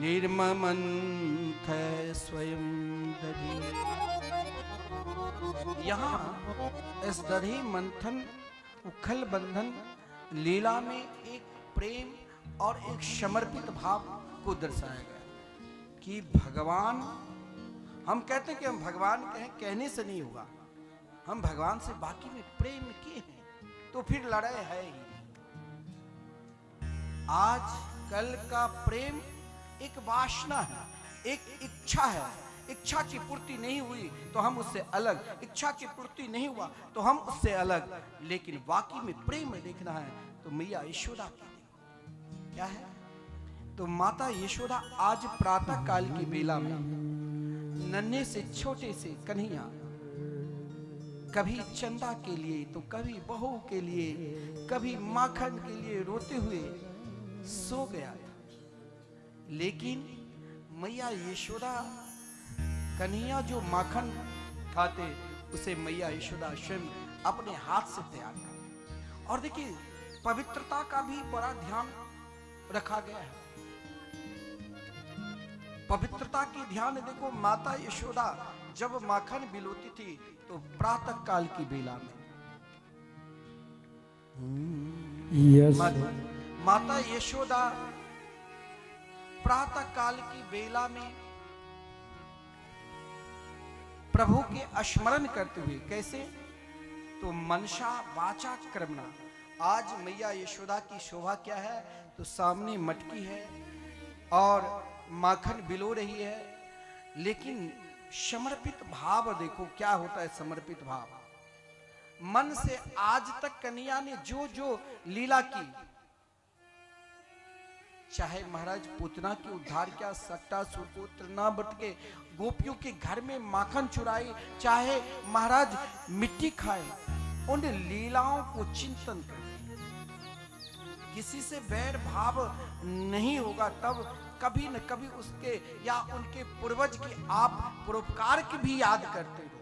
निर्ममंथ स्वयं दधि। यहाँ इस दधि मंथन उखल बंधन लीला में एक प्रेम और एक समर्पित भाव को दर्शाया गया कि भगवान, हम कहते हैं कि हम भगवान कहें, कहने से नहीं होगा, हम भगवान से बाकी में प्रेम किए हैं तो फिर लड़ाई है ही। आज कल का प्रेम एक वासना है, एक इच्छा है, इच्छा की पूर्ति नहीं हुई तो हम उससे अलग, इच्छा की पूर्ति नहीं हुआ तो हम उससे अलग। लेकिन वाकई में प्रेम देखना है तो मैया यशोदा की देखो क्या है। तो माता यशोदा आज प्रातः काल की बेला में नन्हे से छोटे से कन्हैया कभी चंदा के लिए तो कभी बहू के लिए, कभी माखन के लिए रोते हुए सो गया था। लेकिन मैया यशोदा कन्हैया जो माखन खाते उसे मैया यशोदा स्वयं अपने हाथ से तैयार करते। और देखिए, पवित्रता का भी बड़ा ध्यान रखा गया है। पवित्रता की ध्यान देखो, माता यशोदा जब माखन बिलोती थी तो प्रातः काल की बेला में माता यशोदा प्रातः काल की बेला में प्रभु के स्मरण करते हुए, कैसे तो मनसा वाचा कर्मणा। आज मैया यशोदा की शोभा क्या है तो सामने मटकी है और माखन बिलो रही है, लेकिन समर्पित भाव देखो क्या होता है। समर्पित भाव मन से आज तक कन्हैया ने जो जो लीला की, चाहे महाराज पूतना के उद्धार किया, सक्टासुर को तृणावर्त के गोपियों के घर में माखन चुराई, चाहे महाराज मिट्टी खाए, उन लीलाओं को चिंतन करें किसी से बैर भाव नहीं होगा तब कभी न कभी उसके या उनके पूर्वज की आप परोपकार की भी याद करते हो,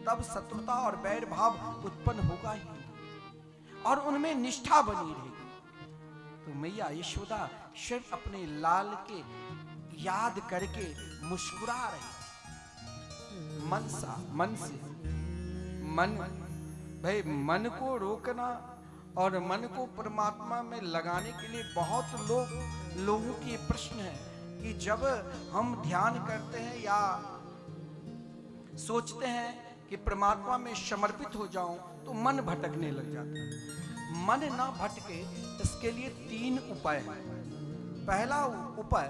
तब शत्रुता और बैर भाव उत्पन्न होगा ही नहीं और उनमें निष्ठा बनी रहेगी। तो मैया यशोदा सिर्फ अपने लाल के याद करके मुस्कुरा रही। मन से भाई मन को रोकना और मन को परमात्मा में लगाने के लिए बहुत लोगों की प्रश्न है कि जब हम ध्यान करते हैं या सोचते हैं कि परमात्मा में समर्पित हो जाऊं तो मन भटकने लग जाता है। मन ना भटके इसके लिए 3 उपाय हैं। पहला उपाय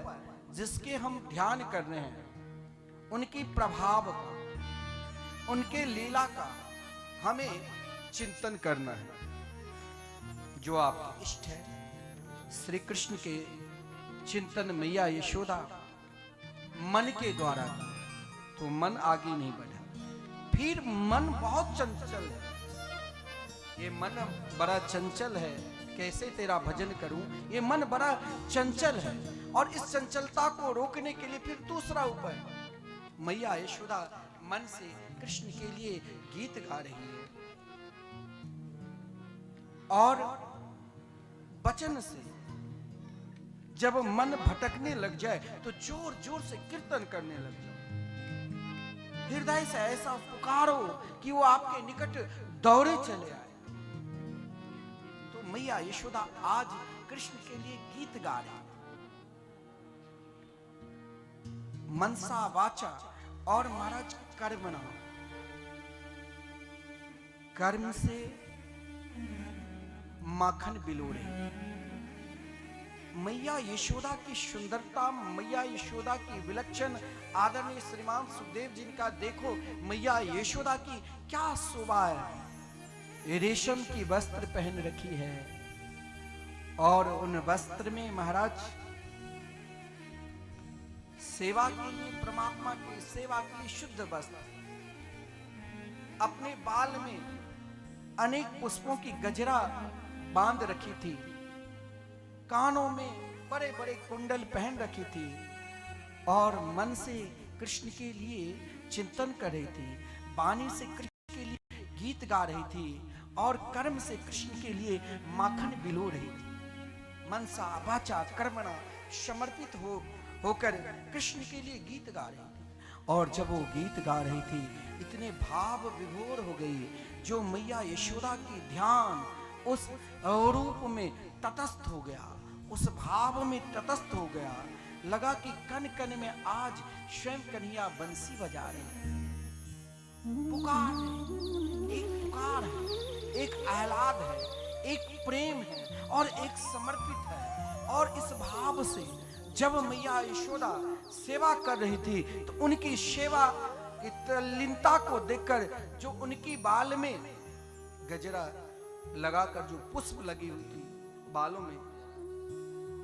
जिसके हम ध्यान कर रहे हैं उनकी प्रभाव का, उनके लीला का हमें चिंतन करना है। जो आपके इष्ट है श्री कृष्ण के चिंतन मैया यशोदा मन के द्वारा, तो मन आगे नहीं बढ़ा। फिर मन बहुत चंचल है, ये मन बड़ा चंचल है, कैसे तेरा भजन करूं, ये मन बड़ा चंचल है। और इस चंचलता को रोकने के लिए फिर दूसरा उपाय, मैया यशोदा मन से कृष्ण के लिए गीत गा रही है और वचन से जब मन भटकने लग जाए तो जोर जोर से कीर्तन करने लग जाओ। हृदय से ऐसा पुकारो कि वो आपके निकट दौड़े चले आए। तो मैया यशोदा आज कृष्ण के लिए गीत गा रही है। मनसा वाचा और महाराज कर्मणा, कर्म से माखन बिलोरे। मैया यशोदा की सुंदरता, मैया यशोदा की विलक्षण, आदरणीय श्रीमान सुखदेव जी का देखो मैया यशोदा की क्या शोभा है। रेशम की वस्त्र पहन रखी है और उन वस्त्र में महाराज सेवा के लिए, परमात्मा की सेवा के लिए शुद्ध वस्त्र, अपने बाल में अनेक पुष्पों की गजरा बांध रखी थी, कानों में बड़े बड़े कुंडल पहन रखी थी और मन से कृष्ण के लिए चिंतन कर रही थी, वाणी से कृष्ण के लिए गीत गा रही थी और कर्म से कृष्ण के लिए माखन बिलो रही थी। मनसा वाचा कर्मणा समर्पित होकर कृष्ण के लिए गीत गा रही थी। और जब वो गीत गा रही थी इतने भाव विभोर हो गई, जो मैया यशोदा की ध्यान उस रूप में तटस्थ हो गया, उस भाव में तटस्थ हो गया। लगा कि कन कन में आज स्वयं कन्हैया बंसी बजा रहे हैं। पुकार है, एक आह्लाद है, एक प्रेम है और एक समर्पित है। और इस भाव से जब मैया यशोदा सेवा कर रही थी तो उनकी सेवा की तल्लीनता को देखकर, जो उनकी बाल में गजरा लगाकर जो पुष्प लगी हुई थी बालों में,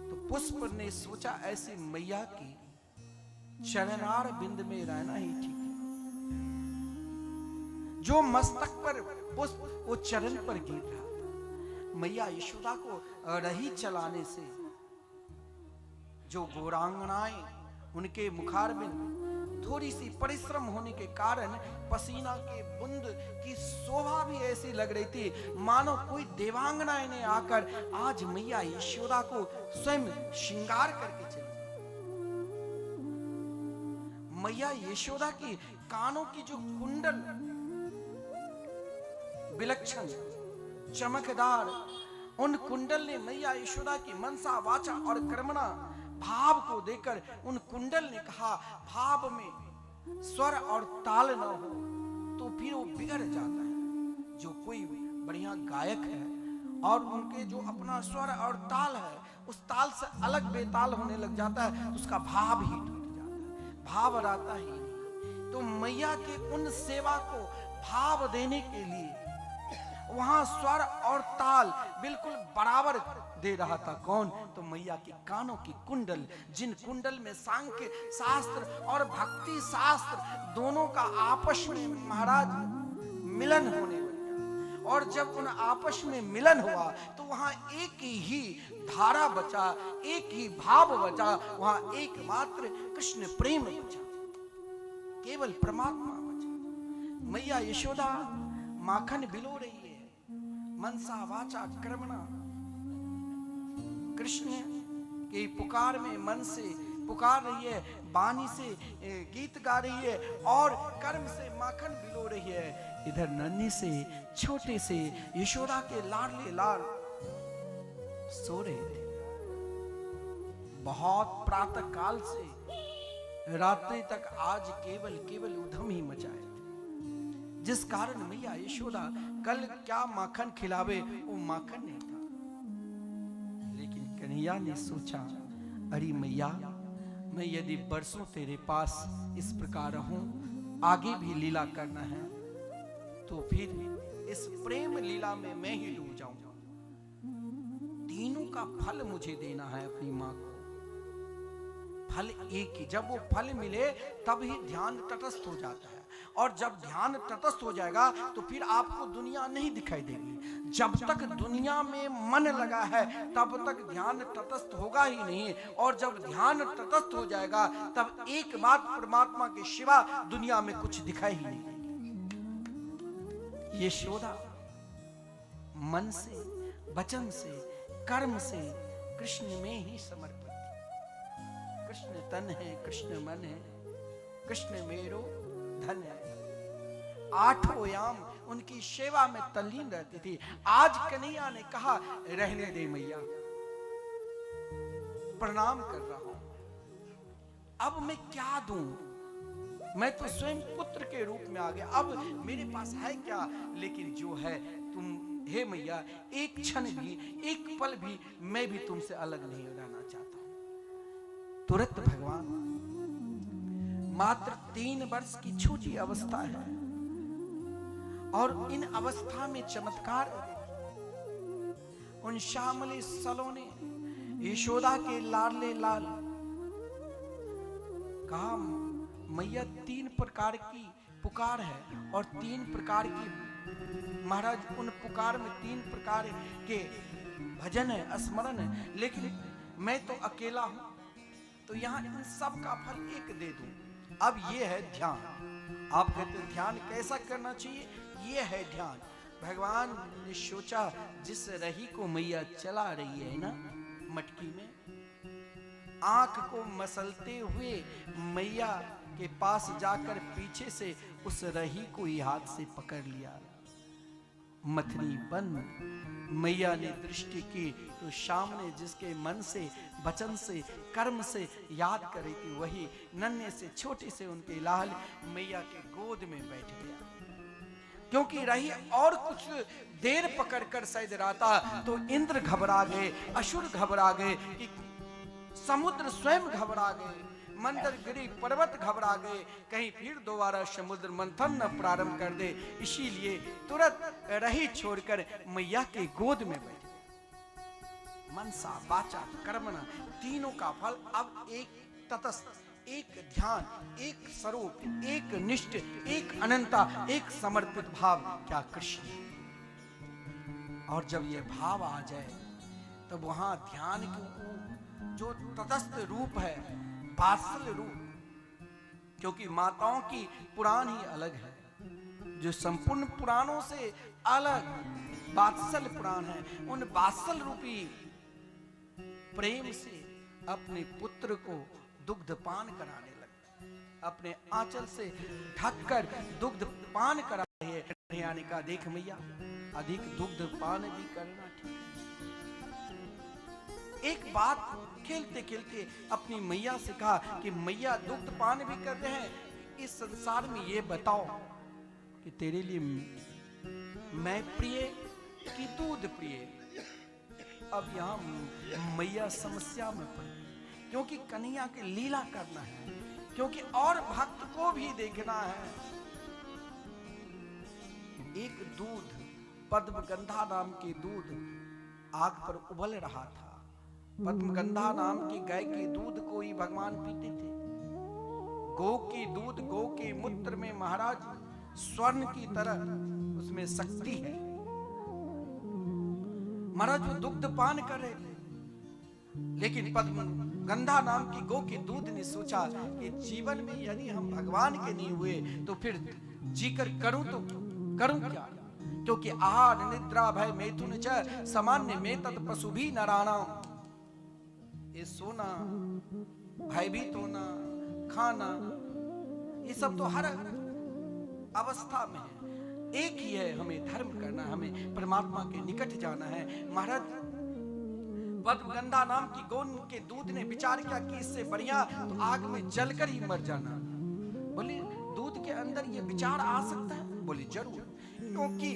तो पुष्प ने सोचा ऐसी मैया की चरणार बिंद में रहना ही ठीक है। जो मस्तक पर पुष्प वो चरण पर गिर रहा था। मैया यशोदा को रही चलाने से जो गौरांगनाएं, उनके मुखारबिंद थोड़ी सी परिश्रम होने के कारण पसीना के बूंद की शोभा भी ऐसी लग रही थी मानो कोई देवांगनाएं ने आकर आज मैया यशोदा को स्वयं श्रृंगार करके चली। मैया यशोदा की कानों की जो कुंडल विलक्षण चमकदार, उन कुंडल ने मैया यशोदा की मनसा वाचा और कर्मणा भाव को देखकर उन कुंडल ने कहा, भाव में स्वर और ताल न हो तो फिर वो बिगड़ जाता है। जो कोई बढ़िया गायक है और उनके जो अपना स्वर और ताल है उस ताल से अलग बेताल होने लग जाता है तो उसका भाव ही टूट जाता है, भाव रहता ही नहीं। तो मैया के उन सेवा को भाव देने के लिए वहां स्वर और ताल बिल्कुल बराबर दे रहा था। कौन? तो मैया के कानों की कुंडल, जिन कुंडल में सांख्य शास्त्र और भक्ति शास्त्र दोनों का आपस में महाराज मिलन होने लगा। और जब उन आपस में मिलन हुआ तो वहां एक ही धारा बचा, एक ही भाव बचा, वहां एकमात्र कृष्ण प्रेम बचा, केवल परमात्मा बचा। मैया यशोदा माखन बिलो रही है, मनसा वाचा कर्मणा, कृष्ण के पुकार में मन से पुकार रही है, वाणी से गीत गा रही है और कर्म से माखन बिलो रही है। इधर नन्हे से छोटे से यशोदा के लाडले लाल सो रहे थे। बहुत प्रातः काल से रात्रि तक आज केवल उधम ही मचाए थे, जिस कारण मैया यशोदा कल क्या माखन खिलावे वो माखन नहीं था। लेकिन कन्हैया ने सोचा, अरे मैया, मैं यदि बरसों तेरे पास इस प्रकार रहूं, आगे भी लीला करना है, तो फिर इस प्रेम लीला में मैं ही डूब जाऊंगा। तीनों का फल मुझे देना है अपनी मां को। फल एक ही, जब वो फल मिले तब ही ध्यान तटस्थ हो जाता है, और जब ध्यान तटस्थ हो जाएगा तो फिर आपको दुनिया नहीं दिखाई देगी। जब तक दुनिया में मन लगा है तब तक ध्यान तटस्थ होगा ही नहीं, और जब ध्यान तटस्थ हो जाएगा तब एकमात्र परमात्मा के सिवा दुनिया में कुछ दिखाई ही नहीं देगी। यशोदा मन से, वचन से, कर्म से कृष्ण में ही समर्पित थी। कृष्ण तन है, कृष्ण मन है, कृष्ण मेरो धन है। आठों याम उनकी सेवा में तल्लीन रहती थी। आज कन्हैया ने कहा, रहने दे मैया, प्रणाम कर रहा हूं, अब मैं क्या दूं? मैं तो स्वयं पुत्र के रूप में आ गया, अब मेरे पास है क्या? लेकिन जो है तुम, हे मैया, एक क्षण भी, एक पल भी मैं भी तुमसे अलग नहीं रहना चाहता हूं। तुरंत भगवान, मात्र 3 वर्ष की छोटी अवस्था है और इन अवस्था में चमत्कार, उन श्यामले सलोने यशोदा के लाडले लाल, कहा मैया 3 प्रकार की पुकार है और 3 प्रकार की, महाराज उन पुकार में 3 प्रकार के भजन है, स्मरण है, लेकिन मैं तो अकेला हूं, तो यहां इन सब का फल एक दे दूं। अब ये है ध्यान। आप कहते हैं ध्यान कैसा करना चाहिए? ये है ध्यान। भगवान ने सोचा, जिस रही को मैया चला रही है ना मटकी में, आंख को मसलते हुए मैया के पास जाकर पीछे से उस रही को ही हाथ से पकड़ लिया। मथनी बंद मैया ने दृष्टि की तो सामने जिसके मन से, वचन से, कर्म से याद कर रही थी, वही नन्हे से छोटे से उनके लाल मैया के गोद में बैठ गया। क्योंकि रही और कुछ देर पकड़कर शायद रहता तो इंद्र घबरा गए, असुर घबरा गए, कि समुद्र स्वयं घबरा गए, मंदरगिरी पर्वत घबरा गए, कहीं फिर दोबारा समुद्र मंथन न प्रारंभ कर दे। इसीलिए तुरंत रही छोड़कर मैया के गोद में बैठ गए। मनसा वाचा कर्मणा, तीनों का फल अब एक तटस्थ, एक ध्यान, एक स्वरूप, एक निष्ठ, एक अनंता, एक समर्पित भाव, क्या कृष्ण। और जब ये भाव आ जाए तब वहां ध्यान के जो तटस्थ रूप है, वात्सल्य रूप, क्योंकि माताओं की पुराण ही अलग है, जो संपूर्ण पुराणों से अलग वात्सल्य पुराण है। उन वात्सल्य रूपी प्रेम से अपने पुत्र को दुग्ध पान कराने लगे, अपने आंचल से ढककर दुग्ध पान करा रही है। कन्हैया ने कहा, देख मैया, अधिक दुग्ध पान भी करना ठीक है। एक बात खेलते खेलते अपनी मैया से कहा कि मैया, दुग्ध पान भी कर रहे हैं, इस संसार में ये बताओ कि तेरे लिए मैं प्रिय कि दूध प्रिय? अब यहाँ मैया समस्या में पड़ी, क्योंकि कन्हैया के लीला करना है, क्योंकि और भक्त को भी देखना है। एक दूध, पद्मगंधा नाम के दूध आग पर उबल रहा था। पद्मगंधा नाम की गाय के दूध को ही भगवान पीते थे। गौ की दूध, गौ के मूत्र में महाराज स्वर्ण की तरह उसमें शक्ति है। महाराज वो दुग्ध पान कर रहे थे, लेकिन पद्म गंधा नाम की गौ के दूध ने सोचा कि जीवन में यदि हम भगवान के नहीं हुए तो फिर जीकर करूं तो करूं क्या, क्योंकि आहार निद्रा भय मैथुन च सामान्य में तत् पशु भी नराणा। ये सोना, भयभीत होना, खाना, ये सब तो हर अवस्था में है। एक ही है, हमें धर्म करना, हमें परमात्मा के निकट जाना है। महाराज पद्मगंधा नाम की गौ के दूध ने विचार किया कि इससे बढ़िया तो आग में जलकर ही मर जाना। बोले दूध के अंदर ये विचार आ सकता है? बोले जरूर, क्योंकि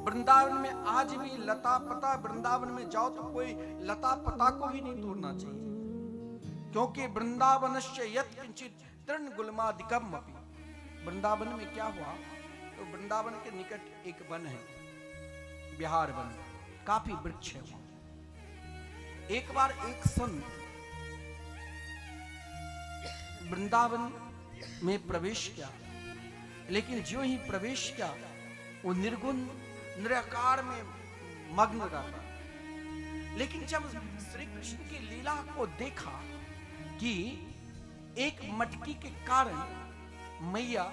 वृंदावन में आज भी लता पता, वृंदावन में जाओ तो कोई लता पता को भी नहीं तोड़ना चाहिए, क्योंकि वृंदावनस्य यत् किंचित तृणगुल्मादिकम् अपि। वृंदावन में क्या हुआ, तो वृंदावन के निकट एक वन है, बिहार वन, काफी वृक्ष है वहां। एक बार एक संत वृंदावन में प्रवेश किया, लेकिन जो ही प्रवेश किया वो निर्गुण निराकार में मग्न रहा। लेकिन जब श्री कृष्ण की लीला को देखा कि एक मटकी के कारण मैया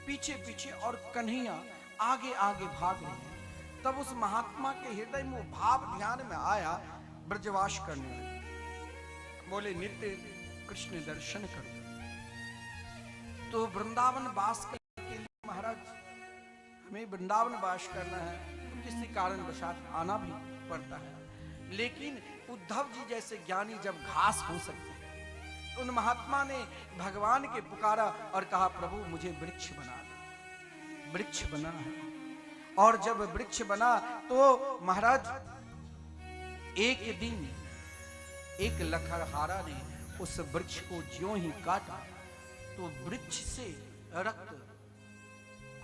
पीछे पीछे और कन्हैया आगे आगे भाग रही है, तब उस महात्मा के हृदय में वो भाव ध्यान में आया, ब्रजवास करने लगे। बोले नित्य कृष्ण दर्शन करो। तो वृंदावन वास करने के लिए महाराज हमें वृंदावन वास करना है, तो किसी कारण वशात आना भी पड़ता है। लेकिन उद्धव जी जैसे ज्ञानी जब घास हो सकते हैं, उन महात्मा ने भगवान के पुकारा और कहा प्रभु मुझे वृक्ष बना दो। वृक्ष बना है, और जब वृक्ष बना तो महाराज एक दिन एक लकड़हारा ने उस वृक्ष को ज्यों ही काटा तो वृक्ष से रक्त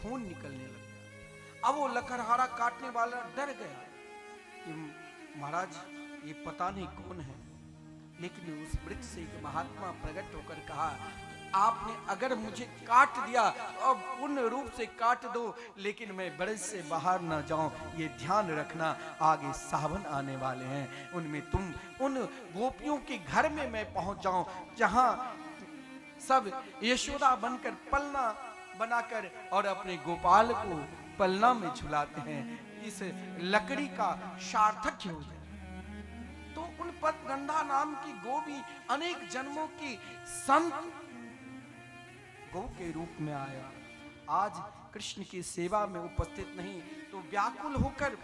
खून निकलने लग गया। अब वो लकड़हारा काटने वाला डर गया कि महाराज ये पता नहीं कौन है, लेकिन उस वृक्ष से एक महात्मा प्रकट होकर कहा आपने अगर मुझे काट दिया और पूर्ण रूप से काट दो, लेकिन मैं ब्रज से बाहर ना जाऊं, ये ध्यान रखना, आगे सावन आने वाले हैं, उनमें तुम उन गोपियों के घर में मैं पहुंच जाऊं जहां सब यशोदा बनकर पलना बनाकर और अपने गोपाल को पलना में झुलाते हैं, इस लकड़ी का सार्थक्य हो जाए। तो उन पद्मगंधा नाम की गो भी अनेक जन्मों की संत गौ के रूप में आया। आज कृष्ण की सेवा में उपस्थित नहीं तो व्याकुल होकर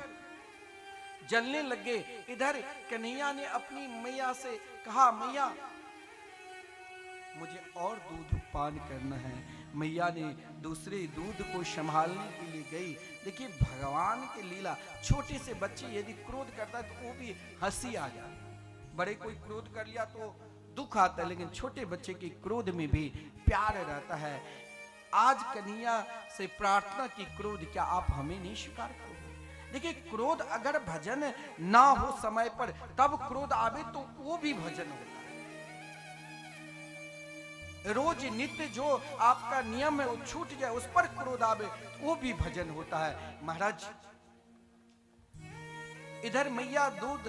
जलने लगे। इधर कन्हैया ने अपनी मैया से कहा मैया मुझे और दूध पान करना है। मैया ने दूसरे दूध को संभालने के लिए गई। देखिए भगवान की लीला, छोटे से बच्चे यदि क्रोध करता है तो वो भी हंसी आ जाती, बड़े कोई क्रोध कर लिया तो दुख आता है, लेकिन छोटे बच्चे के क्रोध में भी प्यार रहता है। आज कन्हैया से प्रार्थना की क्रोध क्या आप हमें नहीं स्वीकार करोगे? देखिए क्रोध अगर भजन ना हो समय पर तब क्रोध आवे तो वो भी भजन होता है। रोज नित्य जो आपका नियम है वो छूट जाए उस पर क्रोध आवे तो वो भी भजन होता है। महाराज इधर मैया दूध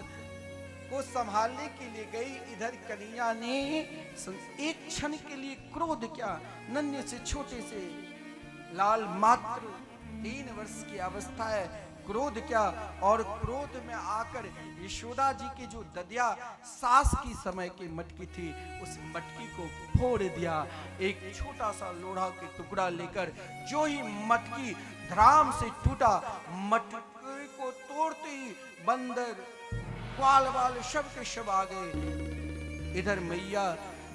को संभालने के लिए गई, इधर कन्हैया ने एक क्षण के लिए क्रोध क्या, नन्हे से छोटे से लाल मात्र 3 वर्ष की अवस्था है, क्रोध क्या, और क्रोध में आकर यशोदा जी की जो ददिया सास की समय की मटकी थी उस मटकी को फोड़ दिया। एक छोटा सा लोढ़ा के टुकड़ा लेकर जो ही मटकी धराम से टूटा, मटकी को तोड़ते ही बंदर ग्वाल वाल सब के सब आ गए। इधर मैया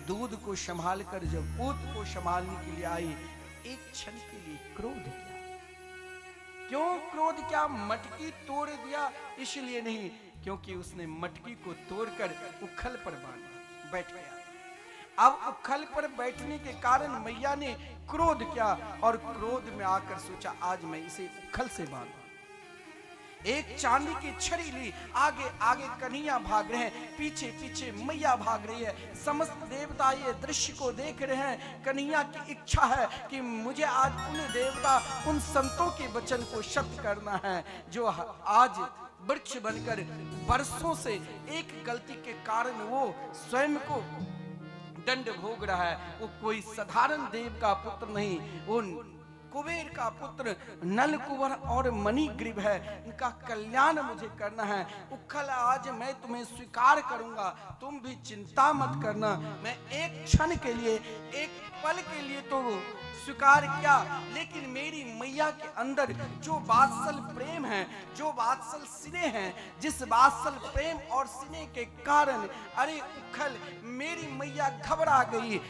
दूध को संभाल कर जब पूत को संभालने के लिए आई, एक क्षण के लिए क्रोध किया। क्यों क्रोध क्या? मटकी तोड़ दिया इसलिए नहीं, क्योंकि उसने मटकी को तोड़कर उखल पर बांधा, बैठ गया। अब उखल पर बैठने के कारण मैया ने क्रोध किया और क्रोध में आकर सोचा आज मैं इसे उखल से बांधूं। एक चांदी की छड़ी ली, आगे आगे कन्हैया भाग रहे हैं, पीछे पीछे मैया भाग रही है। समस्त देवता ये दृश्य को देख रहे हैं। कन्हैया की इच्छा है कि मुझे आज उन देवता, उन संतों के वचन को सत्य करना है जो आज वृक्ष बनकर वर्षों से एक गलती के कारण वो स्वयं को दंड भोग रहा है। वो कोई साधारण देव का पुत्र नहीं, वो कुबेर का पुत्र नल कुंवर और मणिग्रीव है। इनका कल्याण मुझे करना है। उखल आज मैं तुम्हें स्वीकार करूंगा, तुम भी चिंता मत करना। मैं एक क्षण के लिए, एक पल के लिए तो स्वीकार किया, लेकिन मेरी मैया के अंदर जो वात्सल प्रेम है, जो वात्सल स्नेह है, जिस वात्सल प्रेम और स्नेह के कारण अरे उखल मेरी मैया घबरा गई,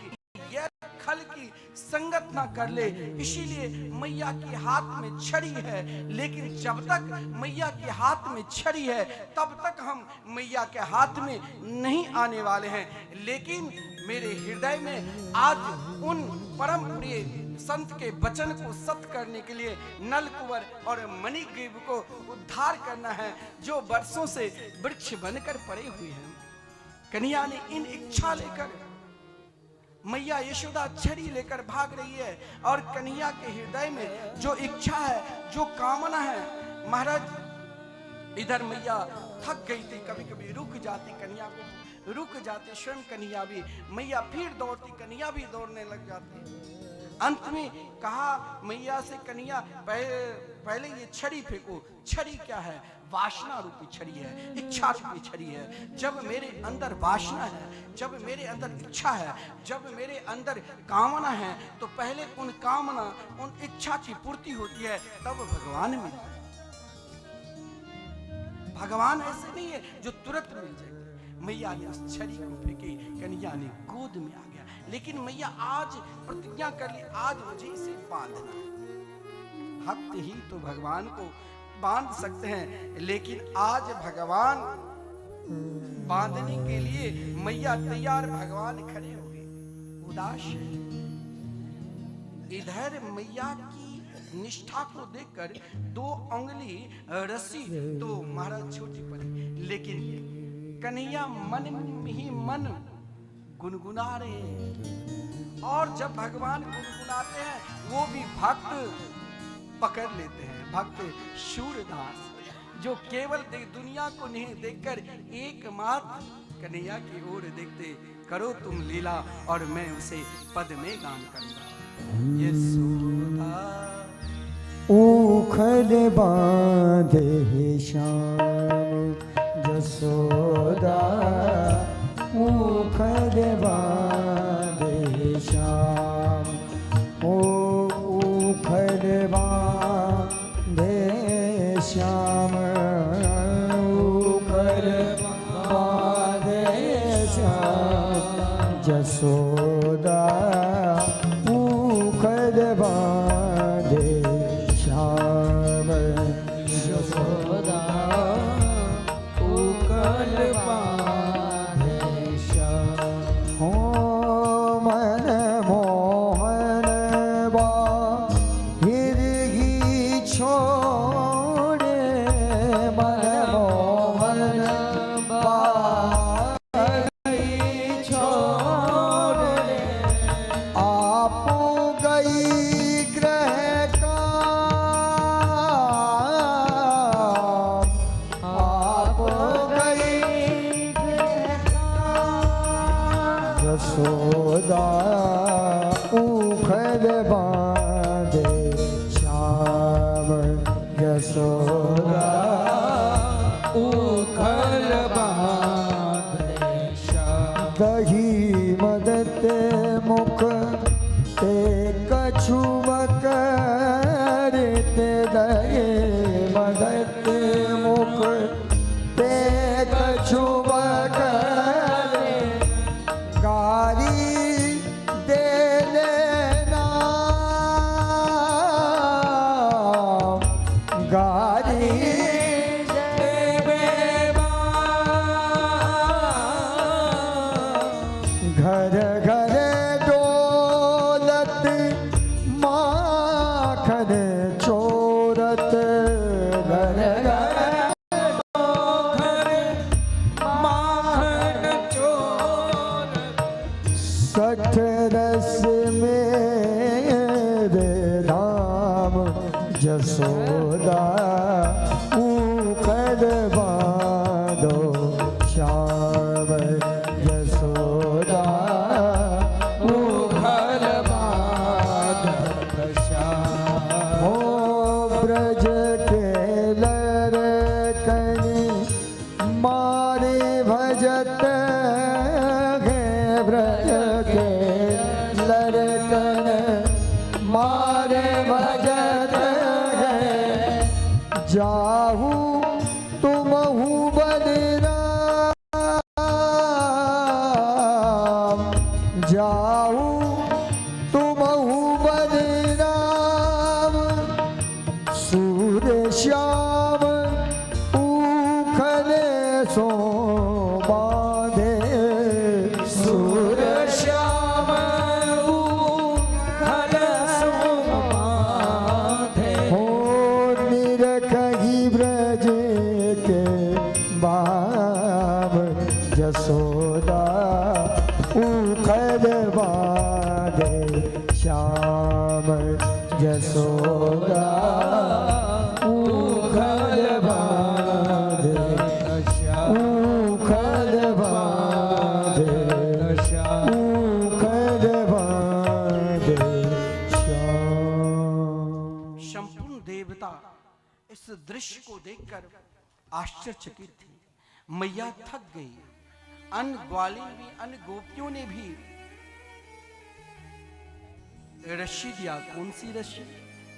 यह खल की संगत ना कर ले। इसीलिए मैया के हाथ में छड़ी है, लेकिन जब तक मैया के हाथ में छड़ी है तब तक हम मैया के हाथ में नहीं आने वाले हैं। लेकिन मेरे हृदय में आज उन परम प्रिय संत के वचन को सत्य करने के लिए नल कुंवर और मणिग्रीव को उद्धार करना है, जो वर्षों से वृक्ष बनकर पड़े हुए हैं। कन्हैया ने इन इच्छा लेकर, मैया यशोदा छड़ी लेकर भाग रही है और कन्हैया के हृदय में जो इच्छा है, जो कामना है। महाराज इधर मैया थक गई थी, कभी कभी रुक जाती, कन्हैया को रुक जाते, स्वयं कन्हैया भी, मैया फिर दौड़ती, कन्हैया भी दौड़ने लग जाती। अंत में कहा मैया से, कन्हैया पहले ये छड़ी फेंको। छड़ी क्या है? वासना रूपी छड़ी है, इच्छा रूपी छड़ी है। जब मेरे अंदर वासना है, जब मेरे अंदर इच्छा है, जब मेरे अंदर कामना है, तो पहले उन कामना, उन इच्छा की पूर्ति होती है, तब भगवान मिलता है। भगवान ऐसे नहीं है जो तुरंत मिल जाए। मैया ने उस छड़ी को फेंकी, कन्हैया ने गोद में आ गया। लेकिन मैया आज प्रतिज्ञा कर ली, आज मुझे इसे बांधना है। भक्त ही तो भगवान को बांध सकते हैं, लेकिन आज भगवान बांधने के लिए मैया तैयार, भगवान खड़े हो गए, उदास है। इधर मैया की निष्ठा को देखकर 2 उंगली रस्सी तो महाराज छोटी पड़ी, लेकिन कन्हैया मन में ही मन गुनगुना रहे हैं। और जब भगवान गुनगुनाते हैं, वो भी भक्त पकड़ लेते हैं। भक्त शूरदास जो केवल दुनिया को नहीं देखकर एकमात्र कन्हैया की ओर देखते, करो तुम लीला और मैं उसे पद में गान करूंगा। यशोदा उखल बांधे श्याम, यशोदा उखल बांधे श्याम, उखल बांधे श्याम, उखल बांधे श्याम, यशोदा उखल बांधे श्याम, यशोदा उखल बांधे श्याम। हो मन मोहन बा हिरगी छोड़े, मन मोहन बा हिरगी छोड़े, आप गई ग्रह का, आप गई ग्रह का, यशोदा उखल बांधे श्याम, यशोदा उखल बांधे श्याम। दही मदत मुख ते कछुमक रे, दही मदत मुख ते कछुमक रे, गारी दे लेना, गारी घर घर दौलत माखन चोरत, घर घर सठ रस मेरे राम जसोदा ऊखर बांधो श्याम जसोदा मुखर बांध श्याम। हो ब्रज के लरकनी मारे भजत है ब्रज के लरकन मारे भजत है जाहू तुम बलराम जाहू तुम बलराम सूर्य श्याम उखले सो बांधे सूर्य श्याम उखल बांधे। हो निरखही ब्रज के बाम जसोदा उखल बांधे श्याम जसोदा उखल बांधे उखल बांधे उखल बांधे श्याम। संपूर्ण देवता इस दृश्य को देखकर आश्चर्यचकित थी। मैया थक गई। अन्य ग्वालिन भी, अन्य गोपियों ने भी रस्सी दिया। कौन सी रस्सी?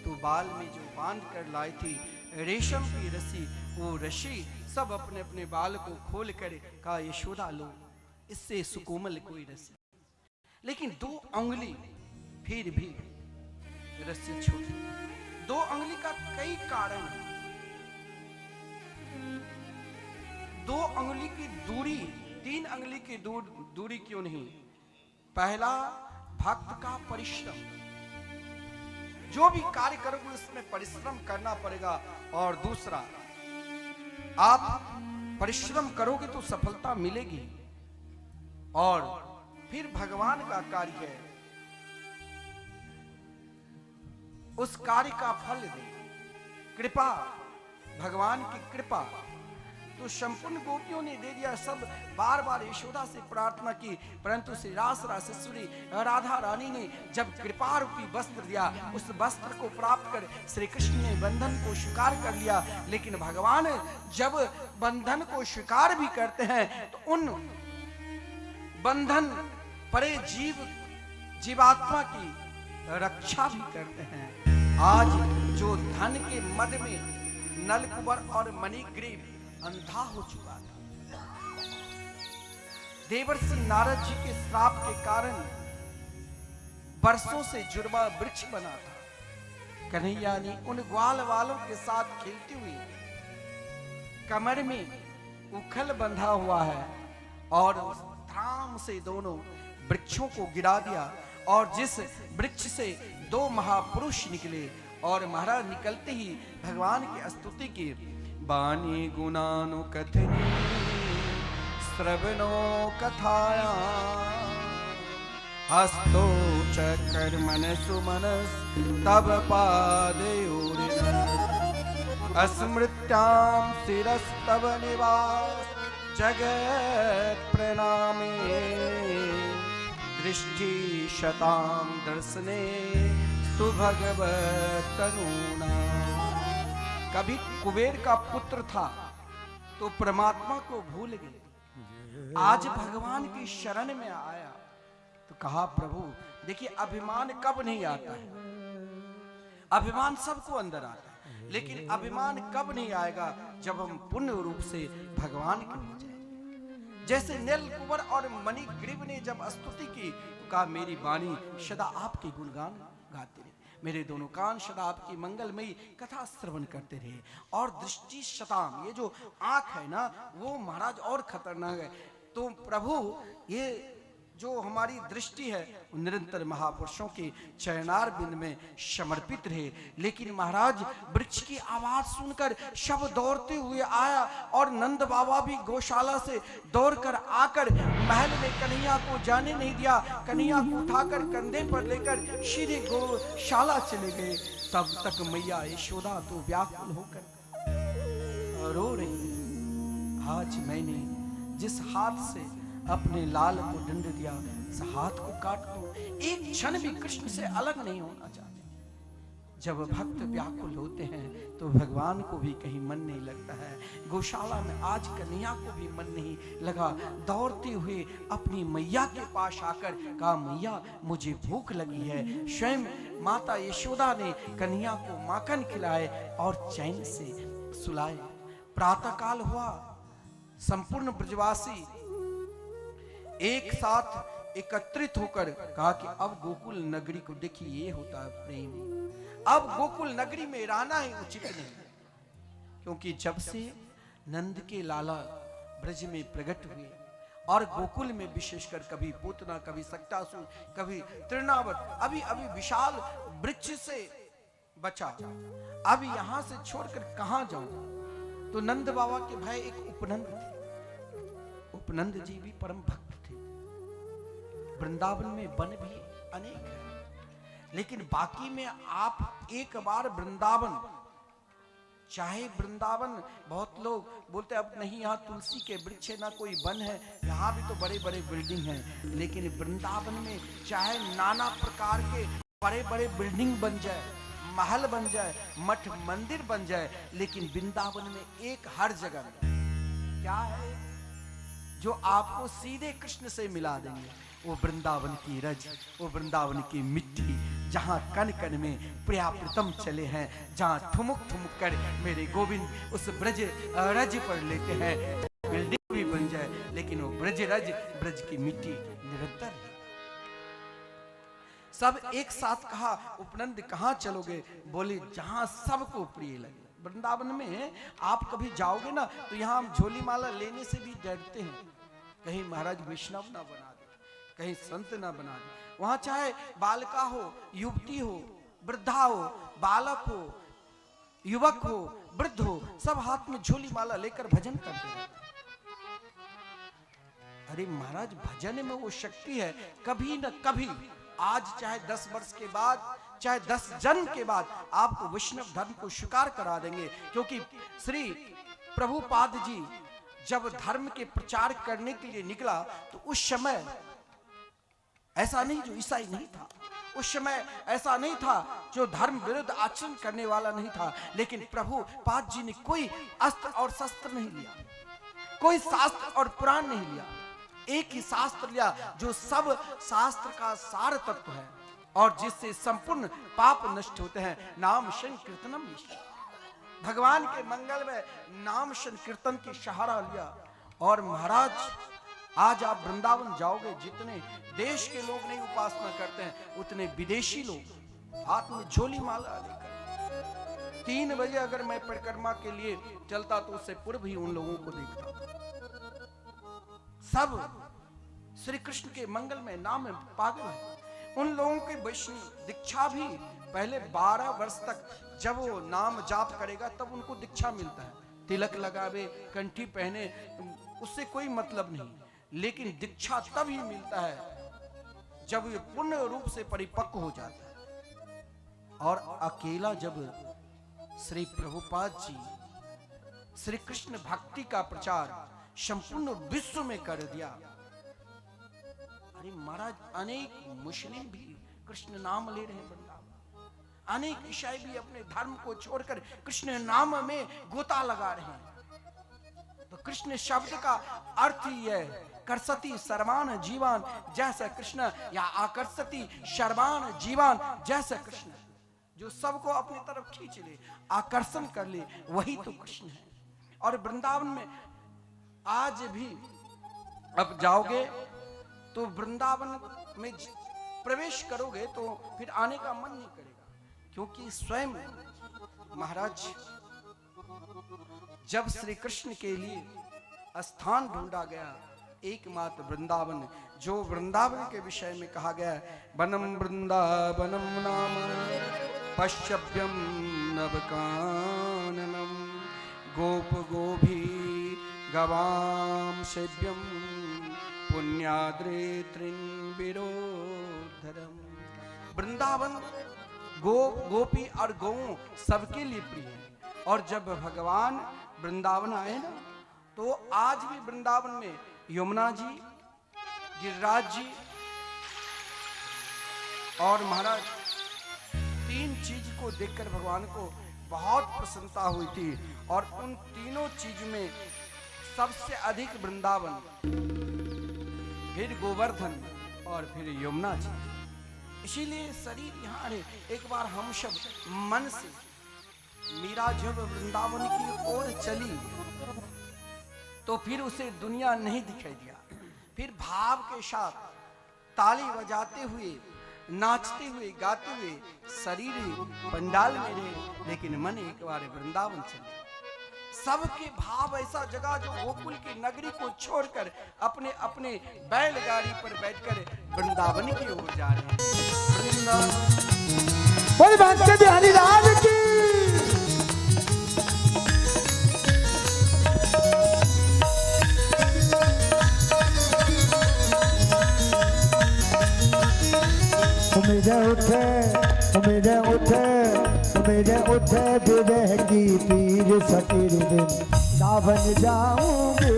तो बाल में जो बांध कर लाई थी रेशम की रस्सी, वो रस्सी सब अपने अपने बाल को खोल कर कहा यशोदा लो, इससे सुकोमल कोई रस्सी। लेकिन 2 अंगुली फिर भी रस्सी छोटी। 2 अंगुली का कई कारण है। 2 अंगुली की दूरी 3 अंगुली की दूरी क्यों नहीं? पहला, भक्त का परिश्रम। जो भी कार्य करोगे उसमें परिश्रम करना पड़ेगा। और दूसरा, आप परिश्रम करोगे तो सफलता मिलेगी। और फिर भगवान का कार्य है, उस कार्य का फल दे। कृपा, भगवान की कृपा। तो संपूर्ण गोपियों ने दे दिया। सब बार बार यशोदा से प्रार्थना की, परंतु श्री रास रासेश्वरी राधा रानी ने जब कृपा रूपी वस्त्र दिया, उस वस्त्र को प्राप्त कर श्री कृष्ण ने बंधन को स्वीकार कर लिया। लेकिन भगवान जब बंधन को स्वीकार भी करते हैं तो उन बंधन परे जीवात्मा की रक्षा भी करते हैं। आज जो धन के मद में नलकुबर और मणिग्रीव अंधा हो चुका था, देवर्षि नारद जी के श्राप के कारण वर्षों से जुड़वा वृक्ष बना था। कन्हैया ने उन ग्वाल वालों के साथ खेलते हुए कमर में उखल बंधा हुआ है और धाम से दोनों वृक्षों को गिरा दिया। और जिस वृक्ष से 2 महापुरुष निकले और महाराज निकलते ही भगवान की स्तुति की। बानी गुणानुकथनी श्रवणो कथाया हस्तो च कर्मण सुमनस तब पादयोरिन अस्मृत्यां शिरस्तव निवास जगत प्रणामे दृष्टि शतां दर्शने तु भगवत तनूना। कभी कुबेर का पुत्र था तो परमात्मा को भूल गए। आज भगवान की शरण में आया तो कहा प्रभु देखिए, अभिमान कब नहीं आता है? अभिमान सबको अंदर आता है, लेकिन अभिमान कब नहीं आएगा? जब हम पूर्ण रूप से भगवान के हो जाए। जैसे नील कुंवर और मणिग्रीव ने जब स्तुति की तो कहा मेरी वाणी सदा आपके गुणगान गाते रहे, मेरे दोनों कान सदा आपकी मंगलमयी कथा श्रवण करते रहे। और दृष्टि शताम, ये जो आंख है ना वो महाराज और खतरनाक है। तो प्रभु ये जो हमारी दृष्टि है वो निरंतर महापुरुषों के चरणार बिंद में समर्पित रहे। लेकिन महाराज वृक्ष की आवाज सुनकर सब दौड़ते हुए आया और नंद बाबा भी गौशाला से दौड़कर आकर महल में कन्हैया को जाने नहीं दिया। कन्हैया को उठाकर कंधे पर लेकर सीधे गौशाला चले गए। तब तक मैया यशोदा तो व्याकुल होकर रो रही है। आज मैंने जिस हाथ से अपने लाल को दंड दिया, उस हाथ को काट दूं। एक क्षण भी कृष्ण से अलग नहीं होना चाहते। जब भक्त व्याकुल होते हैं तो भगवान को भी कहीं मन नहीं लगता है। गौशाला में आज कन्हैया को भी मन नहीं लगा। दौड़ते हुए अपनी मैया के पास आकर कहा, मैया मुझे भूख लगी है। स्वयं माता यशोदा ने कन्हैया को माखन खिलाए और चैन से सुलाए। प्रातः काल हुआ, संपूर्ण ब्रजवासी एक साथ एकत्रित होकर कहा कि अब गोकुल नगरी को देखिए, ये होता है प्रेम। अब गोकुल नगरी में रहना ही उचित नहीं, क्योंकि जब से नंद के लाला ब्रज में प्रकट हुए और गोकुल में विशेषकर कभी पूतना, कभी सक्टासुर, कभी तृणावत, अभी विशाल वृक्ष से बचा, अब यहां से छोड़कर कहां जाऊं। तो नंद बाबा के भाई एक उपनंद थे। उपनंद जी भी परम भक्त थे। वृंदावन में वन भी अनेक है, लेकिन बाकी में आप एक बार वृंदावन, चाहे वृंदावन, बहुत लोग बोलते अब नहीं यहाँ तुलसी के वृक्ष है, ना कोई वन है, यहाँ भी तो बड़े बड़े बिल्डिंग हैं। लेकिन वृंदावन में चाहे नाना प्रकार के बड़े बड़े बिल्डिंग बन जाए, महल बन जाए, मठ मंदिर बन जाए, लेकिन वृंदावन में एक हर जगह में क्या है जो आपको सीधे कृष्ण से मिला देंगे, वो वृंदावन की रज, वो वृंदावन की मिट्टी, जहां कण कण में प्रिया प्रीतम चले हैं, जहां ठुमुक ठुमुक कर मेरे गोविंद उस ब्रज रज पर लेते हैं। बिल्डिंग भी बन जाए, लेकिन वो ब्रज रज, ब्रज की मिट्टी निरंतर है। सब एक साथ कहा, उपनंद कहां चलोगे? बोले जहां सबको प्रिय लगे। वृंदावन में आप कभी जाओगे ना, तो यहाँ हम झोली माला लेने से भी डरते हैं, कहीं महाराज वैष्णव ना बना दे, कहीं संत ना बना दे। वहां चाहे बालिका हो, युवती हो, वृद्धा हो, बालक हो, युवक हो, वृद्ध हो, सब हाथ में झोली माला लेकर भजन करते हैं। अरे महाराज, भजन में वो शक्ति है, कभी न कभी, आज चाहे 10 वर्ष के बाद, चाहे 10 जन्म के बाद आपको वैष्णव धर्म को स्वीकार करा देंगे। क्योंकि श्री प्रभुपाद जी जब धर्म के प्रचार करने के लिए निकला, तो उस समय ऐसा नहीं जो ईसाई नहीं था, उस समय ऐसा नहीं था जो धर्म विरुद्ध आचरण करने वाला नहीं था, लेकिन प्रभुपाद जी ने कोई अस्त्र और शस्त्र नहीं लिया, कोई शास्त्र और पुराण नहीं लिया, एक ही शास्त्र लिया जो सब शास्त्र का सार तत्व है और जिससे संपूर्ण पाप नष्ट होते हैं। नाम संकीर्तनम। भगवान के मंगल में नाम संकीर्तन की सहारा लिया। और महाराज, आज आप वृंदावन जाओगे, जितने देश के लोग नहीं उपासना करते हैं, उतने विदेशी लोग हाथ में झोली माला लेकर 3 बजे अगर मैं परिक्रमा के लिए चलता तो उससे पूर्व ही उन लोगों को देखता। सब श्री कृष्ण के मंगल में नाम में पागल है। उन लोगों के वैष्णव दीक्षा भी पहले 12 वर्ष तक जब वो नाम जाप करेगा तब उनको दीक्षा मिलता है। तिलक लगावे, कंठी पहने, उससे कोई मतलब नहीं, लेकिन दीक्षा तब ही मिलता है जब ये पूर्ण रूप से परिपक्व हो जाता है। और अकेला जब श्री प्रभुपाद जी श्री कृष्ण भक्ति का प्रचार संपूर्ण विश्व में कर दिया। अरे महाराज, अनेक मुस्लिम भी कृष्ण नाम ले रहे हैं वृंदावन, अनेक ईसाई भी अपने धर्म को छोड़कर कृष्ण नाम में गोता लगा रहे हैं। तो कृष्ण शब्द का अर्थ ही है कर्षति सर्वान जीवान जैसे कृष्ण, या आकर्षति सर्वान जीवान जैसे कृष्ण, जो सबको अपनी तरफ खींच ले, आकर्षण कर ले, वही तो कृष्ण है। और वृंदावन में आज भी अब जाओगे तो वृंदावन में प्रवेश करोगे तो फिर आने का मन नहीं करेगा, क्योंकि स्वयं महाराज जब श्री कृष्ण के लिए स्थान ढूंढा गया एकमात्र वृंदावन, जो वृंदावन के विषय में कहा गया है, वनम वृंदावनम नाम पश्यव्यम नवकाननम गोप गोभी गवाम सेव्यम पुण्याद्रे त्रिन्विरोधरम। वृंदावन गोपी और गौओं सबके लिए प्रिय है। और जब भगवान वृंदावन आए ना, तो आज भी वृंदावन में यमुना जी, गिरिराज जी और महाराज, तीन चीज को देखकर भगवान को बहुत प्रसन्नता हुई थी। और उन तीनों चीज में सबसे अधिक वृंदावन, फिर गोवर्धन और फिर यमुना जी। इसीलिए शरीर यहाँ है। एक बार हम सब मन से, मीरा जब वृंदावन की ओर चली तो फिर उसे दुनिया नहीं दिखाई दिया। फिर भाव के साथ ताली बजाते हुए, नाचते हुए, गाते हुए शरीर पंडाल में रहे, लेकिन मन एक बार वृंदावन चले। सबके भाव ऐसा जगह जो गोकुल की नगरी को छोड़कर अपने अपने बैलगाड़ी पर बैठकर वृंदावन की ओर जा रहे हैं। वृंदावन बोल भक्त बिहारी लाल की। मेरे उठे मेरे उठे मेरे उठे विरह की पीर सकीर दिन सावन जाऊंगे।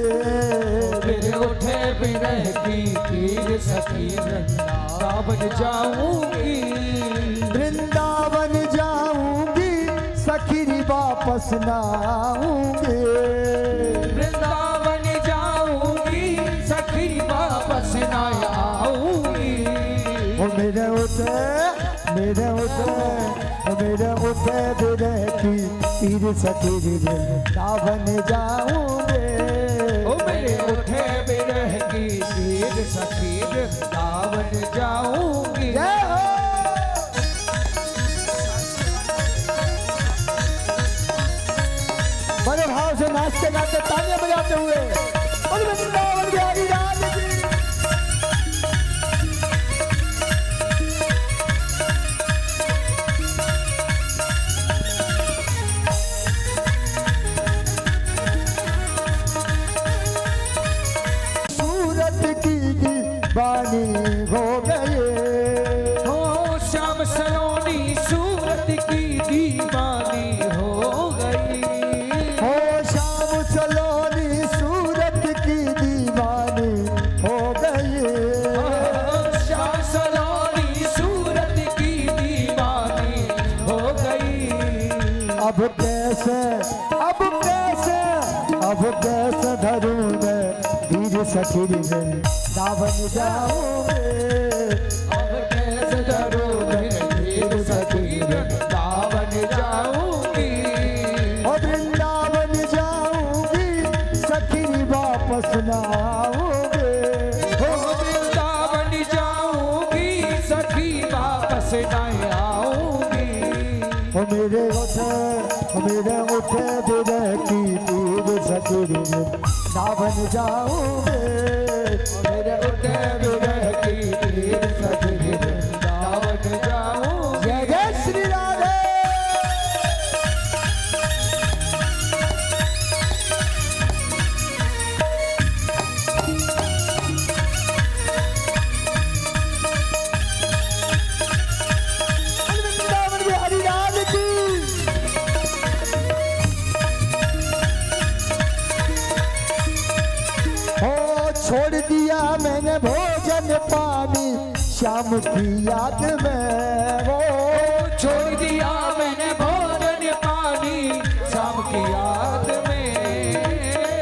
मेरे उठे विरह की पीर सकीर सावन जाऊंगी। वृंदावन जाऊंगी सखीरी वापस ना आऊंगी। वृंदावन जाऊंगी सखी वापस ना आऊंगी। मेरे उठे मेरे उठे मेरे उठे विरह की पीर सकीर दिन सावन जाऊंगे। ओ मेरे उठे विरह की पीर सकीर सावन जाऊंगी। बड़े भाव से नाचते गाते तालियां बजाते हुए बोल वृंदावन बिहारी लाल की। बानी हो गए हो श्याम सलोनी सूरत की दीवानी हो गई। हो श्याम सलोनी सूरत की दीवानी हो गई। श्याम सलोनी सूरत की दीवानी हो गई। अब कैसे धरूं मैं धीर सखीर में सावन जाऊंगे। अब कैसे धरूं मैं धीर सखीर सावन जाऊंगी। और वृंदावन जाऊंगी सखीरी वापस ना आऊंगे। हो वृंदावन जाऊंगी सखी वापस ना आऊंगी। मेरे उठे विरह की पीर सकीर में सावन जाऊंगे। मेरे उठे विरह की पीर सकीर में सावन जाऊंगी। जय जय श्री राधे। वृंदावन बिहारी लाल की। छोड़ दिया मैंने भोजन पानी श्याम की याद में। वो छोड़ दिया मैंने भोजन पानी शाम की याद में।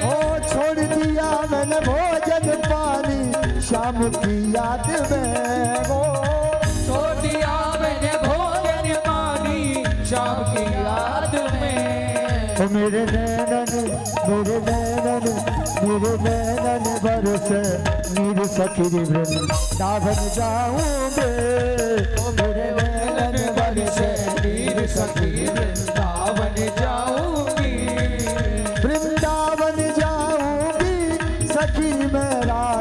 ओ छोड़ दिया मैंने भोजन पानी श्याम की याद में। वो छोड़ दिया मैंने भोजन पानी शाम की याद में। मेरे नैनन बरसे नीर सखीरी वृंदावन जाऊंगे। मेरे नैनन बरसे नीर सखी वृंदावन जाऊंगी। वृंदावन जाऊंगी सखी मैं रात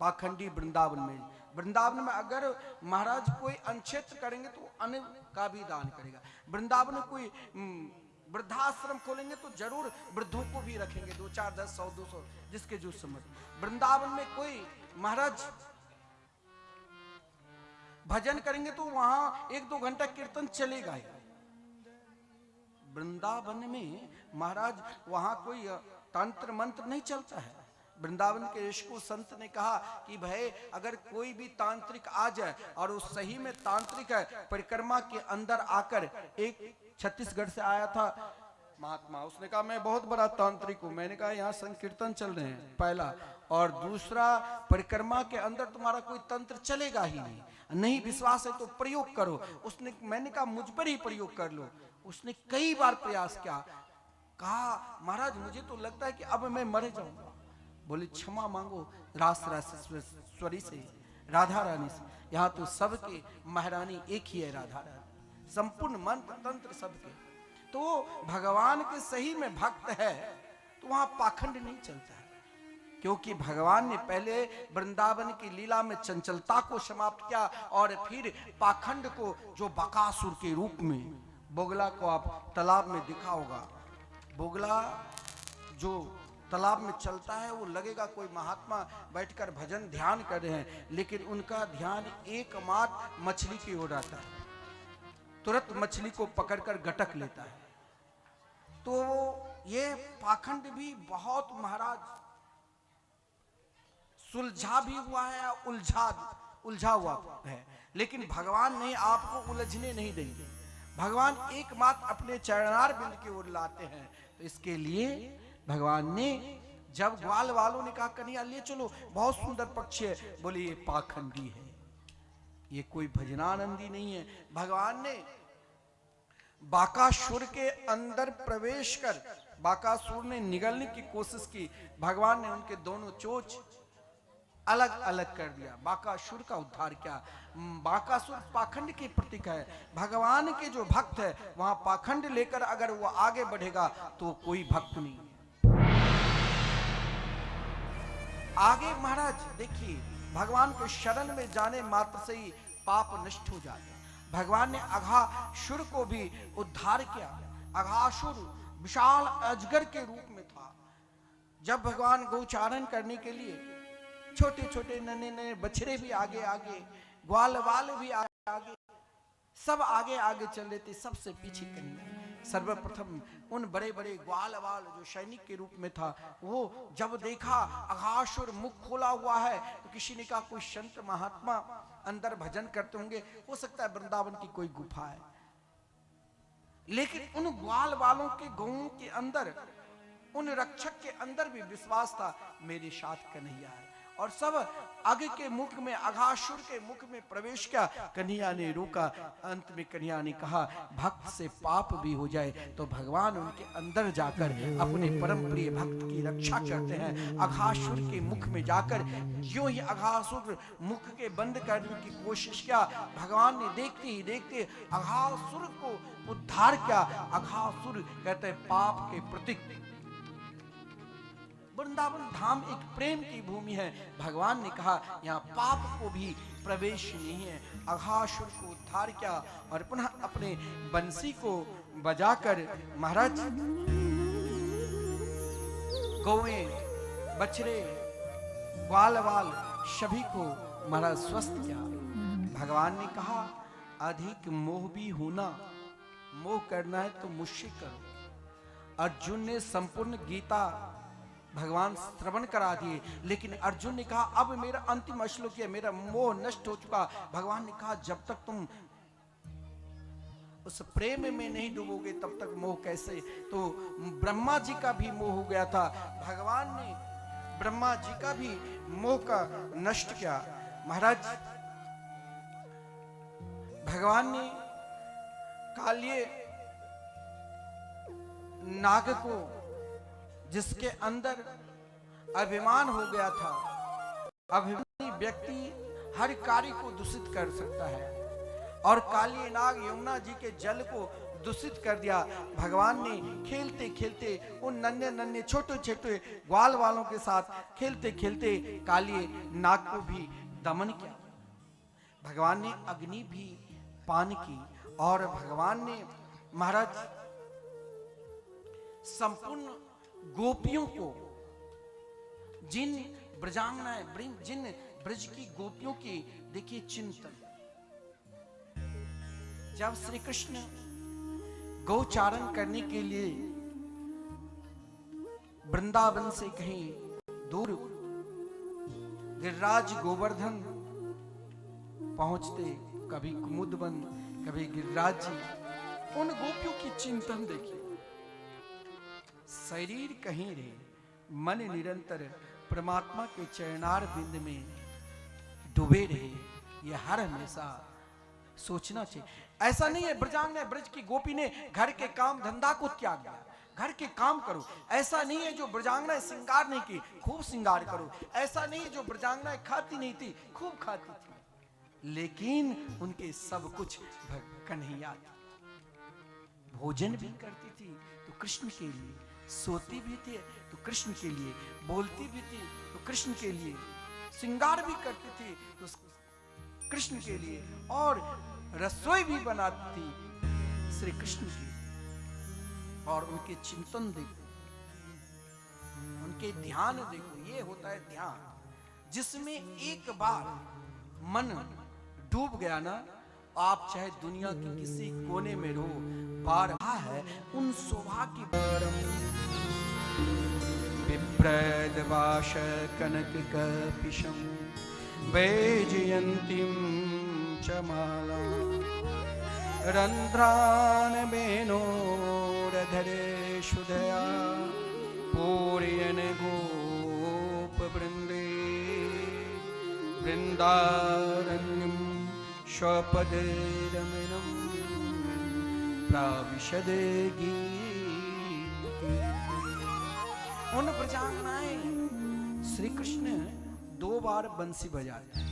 पाखंडी वृंदावन में। वृंदावन में अगर महाराज कोई अनक्षेत्र करेंगे तो अन्न का भी दान करेगा। वृंदावन में कोई वृद्धाश्रम खोलेंगे तो जरूर वृद्धों को भी रखेंगे, 2 4 10 100 200 जिसके जो समझ। वृंदावन में कोई महाराज भजन करेंगे तो वहां 1-2 घंटा कीर्तन चलेगा ही। वृंदावन में महाराज वहां कोई तंत्र मंत्र नहीं चलता है। वृंदावन के ऋषिकों संत ने कहा कि भाई अगर कोई भी तांत्रिक आ जाए और वो सही में तांत्रिक है, परिक्रमा के अंदर आकर, एक छत्तीसगढ़ से आया था महात्मा, उसने कहा मैं बहुत बड़ा तांत्रिक हूं। मैंने कहा यहाँ संकीर्तन चल रहे हैं पहला, और दूसरा परिक्रमा के अंदर तुम्हारा कोई तंत्र चलेगा ही नहीं विश्वास है तो प्रयोग करो। मैंने कहा मुझ पर ही प्रयोग कर लो। उसने कई बार प्रयास किया, कहा महाराज मुझे तो लगता है कि अब मैं मर जाऊंगा। बोले क्षमा मांगो रास राजेश्वरी से, राधा रानी से। यहाँ तो सबके महारानी एक ही है, राधा रानी, संपूर्ण मंत्र तंत्र सबके। तो भगवान के सही में भक्त है तो वहां पाखंड नहीं चलता है, क्योंकि भगवान ने पहले वृंदावन की लीला में चंचलता को समाप्त किया और फिर पाखंड को, जो बकासुर के रूप में, बोगला को आप तालाब में देखा होगा, बोगला जो तालाब में चलता है वो लगेगा कोई महात्मा बैठकर भजन ध्यान कर रहे हैं, लेकिन उनका ध्यान एकमात्र मछली की ओर आता है, तुरंत मछली को पकड़कर गटक लेता है। तो ये पाखंड भी बहुत महाराज सुलझा भी हुआ है, उलझा हुआ है, लेकिन भगवान ने आपको उलझने नहीं देंगे। भगवान एकमात्र अपने चरणार बिंद की ओर लाते हैं। तो इसके लिए भगवान ने, जब ग्वाल वालों ने कहा कन्हैया ले चलो, बहुत सुंदर पक्षी है, बोले ये पाखंडी है, ये कोई भजनानंदी नहीं है। भगवान ने बाकासुर के अंदर प्रवेश कर बाकासुर ने निगलने की कोशिश की। भगवान ने उनके दोनों चोंच अलग अलग कर दिया, बाकासुर का उद्धार किया। बाकासुर पाखंड के प्रतीक है। भगवान के जो भक्त है वहां पाखंड लेकर अगर वो आगे बढ़ेगा तो कोई भक्त नहीं। आगे महाराज देखिए, भगवान के शरण में जाने मात्र से ही पाप नष्ट हो जाता। भगवान ने अघासुर को भी उद्धार किया। अघासुर विशाल अजगर के रूप में था। जब भगवान गोचारण करने के लिए छोटे छोटे नन्हे बछड़े भी आगे आगे, ग्वाल वाल भी आगे, सब आगे आगे चल रहे थे, सबसे पीछे कन्हैया। सर्वप्रथम उन बड़े बड़े ग्वाल वाल जो सैनिक के रूप में था, वो जब देखा अघासुर मुख खोला हुआ है तो किसी ने कहा कोई संत महात्मा अंदर भजन करते होंगे, हो सकता है वृंदावन की कोई गुफा है। लेकिन उन ग्वाल वालों के गौओं के अंदर, उन रक्षक के अंदर भी विश्वास था मेरे साथ कन्हैया है, और सब आगे के मुख में, अघासुर के मुख में प्रवेश किया। कन्हैया ने रोका। अंत में कन्हैया ने कहा भक्त से पाप भी हो जाए तो भगवान उनके अंदर जाकर अपने परम प्रिय भक्त की रक्षा करते हैं। अघासुर के मुख में जाकर जो ही अघासुर मुख के बंद करने की कोशिश किया, भगवान ने देखते ही देखते अघासुर को उद्धार किया। अघासुर कहते हैं पाप के प्रतीक। वृंदावन धाम एक प्रेम की भूमि है। भगवान ने कहा यहाँ पाप को भी प्रवेश नहीं है। अघासुर को उद्धार किया और पुनः अपने बंसी को बजाकर महाराज गौएं, बछड़े, ग्वाल वाल सभी को महाराज स्वस्थ किया। भगवान ने कहा अधिक मोह भी होना, मोह करना है तो मुझसे करो। अर्जुन ने संपूर्ण गीता भगवान श्रवण करा दिए, लेकिन अर्जुन ने कहा अब मेरा अंतिम श्लोक है, मेरा मोह नष्ट हो चुका। भगवान ने कहा जब तक तुम उस प्रेम में नहीं डूबोगे तब तक मोह कैसे। तो ब्रह्मा जी का भी मोह हो गया था। भगवान ने ब्रह्मा जी का भी मोह का नष्ट किया। महाराज भगवान ने कालिए नाग को, जिसके अंदर अभिमान हो गया था, अभिमानी व्यक्ति हर कार्य को दूषित कर सकता है, और काली नाग यमुना जी के जल को दूषित कर दिया। भगवान ने खेलते खेलते उन नन्हे नन्हे छोटे छोटे ग्वाल वालों के साथ खेलते खेलते कालिए नाग को भी दमन किया। भगवान ने अग्नि भी पान की और भगवान ने महाराज संपूर्ण गोपियों को, जिन ब्रजांगनाएं, जिन ब्रज की गोपियों की देखिए चिंतन, जब श्री कृष्ण गौचारण करने के लिए वृंदावन से कहीं दूर गिरिराज गोवर्धन पहुंचते, कभी कुमुदवन, कभी गिरिराज जी, उन गोपियों की चिंतन देखिए। शरीर कहीं रहे, मन निरंतर परमात्मा के चरणार बिंद में डूबे रहे, यह हर हमेशा सोचना चाहिए। ऐसा नहीं है ब्रजांगना ब्रज की गोपी ने घर के काम धंधा को त्याग दिया, घर के काम करो। ऐसा नहीं है जो ब्रजांगना श्रृंगार नहीं की, खूब श्रृंगार करो। ऐसा नहीं है जो ब्रजांगना खाती नहीं थी, खूब खाती थी, लेकिन उनके सब कुछ कन्हैया थी। भोजन भी करती थी तो कृष्ण के लिए, सोती भी थी तो कृष्ण के लिए, बोलती भी थी तो कृष्ण के लिए, श्रृंगार भी करती थी तो कृष्ण के लिए, और रसोई भी बनाती थी श्री कृष्ण की। और उनके चिंतन देखो, उनके ध्यान देखो, ये होता है ध्यान, जिसमें एक बार मन डूब गया ना, आप चाहे दुनिया के किसी कोने में रहो, बार है उन सौभाग्य परम विप्रदवाश कनक कपिशम वैजयंतीं च माला रंध्रान बेनोरधरे शुधया पूरयन गोप वृंदे वृंदारण्यम स्वपद रमणम प्राविशद गीत। उन ब्रजांगनाएं श्री कृष्ण 2 बार बंसी बजाते हैं,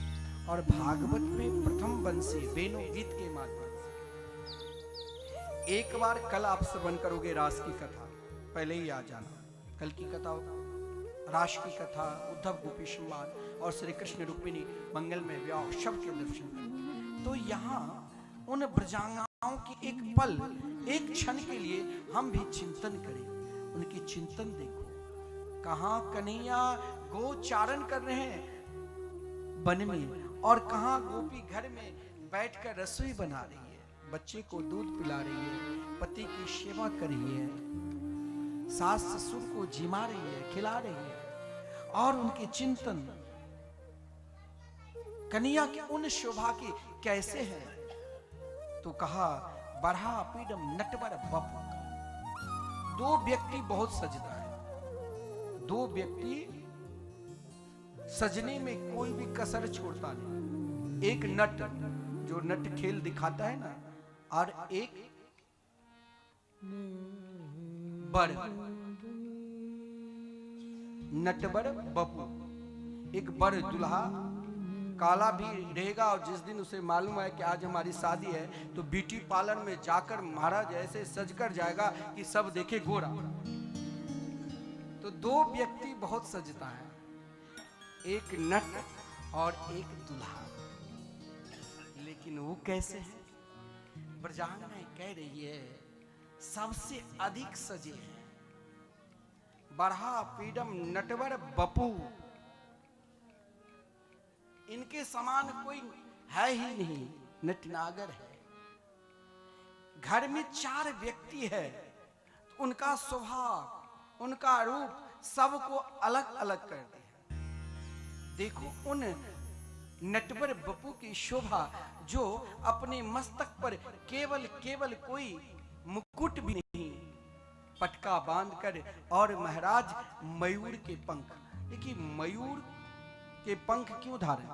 और भागवत में प्रथम बंसी वेणु गीत के माध्यम से। एक बार कल आप श्रवण करोगे रास की कथा, पहले ही आ जाना। कल की कथा रास की कथा, उद्धव गोपी संवाद और श्री कृष्ण रुक्मिणी मंगलमय विवाह सब के दर्शन करें। तो यहाँ उन ब्रजांगनाओं की एक पल, एक क्षण के लिए हम भी चिंतन करें, उनकी चिंतन देखो। कहाँ कन्हैया गोचारण कर रहे हैं वन में, और कहाँ गोपी घर में बैठकर रसोई बना रही है, बच्चे को दूध पिला रही है, पति की सेवा कर रही है, सास ससुर को जिमा रही है, खिला रही है। और उनके चिंतन कन्हैया की उन शोभा की कैसे है, तो कहा बढ़ा पीडम नटवर बपू। 2 व्यक्ति बहुत सजता है, 2 व्यक्ति सजने में कोई भी कसर छोड़ता नहीं। एक नट जो नट खेल दिखाता है ना, और एक बर नटवर बपू। एक बर दुल्हा काला भी रहेगा, और जिस दिन उसे मालूम है कि आज हमारी शादी है तो ब्यूटी पार्लर में जाकर महाराज ऐसे सजकर जाएगा कि सब देखे गोरा। तो 2 व्यक्ति बहुत सजता है, एक नट और एक दुल्हा। लेकिन वो कैसे है? ब्रजांगनाएं कह रही है सबसे अधिक सजे हैं, बढ़ा पीडम नटवर बपू। इनके समान कोई है ही नहीं, नटनागर है। घर में 4 व्यक्ति है, उनका स्वभाव, उनका रूप सबको अलग अलग कर दिया। देखो उन नटवर बपू की शोभा, जो अपने मस्तक पर केवल कोई मुकुट भी नहीं, पटका बांधकर, और महाराज मयूर के पंख। देखिए मयूर के पंख क्यों धारण?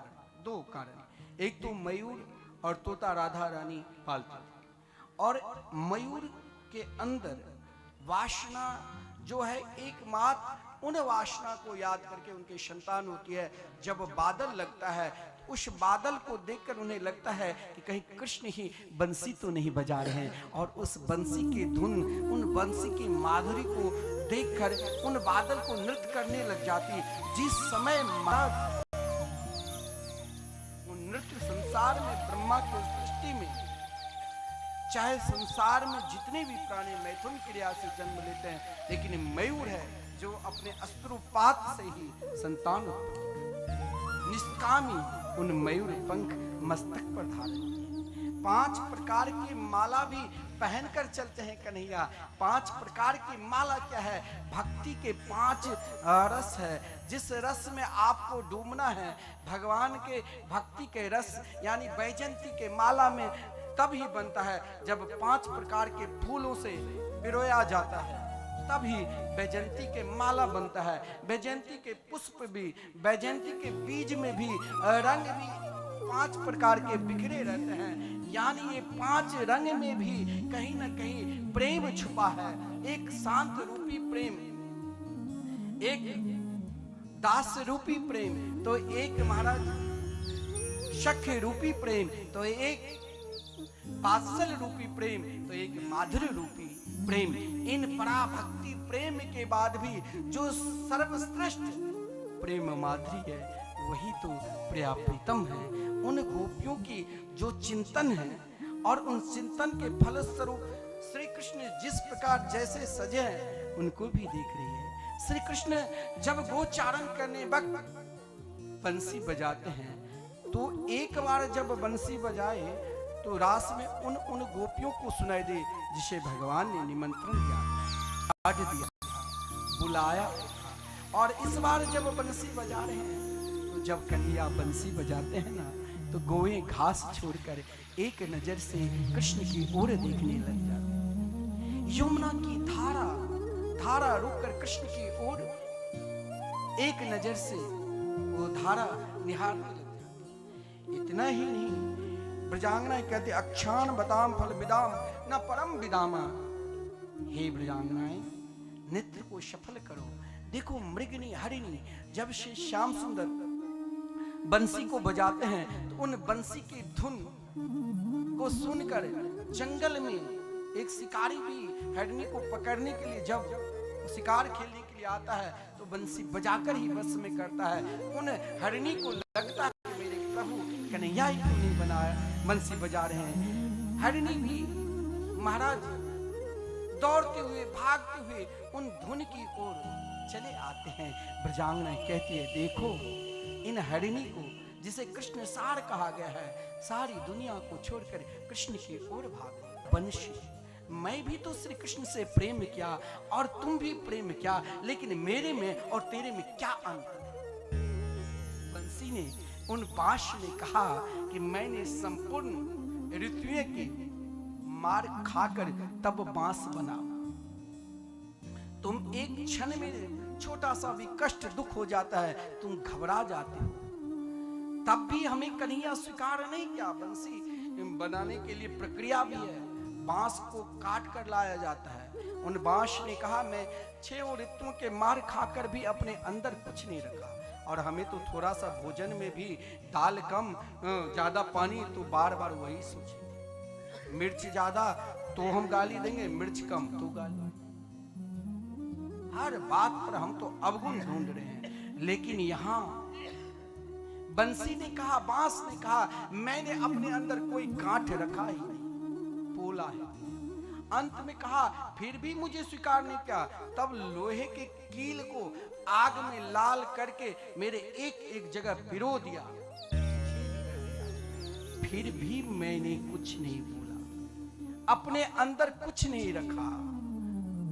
2 कारण। एक तो मयूर और तोता राधा रानी पालती, और मयूर के अंदर वासना जो है एकमात्र, उन वासना को याद करके उनकी संतान होती है। जब बादल लगता है उस बादल को देखकर उन्हें लगता है कि कहीं कृष्ण ही बंसी तो नहीं बजा रहे हैं, और उस बंसी की धुन, उन बंसी की माधुरी को देखकर उन बादल को नृत्य करने लग जाती। जिस समय वो नृत्य संसार में, ब्रह्मा की सृष्टि में, चाहे संसार में जितने भी प्राणी मैथुन क्रिया से जन्म लेते हैं, लेकिन मयूर है जो अपने अश्रुपात से ही संतान उत्पन्न, निष्कामी उन मयूर पंख मस्तक पर धारण। 5 प्रकार की माला भी पहनकर चलते हैं कन्हैया। 5 प्रकार की माला क्या है? भक्ति के 5 रस है। जिस रस में आपको डूबना है, भगवान के भक्ति के रस यानी वैजयंती के माला में तब ही बनता है जब 5 प्रकार के फूलों से पिरोया जाता है, तभी वैजयंती के माला बनता है। वैजयंती के पुष्प भी, वैजयंती के बीज में भी रंग भी 5 प्रकार के बिखरे रहते हैं, यानी ये 5 रंग में भी कहीं ना कहीं प्रेम छुपा है। एक शांत रूपी प्रेम, एक दास रूपी प्रेम, तो एक महाराज शक्य रूपी प्रेम, तो एक वात्सल रूपी प्रेम, तो एक माधुर्य रूपी प्रेम। इन पराभक्ति प्रेम के बाद भी जो सर्वश्रेष्ठ प्रेम माधुरी है वही तो प्रिया प्रीतम है। उन गोपियों की जो चिंतन है और उन चिंतन के फलस्वरूप श्री कृष्ण जिस प्रकार जैसे सजे हैं उनको भी देख रही है। श्री कृष्ण जब गोचारण करने वक्त बंसी बजाते हैं तो एक बार जब बंसी बजाए तो रास में उन गोपियों को सुनाई दे जिसे भगवान ने निमंत्रण दिया, बुलाया। और इस बार जब बंसी बजा रहे हैं तो जब कन्हैया बंसी बजाते हैं ना तो गोए घास छोड़कर एक नजर से कृष्ण की ओर देखने लग जाते। यमुना की धारा रुककर कृष्ण की ओर एक नजर से वो धारा निहारने लग जाती। इतना ही नहीं, ब्रजांगना कहते अक्षाण बताम फल विदाम न परम विदामा। हे ब्रजांगनाएं, नेत्र को सफल करो। देखो मृगनी हरिणी जब से श्याम सुंदर बंसी को बजाते हैं तो उन बंसी की धुन को सुनकर जंगल में एक शिकारी भी हरिणी को पकड़ने के लिए जब शिकार खेलने के लिए आता है तो बंसी बजाकर ही वश में करता है। उन हरिणी को लगता है कि मेरे प्रभु कन्हैया ही क्यों नहीं बनाया, बंसी बजा रहे हैं। हरिणी भी महाराज दौड़ते हुए भागते हुए उन धुन की ओर चले आते हैं। ब्रजांगना कहती है देखो इन हरिणी को जिसे कृष्ण सार कहा गया है, सारी दुनिया को छोड़कर कृष्ण की ओर भागे। बंसी, मैं भी तो श्री कृष्ण से प्रेम किया और तुम भी प्रेम किया, लेकिन मेरे में और तेरे में क्या अंतर है? बंसी ने उन बांस ने कहा कि मैंने संपूर्ण ऋतुएं की मार खाकर तब बांस बना। तुम एक क्षण में छोटा सा भी कष्ट दुख हो जाता है तुम घबरा जाते हो, तब भी हमें कन्हैया स्वीकार नहीं किया। बंसी बनाने के लिए प्रक्रिया भी है, बांस को काट कर लाया जाता है। उन बांस ने कहा मैं 6 ऋतुओं के मार खाकर भी अपने अंदर कुछ नहीं रखा, और हमें तो थोड़ा सा भोजन में भी दाल कम ज्यादा पानी, तो बार बार वही सोचे। मिर्च ज्यादा तो हम गाली देंगे, मिर्च कम तो गाली। हर बात पर हम तो अवगुण ढूंढ रहे हैं, लेकिन यहाँ बंसी ने कहा, बांस ने कहा मैंने अपने अंदर कोई गांठ रखा ही नहीं, बोला है। अंत में कहा फिर भी मुझे स्वीकार नहीं किया, तब लोहे के कील को आग में लाल करके मेरे एक एक जगह पिरो दिया, फिर भी मैंने कुछ नहीं बोला, अपने अंदर कुछ नहीं रखा।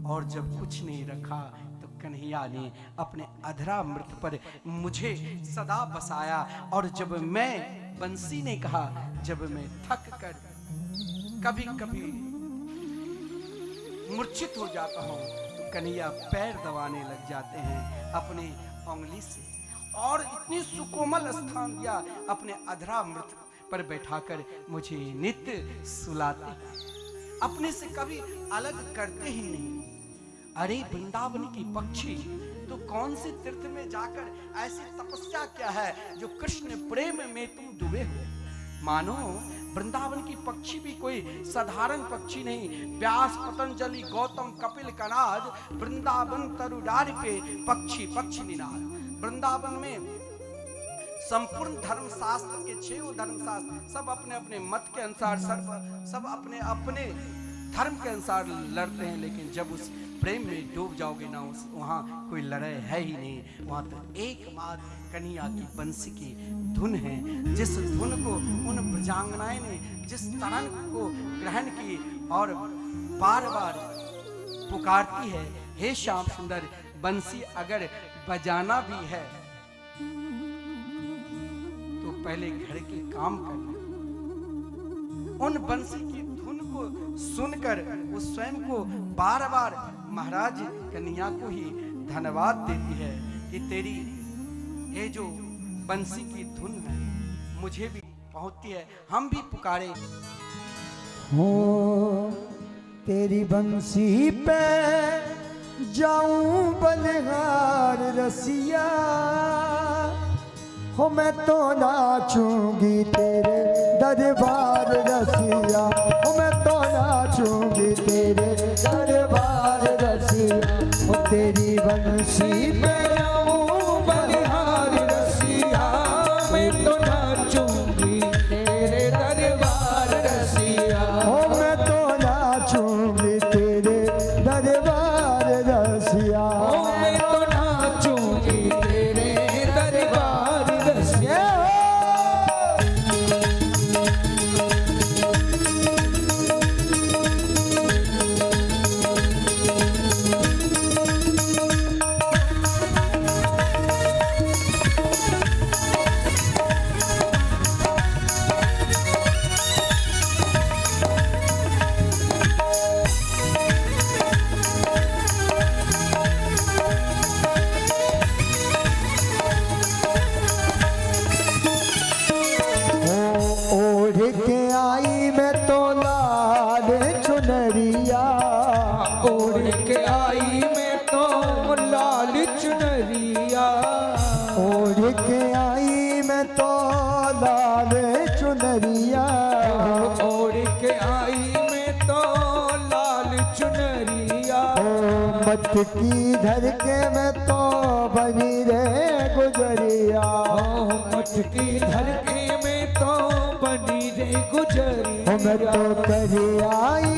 और जब कुछ नहीं रखा तो कन्हैया ने अपने अधरामृत पर मुझे सदा बसाया। और जब मैं, बंसी ने कहा, जब मैं थक कर कभी कभी मूर्छित हो जाता हूं तो कन्हैया पैर दबाने लग जाते हैं अपने उंगली से, और इतनी सुकोमल स्थान दिया अपने अधरामृत पर बैठाकर मुझे नित्य सुलाते, अपने से कभी अलग करते ही नहीं। अरे वृंदावन की पक्षी तो कौन से तीर्थ में जाकर ऐसी तपस्या क्या है जो कृष्ण प्रेम में तुम डूबे हो? मानो वृंदावन की पक्षी भी कोई साधारण पक्षी नहीं। व्यास, पतंजलि, गौतम, कपिल, कनाद, वृंदावन तरुडारी पे पक्षी पक्षी निनाद। वृंदावन में संपूर्ण धर्मशास्त्र के 6 धर्मशास्त्र सब अपने अपने मत के अनुसार सब अपने अपने धर्म के अनुसार लड़ते हैं, लेकिन जब उस प्रेम में डूब जाओगे ना, उस वहाँ कोई लड़ाई है ही नहीं। वहाँ तो एकमात्र कन्हैया की बंसी की धुन है, जिस धुन को उन ब्रजांगनाएं ने जिस तरंग को ग्रहण की और बार बार पुकारती है, हे श्याम सुंदर बंसी अगर बजाना भी है तो पहले घर के काम करना। उन बंसी की धुन को सुनकर वो स्वयं को बार बार महाराज कन्हैया को ही धन्यवाद देती है कि तेरी ये जो बंसी की धुन है मुझे भी पहुंचती है, हम भी पुकारे। हो तेरी बंसी पे जाऊं बलिहार रसिया, हो मैं तो नाचूंगी तेरे दरबार रसिया, हो मैं तो नाचूंगी तेरे दरबार रसिया, हो तेरी बंसी पे जाऊं बलिहार रसिया, मैं तो नाचूंगी तेरे दरबार रसिया, हो मैं तो नाचूंगी तेरे दरबार रसिया, ओ मैं तो नाचूंगी तेरे दरबार रसिया। ओढ़ के आई मैं तो लाल चुनरिया, ओढ़ के आई मैं तो लाल चुनरिया, ओढ़ के आई मैं तो लाल चुनरिया, ओढ़ के आई मैं तो लाल चुनरिया, ओ मत की धर के मैं तो बनी रे गुजरिया, ओ मटकी धर के मैं तो बनी रे गुजरिया, ओ मैं तो कर आई,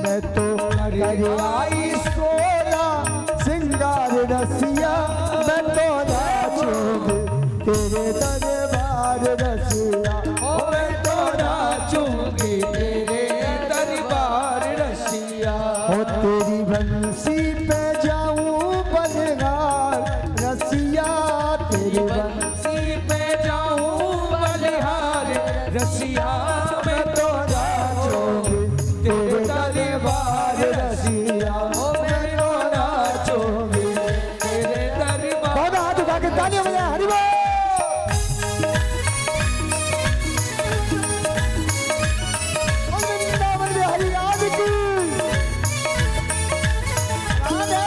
मैं तो कर आई सोना सिंगार रसिया, मैं तो नाचूंगी तेरे दरबार रसिया, ओ मैं तो नाचूंगी तेरे दरबार रसिया, ओ तेरी बंसी पे जाऊं बलिहार रसिया, तेरी बंसी पे जाऊं बलिहार रसिया, मैं तो नाचूंगी तेरे दरबार रसिया, ओ मैं तो नाचूंगी तेरे दरबार। बहुत हाथ उठा के तालियां बजाएं, हरि बोल। बोल वृंदावन में हरि राज की राधे।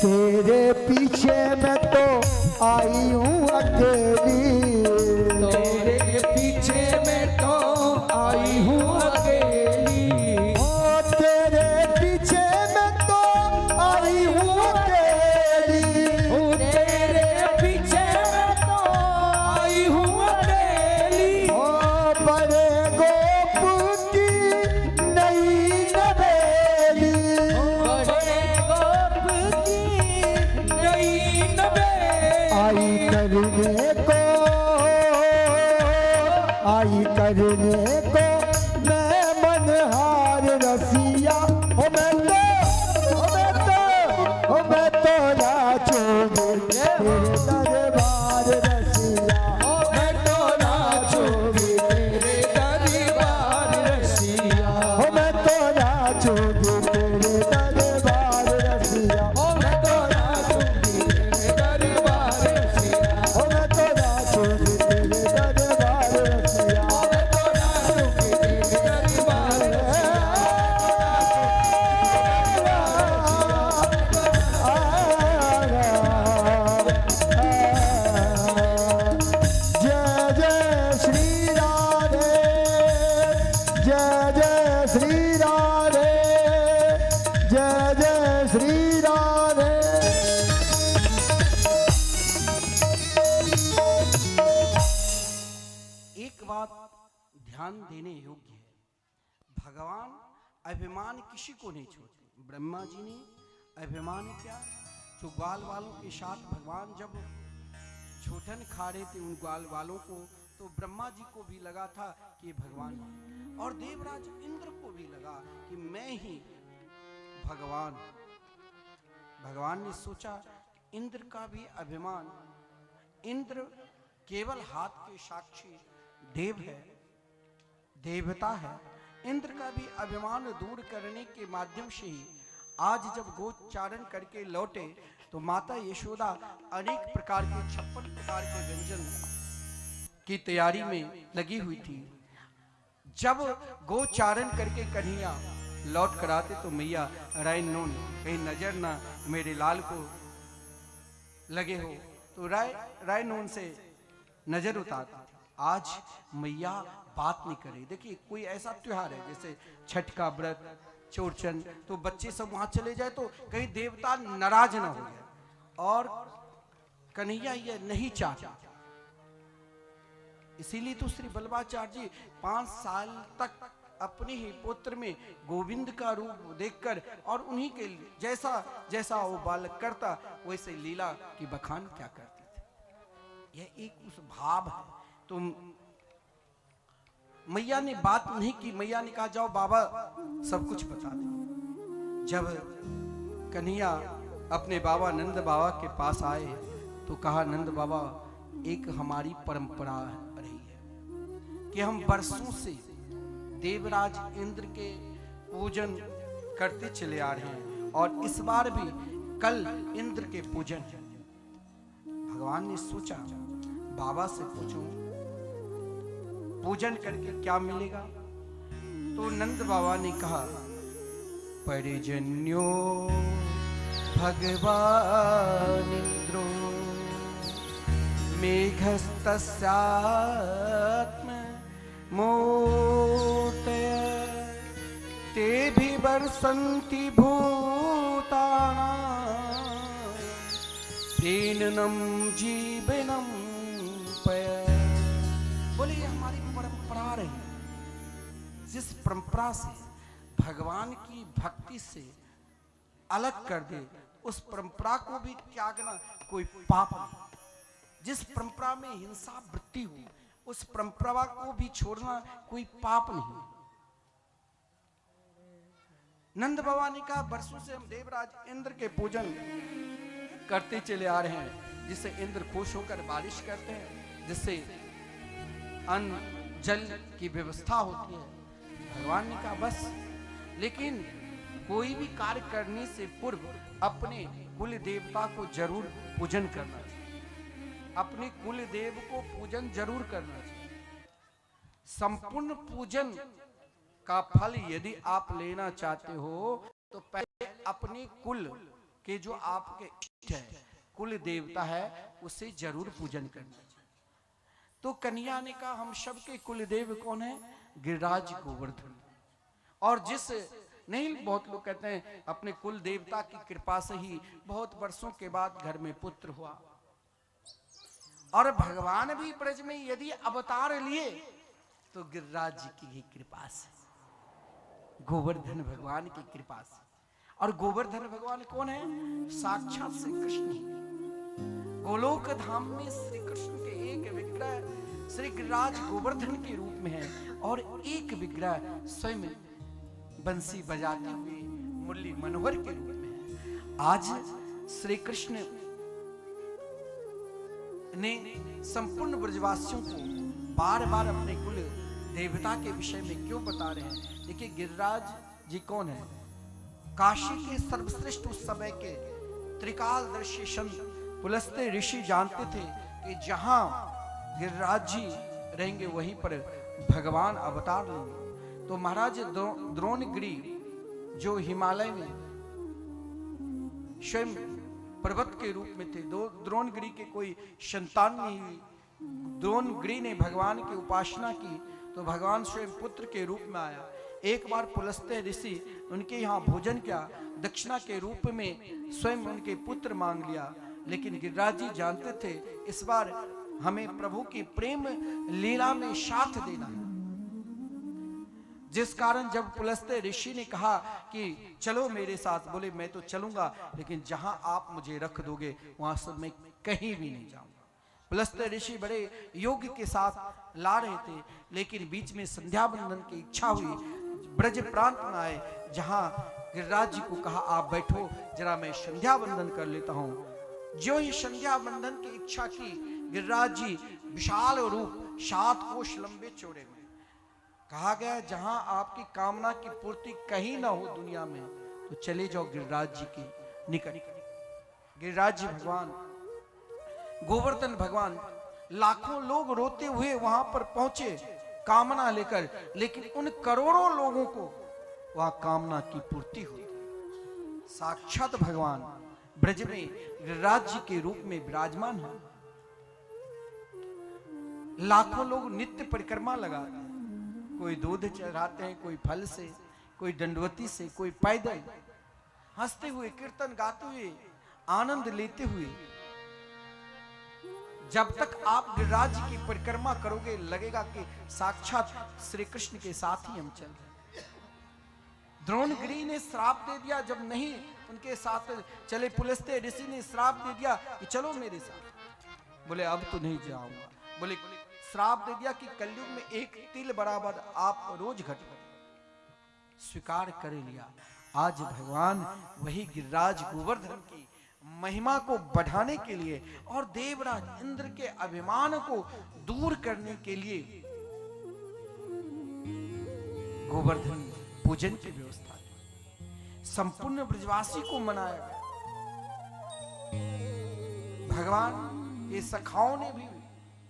तेरे पीछे मैं तो आई हूँ अकेली, तेरे पीछे मैं तो आई हूँ अकेली, ओ तेरे पीछे मैं तो आई हूँ अकेली, ओ तेरे पीछे मैं तो आई हूँ अकेली, ओ बड़े गोप की नई नवेली, बड़े गोप की नई नवेली, आई करने को मैं मनहार रसिया, हो मैं तो नाचूंगी तेरे दरबार रसिया, ओ मैं तो नाचूंगी तेरे दरबार रसिया। अभिमान किसी को नहीं छोड़ते। ब्रह्मा जी ने अभिमान क्या, जो ग्वाल वालों के साथ भगवान जब छूटन खा रहे थे उन ग्वाल वालों को, तो ब्रह्मा जी को भी लगा था कि भगवान है, और देवराज इंद्र को भी लगा कि मैं ही भगवान। भगवान ने सोचा इंद्र का भी अभिमान, इंद्र केवल हाथ के साक्षी देव है, देवता है। इंद्र का भी अभिमान दूर करने के माध्यम से ही आज जब गोचारण करके लौटे तो माता यशोदा अनेक प्रकार के 56 प्रकार के व्यंजन की तैयारी में लगी हुई थी। जब गोचारण करके कन्हैया लौट कर आते तो मैया राय नून कहीं नजर ना मेरे लाल को लगे हो, तो राय नून से नजर उतारता। आज मैया बात नहीं करे। देखिए कोई ऐसा त्योहार है जैसे छठ का व्रत, चौरचन, तो बच्चे सब वहां चले जाए तो कहीं देवता नाराज ना हो जाए, और कन्हैया ये नहीं चाहता। इसीलिए तो श्री बल्लभाचार्य जी 5 साल तक अपने ही पुत्र में गोविंद का रूप देखकर और उन्हीं के जैसा जैसा वो बालक करता वैसे लीला की बखान क्या करते थे। यह एक उस भाव है। तो मैया ने बात नहीं की, मैया ने कहा जाओ बाबा सब कुछ बता दे। जब कन्हैया अपने बाबा नंद बाबा के पास आए तो कहा नंद बाबा एक हमारी परंपरा रही है कि हम वर्षों से देवराज इंद्र के पूजन करते चले आ रहे हैं, और इस बार भी कल इंद्र के पूजन है। भगवान ने सोचा बाबा से पूछूं पूजन करके क्या मिलेगा। तो नंद बाबा ने कहा परिजन्यो भगवान इंद्रो मेघस्तस्यात्म मूर्तय ते भी वर्षन्ति भूतानां प्रीणनं जीवनं पय। बोले ये हमारी परंपरा रही, जिस परंपरा से भगवान की भक्ति से अलग कर दे उस परंपरा को भी त्यागना कोई पाप नहीं। जिस परंपरा में हिंसा वृत्ति हो उस परंपरा को भी छोड़ना कोई पाप नहीं। नंद बाबा ने कहा वर्षों से हम देवराज इंद्र के पूजन करते चले आ रहे हैं, जिससे इंद्र खुश होकर बारिश करते हैं, जिससे अन्न जल की व्यवस्था होती है। भगवान ने कहा बस, लेकिन कोई भी कार्य करने से पूर्व अपने कुल देवता को जरूर पूजन करना चाहिए, अपने कुल देव को पूजन जरूर करना चाहिए। संपूर्ण पूजन का फल यदि आप लेना चाहते हो तो पहले अपने कुल के जो आपके इष्ट है, कुल देवता है, उसे जरूर पूजन करना चाहिए। तो कन्हैया ने कहा हम सबके कुल देव कौन है? गिरिराज गोवर्धन। और जिस नहीं, बहुत लोग कहते हैं अपने कुल देवता की कृपा से ही बहुत वर्षों के बाद घर में पुत्र हुआ। और भगवान भी ब्रज में यदि अवतार लिए तो गिरिराज जी की ही कृपा से, गोवर्धन भगवान की कृपा से। और गोवर्धन भगवान कौन है? साक्षात श्री कृष्ण। गोलोक धाम में श्री कृष्ण के एक विग्रह श्री गिरिराज गोवर्धन के रूप में है, और एक विग्रह स्वयं बंसी बजाते हुए मुरली मनोहर के रूप में है। आज श्री कृष्ण ने संपूर्ण ब्रजवासियों को बार बार अपने कुल देवता के विषय में क्यों बता रहे हैं? देखिए गिरिराज जी कौन है? काशी के सर्वश्रेष्ठ उस समय के त्रिकालदर्शी संत पुलस्त्य ऋषि जानते थे कि जहां गिरिराज जी रहेंगे वहीं पर भगवान अवतार लेंगे। तो महाराज द्रोणगिरि जो हिमालय में स्वयं पर्वत के रूप में थे, द्रोणगिरि के कोई संतान नहीं हुई। द्रोणगिरि ने भगवान की उपासना की तो भगवान स्वयं पुत्र के रूप में आया। एक बार पुलस्त्य ऋषि उनके यहाँ भोजन किया, दक्षिणा के रूप में स्वयं उनके पुत्र मांग लिया। लेकिन गिरिराज जी जानते थे इस बार हमें प्रभु की प्रेम लीला में साथ देना है। जिस कारण जब पुलस्त्य ऋषि ने कहा कि चलो मेरे साथ, बोले मैं तो चलूंगा लेकिन जहां आप मुझे रख दोगे वहां से मैं कहीं भी नहीं जाऊंगा। पुलस्त्य ऋषि बड़े योग्य के साथ ला रहे थे, लेकिन बीच में संध्या बंदन की इच्छा हुई। ब्रज प्रांत में आए, जहां गिरिराज जी को कहा आप बैठो जरा मैं संध्या बंदन कर लेता हूं। जो ही संध्या बंदन की इच्छा की, गिरिराज जी विशाल रूप 7 कोश लंबे चौड़े में, कहा गया जहां आपकी कामना की पूर्ति कहीं ना हो दुनिया में तो चले जाओ गिरिराज जी के निकट। गिरिराज जी भगवान, गोवर्धन भगवान, लाखों लोग रोते हुए वहां पर पहुंचे कामना लेकर, लेकिन उन करोड़ों लोगों को वहां कामना की पूर्ति हुई। साक्षात भगवान ब्रज में गिरिराज जी के रूप में विराजमान है। लाखों लोग नित्य परिक्रमा लगाते हैं, कोई दूध चढ़ाते हैं, कोई फल से, कोई दंडवती से, कोई पैदल, हंसते हुए, कीर्तन गाते हुए, आनंद लेते हुए। जब तक आप गिरिराज की परिक्रमा करोगे लगेगा कि साक्षात श्री कृष्ण के साथ ही हम चल रहे हैं। द्रोणगिरि ने श्राप दे दिया, जब नहीं उनके साथ चले, पुलस्त्य ऋषि ने श्राप दे दिया कि चलो मेरे साथ, बोले अब तो नहीं जाऊंगा। बोले श्राप दे दिया कि कलयुग में 1 तिल बराबर आप रोज घट स्वीकार कर लिया। आज भगवान वही गिरिराज गोवर्धन की महिमा को बढ़ाने के लिए और देवराज इंद्र के अभिमान को दूर करने के लिए गोवर्धन पूजन की व्यवस्था की, संपूर्ण ब्रजवासी को मनाया। भगवान के सखाओं ने भी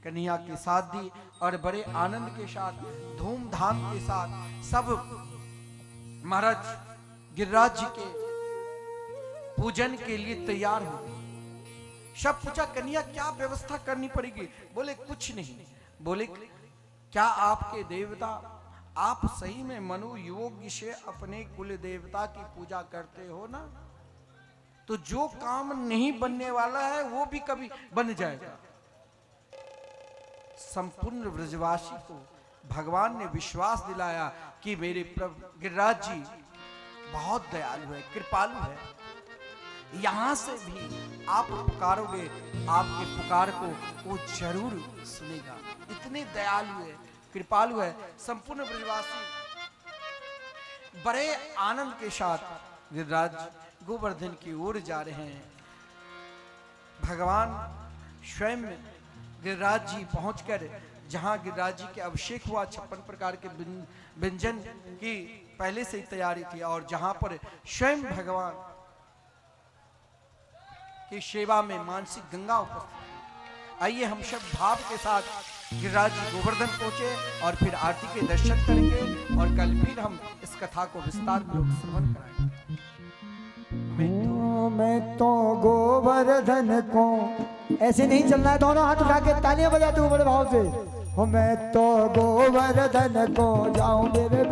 कन्हैया के साथ दी और बड़े आनंद के साथ, धूमधाम के साथ सब महाराज गिरिराज जी के पूजन के लिए तैयार हो गए। सब पूछा कन्हैया क्या व्यवस्था करनी पड़ेगी? बोले कुछ नहीं। बोले क्या आपके देवता, आप सही में मनु योग्य से अपने कुल देवता की पूजा करते हो ना, तो जो काम नहीं बनने वाला है वो भी कभी बन जाएगा। संपूर्ण ब्रजवासी को भगवान ने विश्वास दिलाया कि मेरे प्रभु गिरिराज जी बहुत दयालु है, कृपालु है। यहां से भी आप पुकारोगे, आपके पुकार को वो जरूर सुनेगा। इतने दयालु है, कृपालु है। संपूर्ण ब्रजवासी बड़े आनंद के साथ गिरिराज गोवर्धन की ओर जा रहे हैं। भगवान स्वयं गिरिराज जी पहुंचकर जहां गिरिराज जी के अभिषेक हुआ, 56 प्रकार के व्यंजन की पहले से ही तैयारी थी, और जहां पर स्वयं भगवान की सेवा में मानसिक गंगा उपस्थित। आइए हम सब भाव के साथ गिरिराज जी गोवर्धन पहुंचे और फिर आरती के दर्शन करेंगे और कल फिर हम इस कथा को विस्तार पूर्वक श्रवण कराएंगे। मैं तो गोवर्धन को, ऐसे नहीं चलना है, दोनों हाथ उठा के तालियां बजाते हो बड़े भाव से। हो मैं तो गोवर्धन को जाऊं मेरे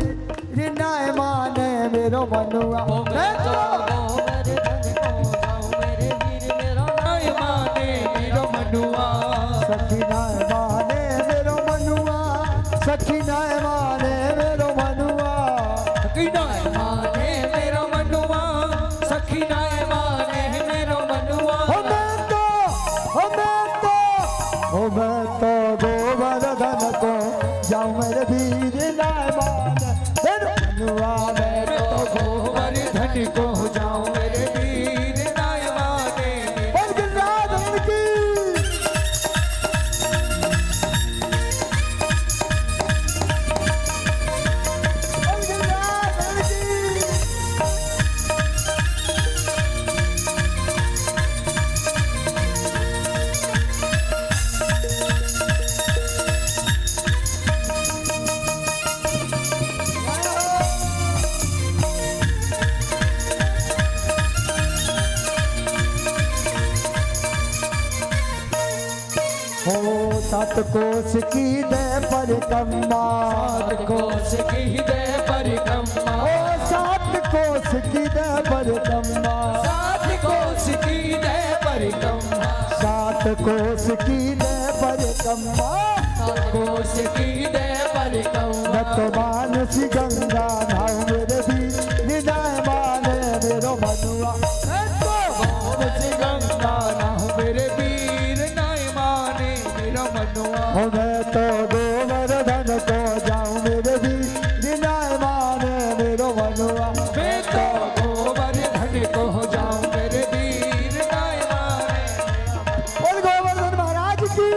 भी नाय माने मेरो मनुआ। मैं तो गोवर्धन को जाऊं मेरे वीर मेरो नाय माने मेरो मनुआ। सखी नाय माने मेरो मनुआ, सखी नाय माने मेरो मनुआ, सखी नाय माने मेरो मनुआ, सखी नाय माने मेरो मनुआ। हो मैं तो गोवर्धन को जाऊं मेरे वीर नाय माने मेरो मनुआ। मैं तो गोवर्धन को जाऊं मेरे वीर नाय माने। और गिरिराज की सात कोस की दे परिक्रमा, सात कोस की दे परिक्रमा, ओ सात कोस की दे परिक्रमा, सात कोस की दे परिक्रमा, सात कोस की दे परिक्रमा कोश की दे परिक्रमा मैं तो मानसी गंगा नाव मेरे भी निदाय माने मेरो मनुआ मैं तो कोश गंगा नाहु मेरे वीर नाय माने मेरा मनुआ हो मैं तो गोवर्धन को जाऊं मेरे भी निदाय माने मेरो मनुआ मैं तो गोवर्धन को जाऊं मेरे वीर नाय माने और गोवर्धन महाराज की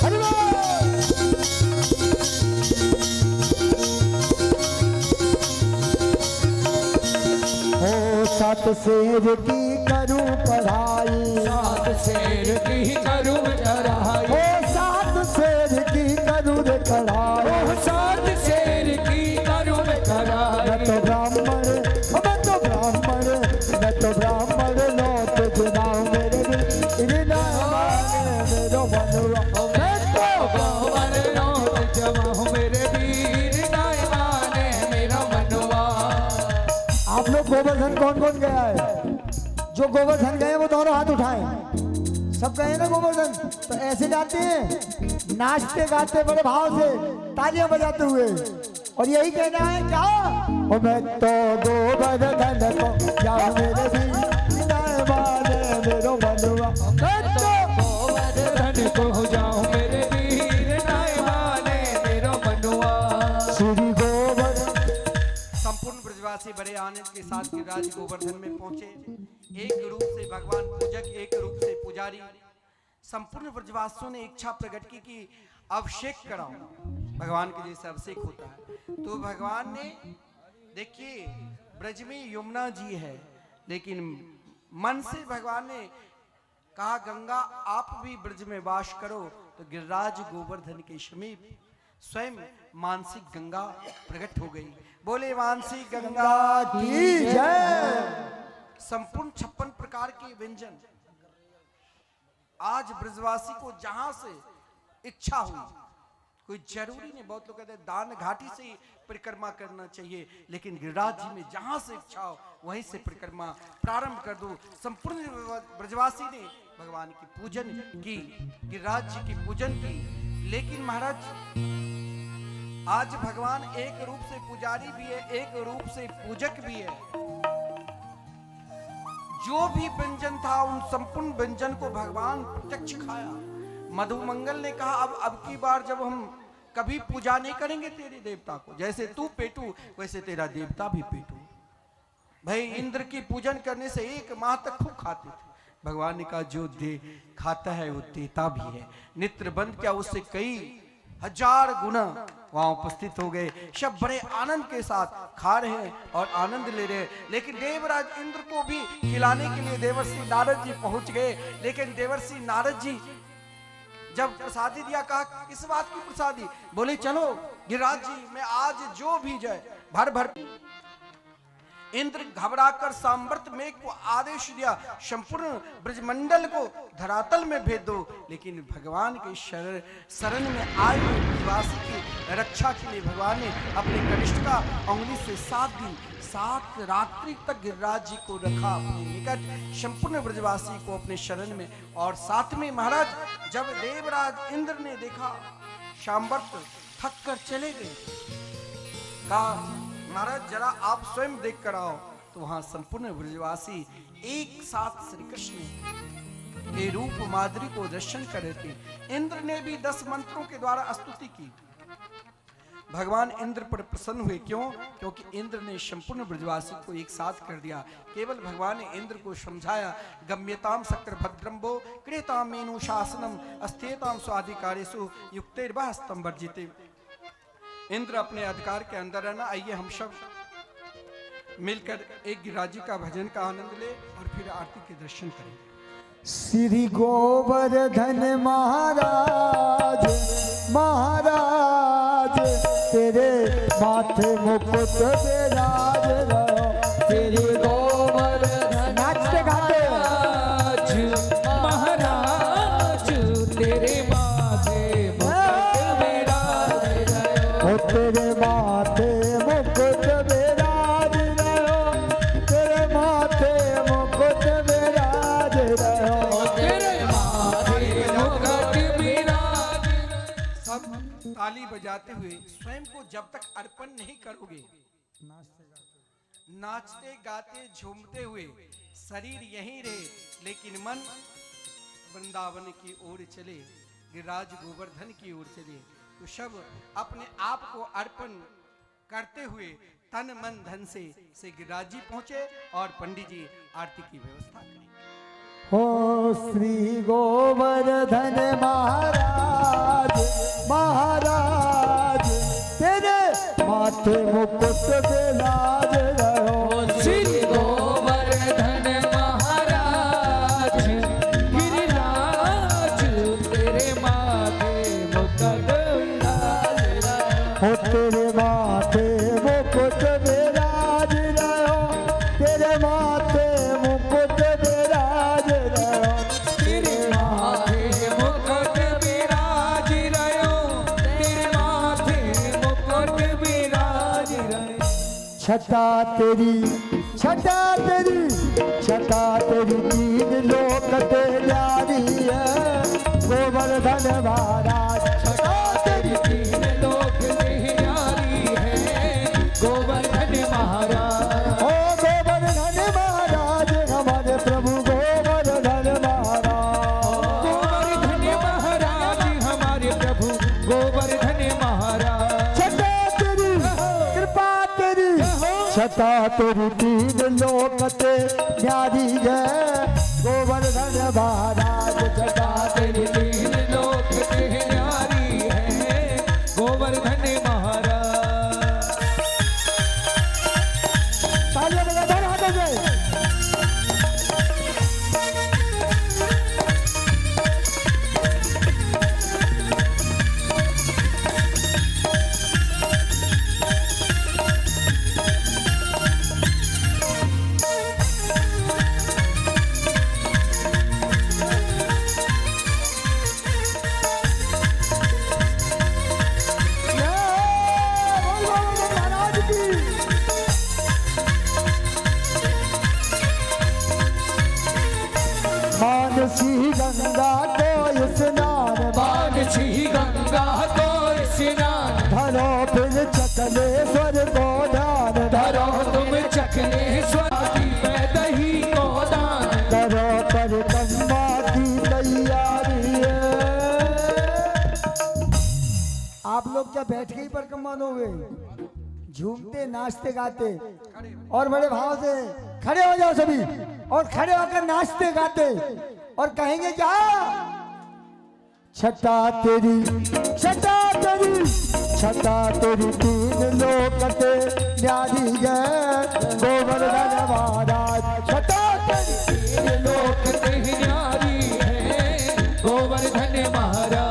हरि बोल। ओ सत शेर की करूं पढ़ाई सात शेर की करूं चढ़ाई ओ सात शेर की करूं रे कढ़ाई ओ सात शेर की करूं मैं मैं चढ़ाई तो ब्राह्मण मैं तो ब्राह्मण मैं तो ब्राह्मण लौट जुदाऊं मेरे हृदय माने मेरो मनुआ मैं तो गोवर्धन जमाऊं मेरे वीर नाय माने मेरा मनुआ आप लोग गोवर्धन कौन कौन गया है? जो गोवर्धन गए वो दोनों हाथ उठाएं। सब गए ना गोवर्धन? तो ऐसे जाते हैं नाचते गाते बड़े भाव से तालियां बजाते हुए और यही कहना है क्या ओ मैं तो गोवर्धन को जाऊं मेरे भी निदाय माने मेरो मनुआ मैं तो गोवर्धन को जाऊं मेरे वीर नाय माने मेरा मनुआ श्री गोवर्धन संपूर्ण ब्रजवासी बड़े आनंद के साथ गिरिराज गोवर्धन में पहुंचे। एक रूप से भगवान पूजक, एक रूप से पुजारी। संपूर्ण ब्रजवासियों ने इच्छा प्रकट की कि अभिषेक कराओ, भगवान के जैसे अभिषेक होता है। तो भगवान ने देखिए ब्रज में यमुना जी है, लेकिन मन से भगवान ने कहा गंगा आप भी ब्रज में वास करो। तो गिरिराज गोवर्धन के समीप स्वयं मानसिक गंगा प्रकट हो गई। बोले मानसिक गंगा की जय। संपूर्ण 56 प्रकार के व्यंजन आज ब्रजवासी को जहां से इच्छा हुई, कोई जरूरी नहीं, बहुत लोग कहते हैं दान घाटी से ही परिक्रमा करना चाहिए, लेकिन गिरिराज जी में जहां से इच्छा हो वहीं से परिक्रमा प्रारंभ कर दो। संपूर्ण ब्रजवासी ने भगवान की पूजन की, गिरिराज जी की पूजन की। लेकिन महाराज आज भगवान एक रूप से पुजारी भी है, एक रूप से पूजक भी है। जो भी व्यंजन था उन संपूर्ण व्यंजन को भगवान प्रत्यक्ष खाया। मधुमंगल ने कहा अब की बार जब हम कभी पूजा नहीं करेंगे तेरे देवता को, जैसे तू पेटू वैसे तेरा देवता भी पेटू। भाई इंद्र की पूजन करने से 1 माह तक खूब खाते थे। भगवान ने कहा जो दे खाता है वो देता भी है। नेत्र बंद क्या उससे कई 1000 गुना वहां उपस्थित हो गए। सब बड़े आनंद के साथ खा रहे हैं और आनंद ले रहे हैं। लेकिन देवराज इंद्र को भी खिलाने के लिए देवर्षि नारद जी पहुंच गए। लेकिन देवर्षि नारद जी जब प्रसादी दिया, कहा किस बात की प्रसादी? बोले चलो गिरिराज जी मैं आज जो भी जाए भर भर। इंद्र घबराकर सांवर्त मेघ को आदेश दिया संपूर्ण ब्रजमंडल को धरातल में भेज दो। लेकिन भगवान के शरण में आए हुए ब्रजवासी की रक्षा के लिए भगवान ने अपने कनिष्ठ का अंगुली से 7 दिन 7 रात्रि तक गिरिराज जी को रखा अपने निकट, संपूर्ण ब्रजवासी को अपने शरण में। और साथ में महाराज जब देवराज इंद्र ने देखा सांवर्त थक कर चले गए, कहा महाराज जरा आप स्वयं देख कर आओ। तो वहां संपूर्ण ब्रजवासी एक साथ श्री कृष्ण के रूप माधुरी को दर्शन कर रहे थे। इंद्र ने भी 10 मंत्रों के द्वारा स्तुति की। भगवान इंद्र पर प्रसन्न हुए, क्यों? क्योंकि इंद्र ने संपूर्ण ब्रजवासी को एक साथ कर दिया। केवल भगवान ने इंद्र को समझाया गम्यताम शक्र भद्रम्भो क्रियताम मेनु शासनम अस्थियताम स्वाधिकारेषु युक्तैर्वा स्तंभ वर्जिते। इंद्र अपने अधिकार के अंदर रहना। आइए हम सब मिलकर एक गिरिराज जी का भजन का आनंद ले और फिर आरती के दर्शन करें। श्री गोवर्धन महाराज महाराज तेरे माथे मुकुट विराज रहो। तेरे गोवर्धन नाचते गाते महाराज ताली बजाते हुए स्वयं को जब तक अर्पण नहीं करोगे, नाचते गाते झूमते हुए शरीर यहीं रहे लेकिन मन वृंदावन की ओर चले, गिरिराज गोवर्धन की ओर चले, तो सब अपने आप को अर्पण करते हुए तन मन धन से गिरिराज जी पहुंचे और पंडित जी आरती की व्यवस्था करें। हो श्री गोवर्धन महाराज महाराज तेरे माथे मुकुट विराज रहो। श्री गोवर्धन महाराज गिरिराज तेरे माथे मुकुट विराज रहो। हो तेरे माथे मुकुट विराज रहो, तेरे माथे मुकुट विराज रहो। तेरे माथे मुकुट विराज रहो, तेरे माथे मुकुट विराज रहो। छटा तेरी छटा तेरी छटा तेरी तीन लोक ते न्यारी है गोवर्धन महाराज। छटा तेरी तीन लोक न्यारी है गोवर्धन महाराज। ओ गोवर्धन महाराज हमारे प्रभु गोवर्धन महाराज। गोवर्धन महाराज हमारे प्रभु गोवर्धन महाराज। छटा तेरी कृपा तेरी छटा तेरी तीन लोक ते न्यारी है गोवर्धन महाराज। छटा तेरी तीन लोक न्यारी है गोवर्धन महाराज। तालियां बजाकर हाथों से। मानसी गंगा को स्नान मानसी गंगा को स्नान धरो फिर चकलेश्वर को दान धरो तुम चकलेश्वर की दही को दान करो परिक्रमा की तैयारी है। आप लोग क्या बैठ के ही परिक्रमा दोगे? झूमते नाचते गाते और बड़े भाव से खड़े हो जाओ सभी और खड़े होकर नाचते गाते और कहेंगे क्या? छटा तेरी छटा तेरी छटा तेरी तीन लोक ते न्यारी है गोवर्धन महाराज। छटा तेरी तीन लोक न्यारी है गोवर्धन महाराज।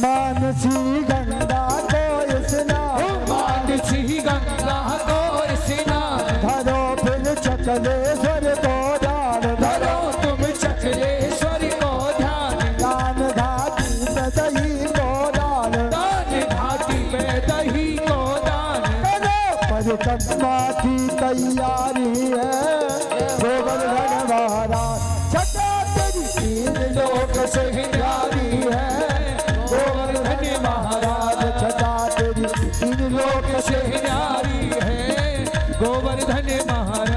मानसी गंगा को स्नान मानसी गंगा को स्नान धरो फिर चकलेश्वर को दान धरो तुम चकलेश्वर को ध्यान दान घाटी में दही को दान दान घाटी में दही को दान करो परिक्रमा की तैयारी है गोवर्धन महाराज। छटा तेरी तीन लोक से न्यारी है गोवर्धन महाराज। छटा तेरी तीन लोक से न्यारी है गोवर्धन महाराज।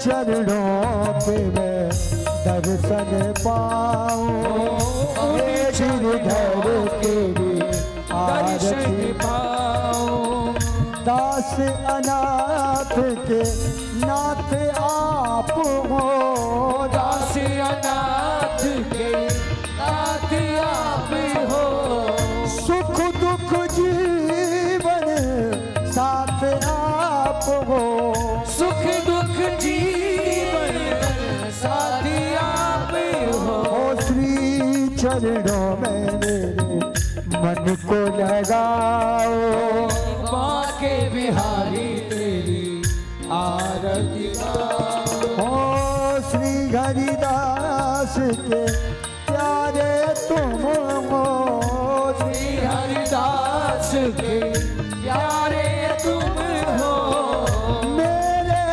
चरणों के मैं दर्शन पाऊं, हे गिरधर तेरी आरती पाऊं। दास अनाथ के नाथ आप हो, दास अनाथ के नाथ आप हो। सुख दुख जीवन साथ आप हो, सुख दुख जीवन साथ आप हो। ओ श्री चरणों में मेरे मन को लगाओ, बांके बिहारी तेरी आरती गाओ। ओ श्री हरिदास के प्यारे तुम हो, श्री हरिदास के प्यारे तुम हो। मेरे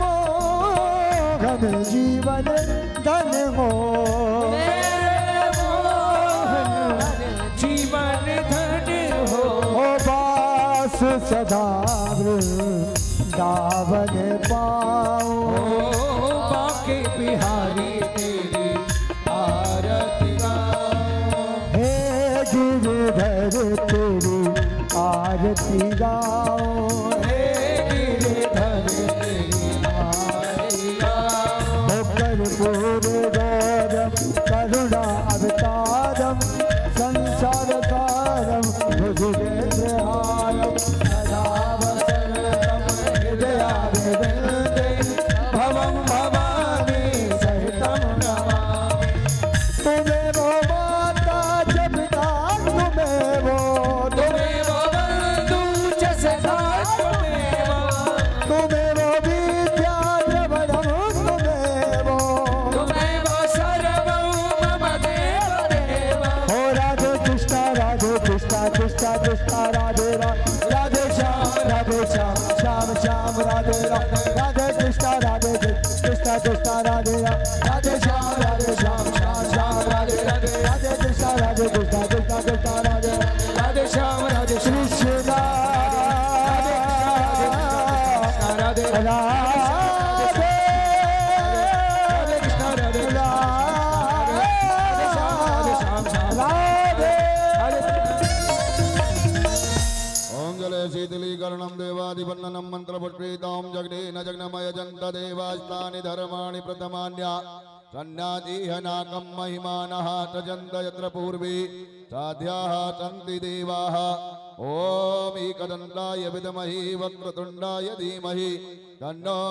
मोहन जीवन धन हो, मेरे मोहन जीवन धन हो। ओ बास सदा वृंदावन पाऊं, ओ बांके बिहारी तेरी आरती गाओ। हे गिरधर तेरी आरती गाऊं, हे गिरधर तेरी आरती गाओ। ओ कर्पूर गौरम करुणा अवतारम संसार तारम भुजगेन्द्रहारम सदा वसंतम हृदयारविंदे भवं भवानी सहितं नमामि। तुम्हें वो माता जपिता तुम्हें वो, तुम्हें वो बंधु जसदा तुम्हें वो। तुम्हें वो विद्या प्रबलम तुम्हें वो, तुम्हें वो सर्वं मम देव देव। ओ राधे कृष्णा कृष्णा कृष्णा राधे राधे श्याम श्याम श्याम राधे राधे कृष्णा कृष्णा राधे राधे श्याम श्याम राधे राधे कृष्णा कृष्णा राधे राधे श्याम राधे कृष्णा राधे राधे कृष्णा राधे ओम जले शीतलीकरणं देवादिवन्ननं मन्त्रपुष्पितां जग्नेन जग्नमय जन्त देवास्तानि धर्माणि प्रथमान्या सन्न्यादीह नाकं महिमानः तजन्त यत्र पूर्वे साध्याः सन्ति देवाः। ॐ एकदन्ताय विद्महे वक्रतुण्डाय धीमहि तन्नो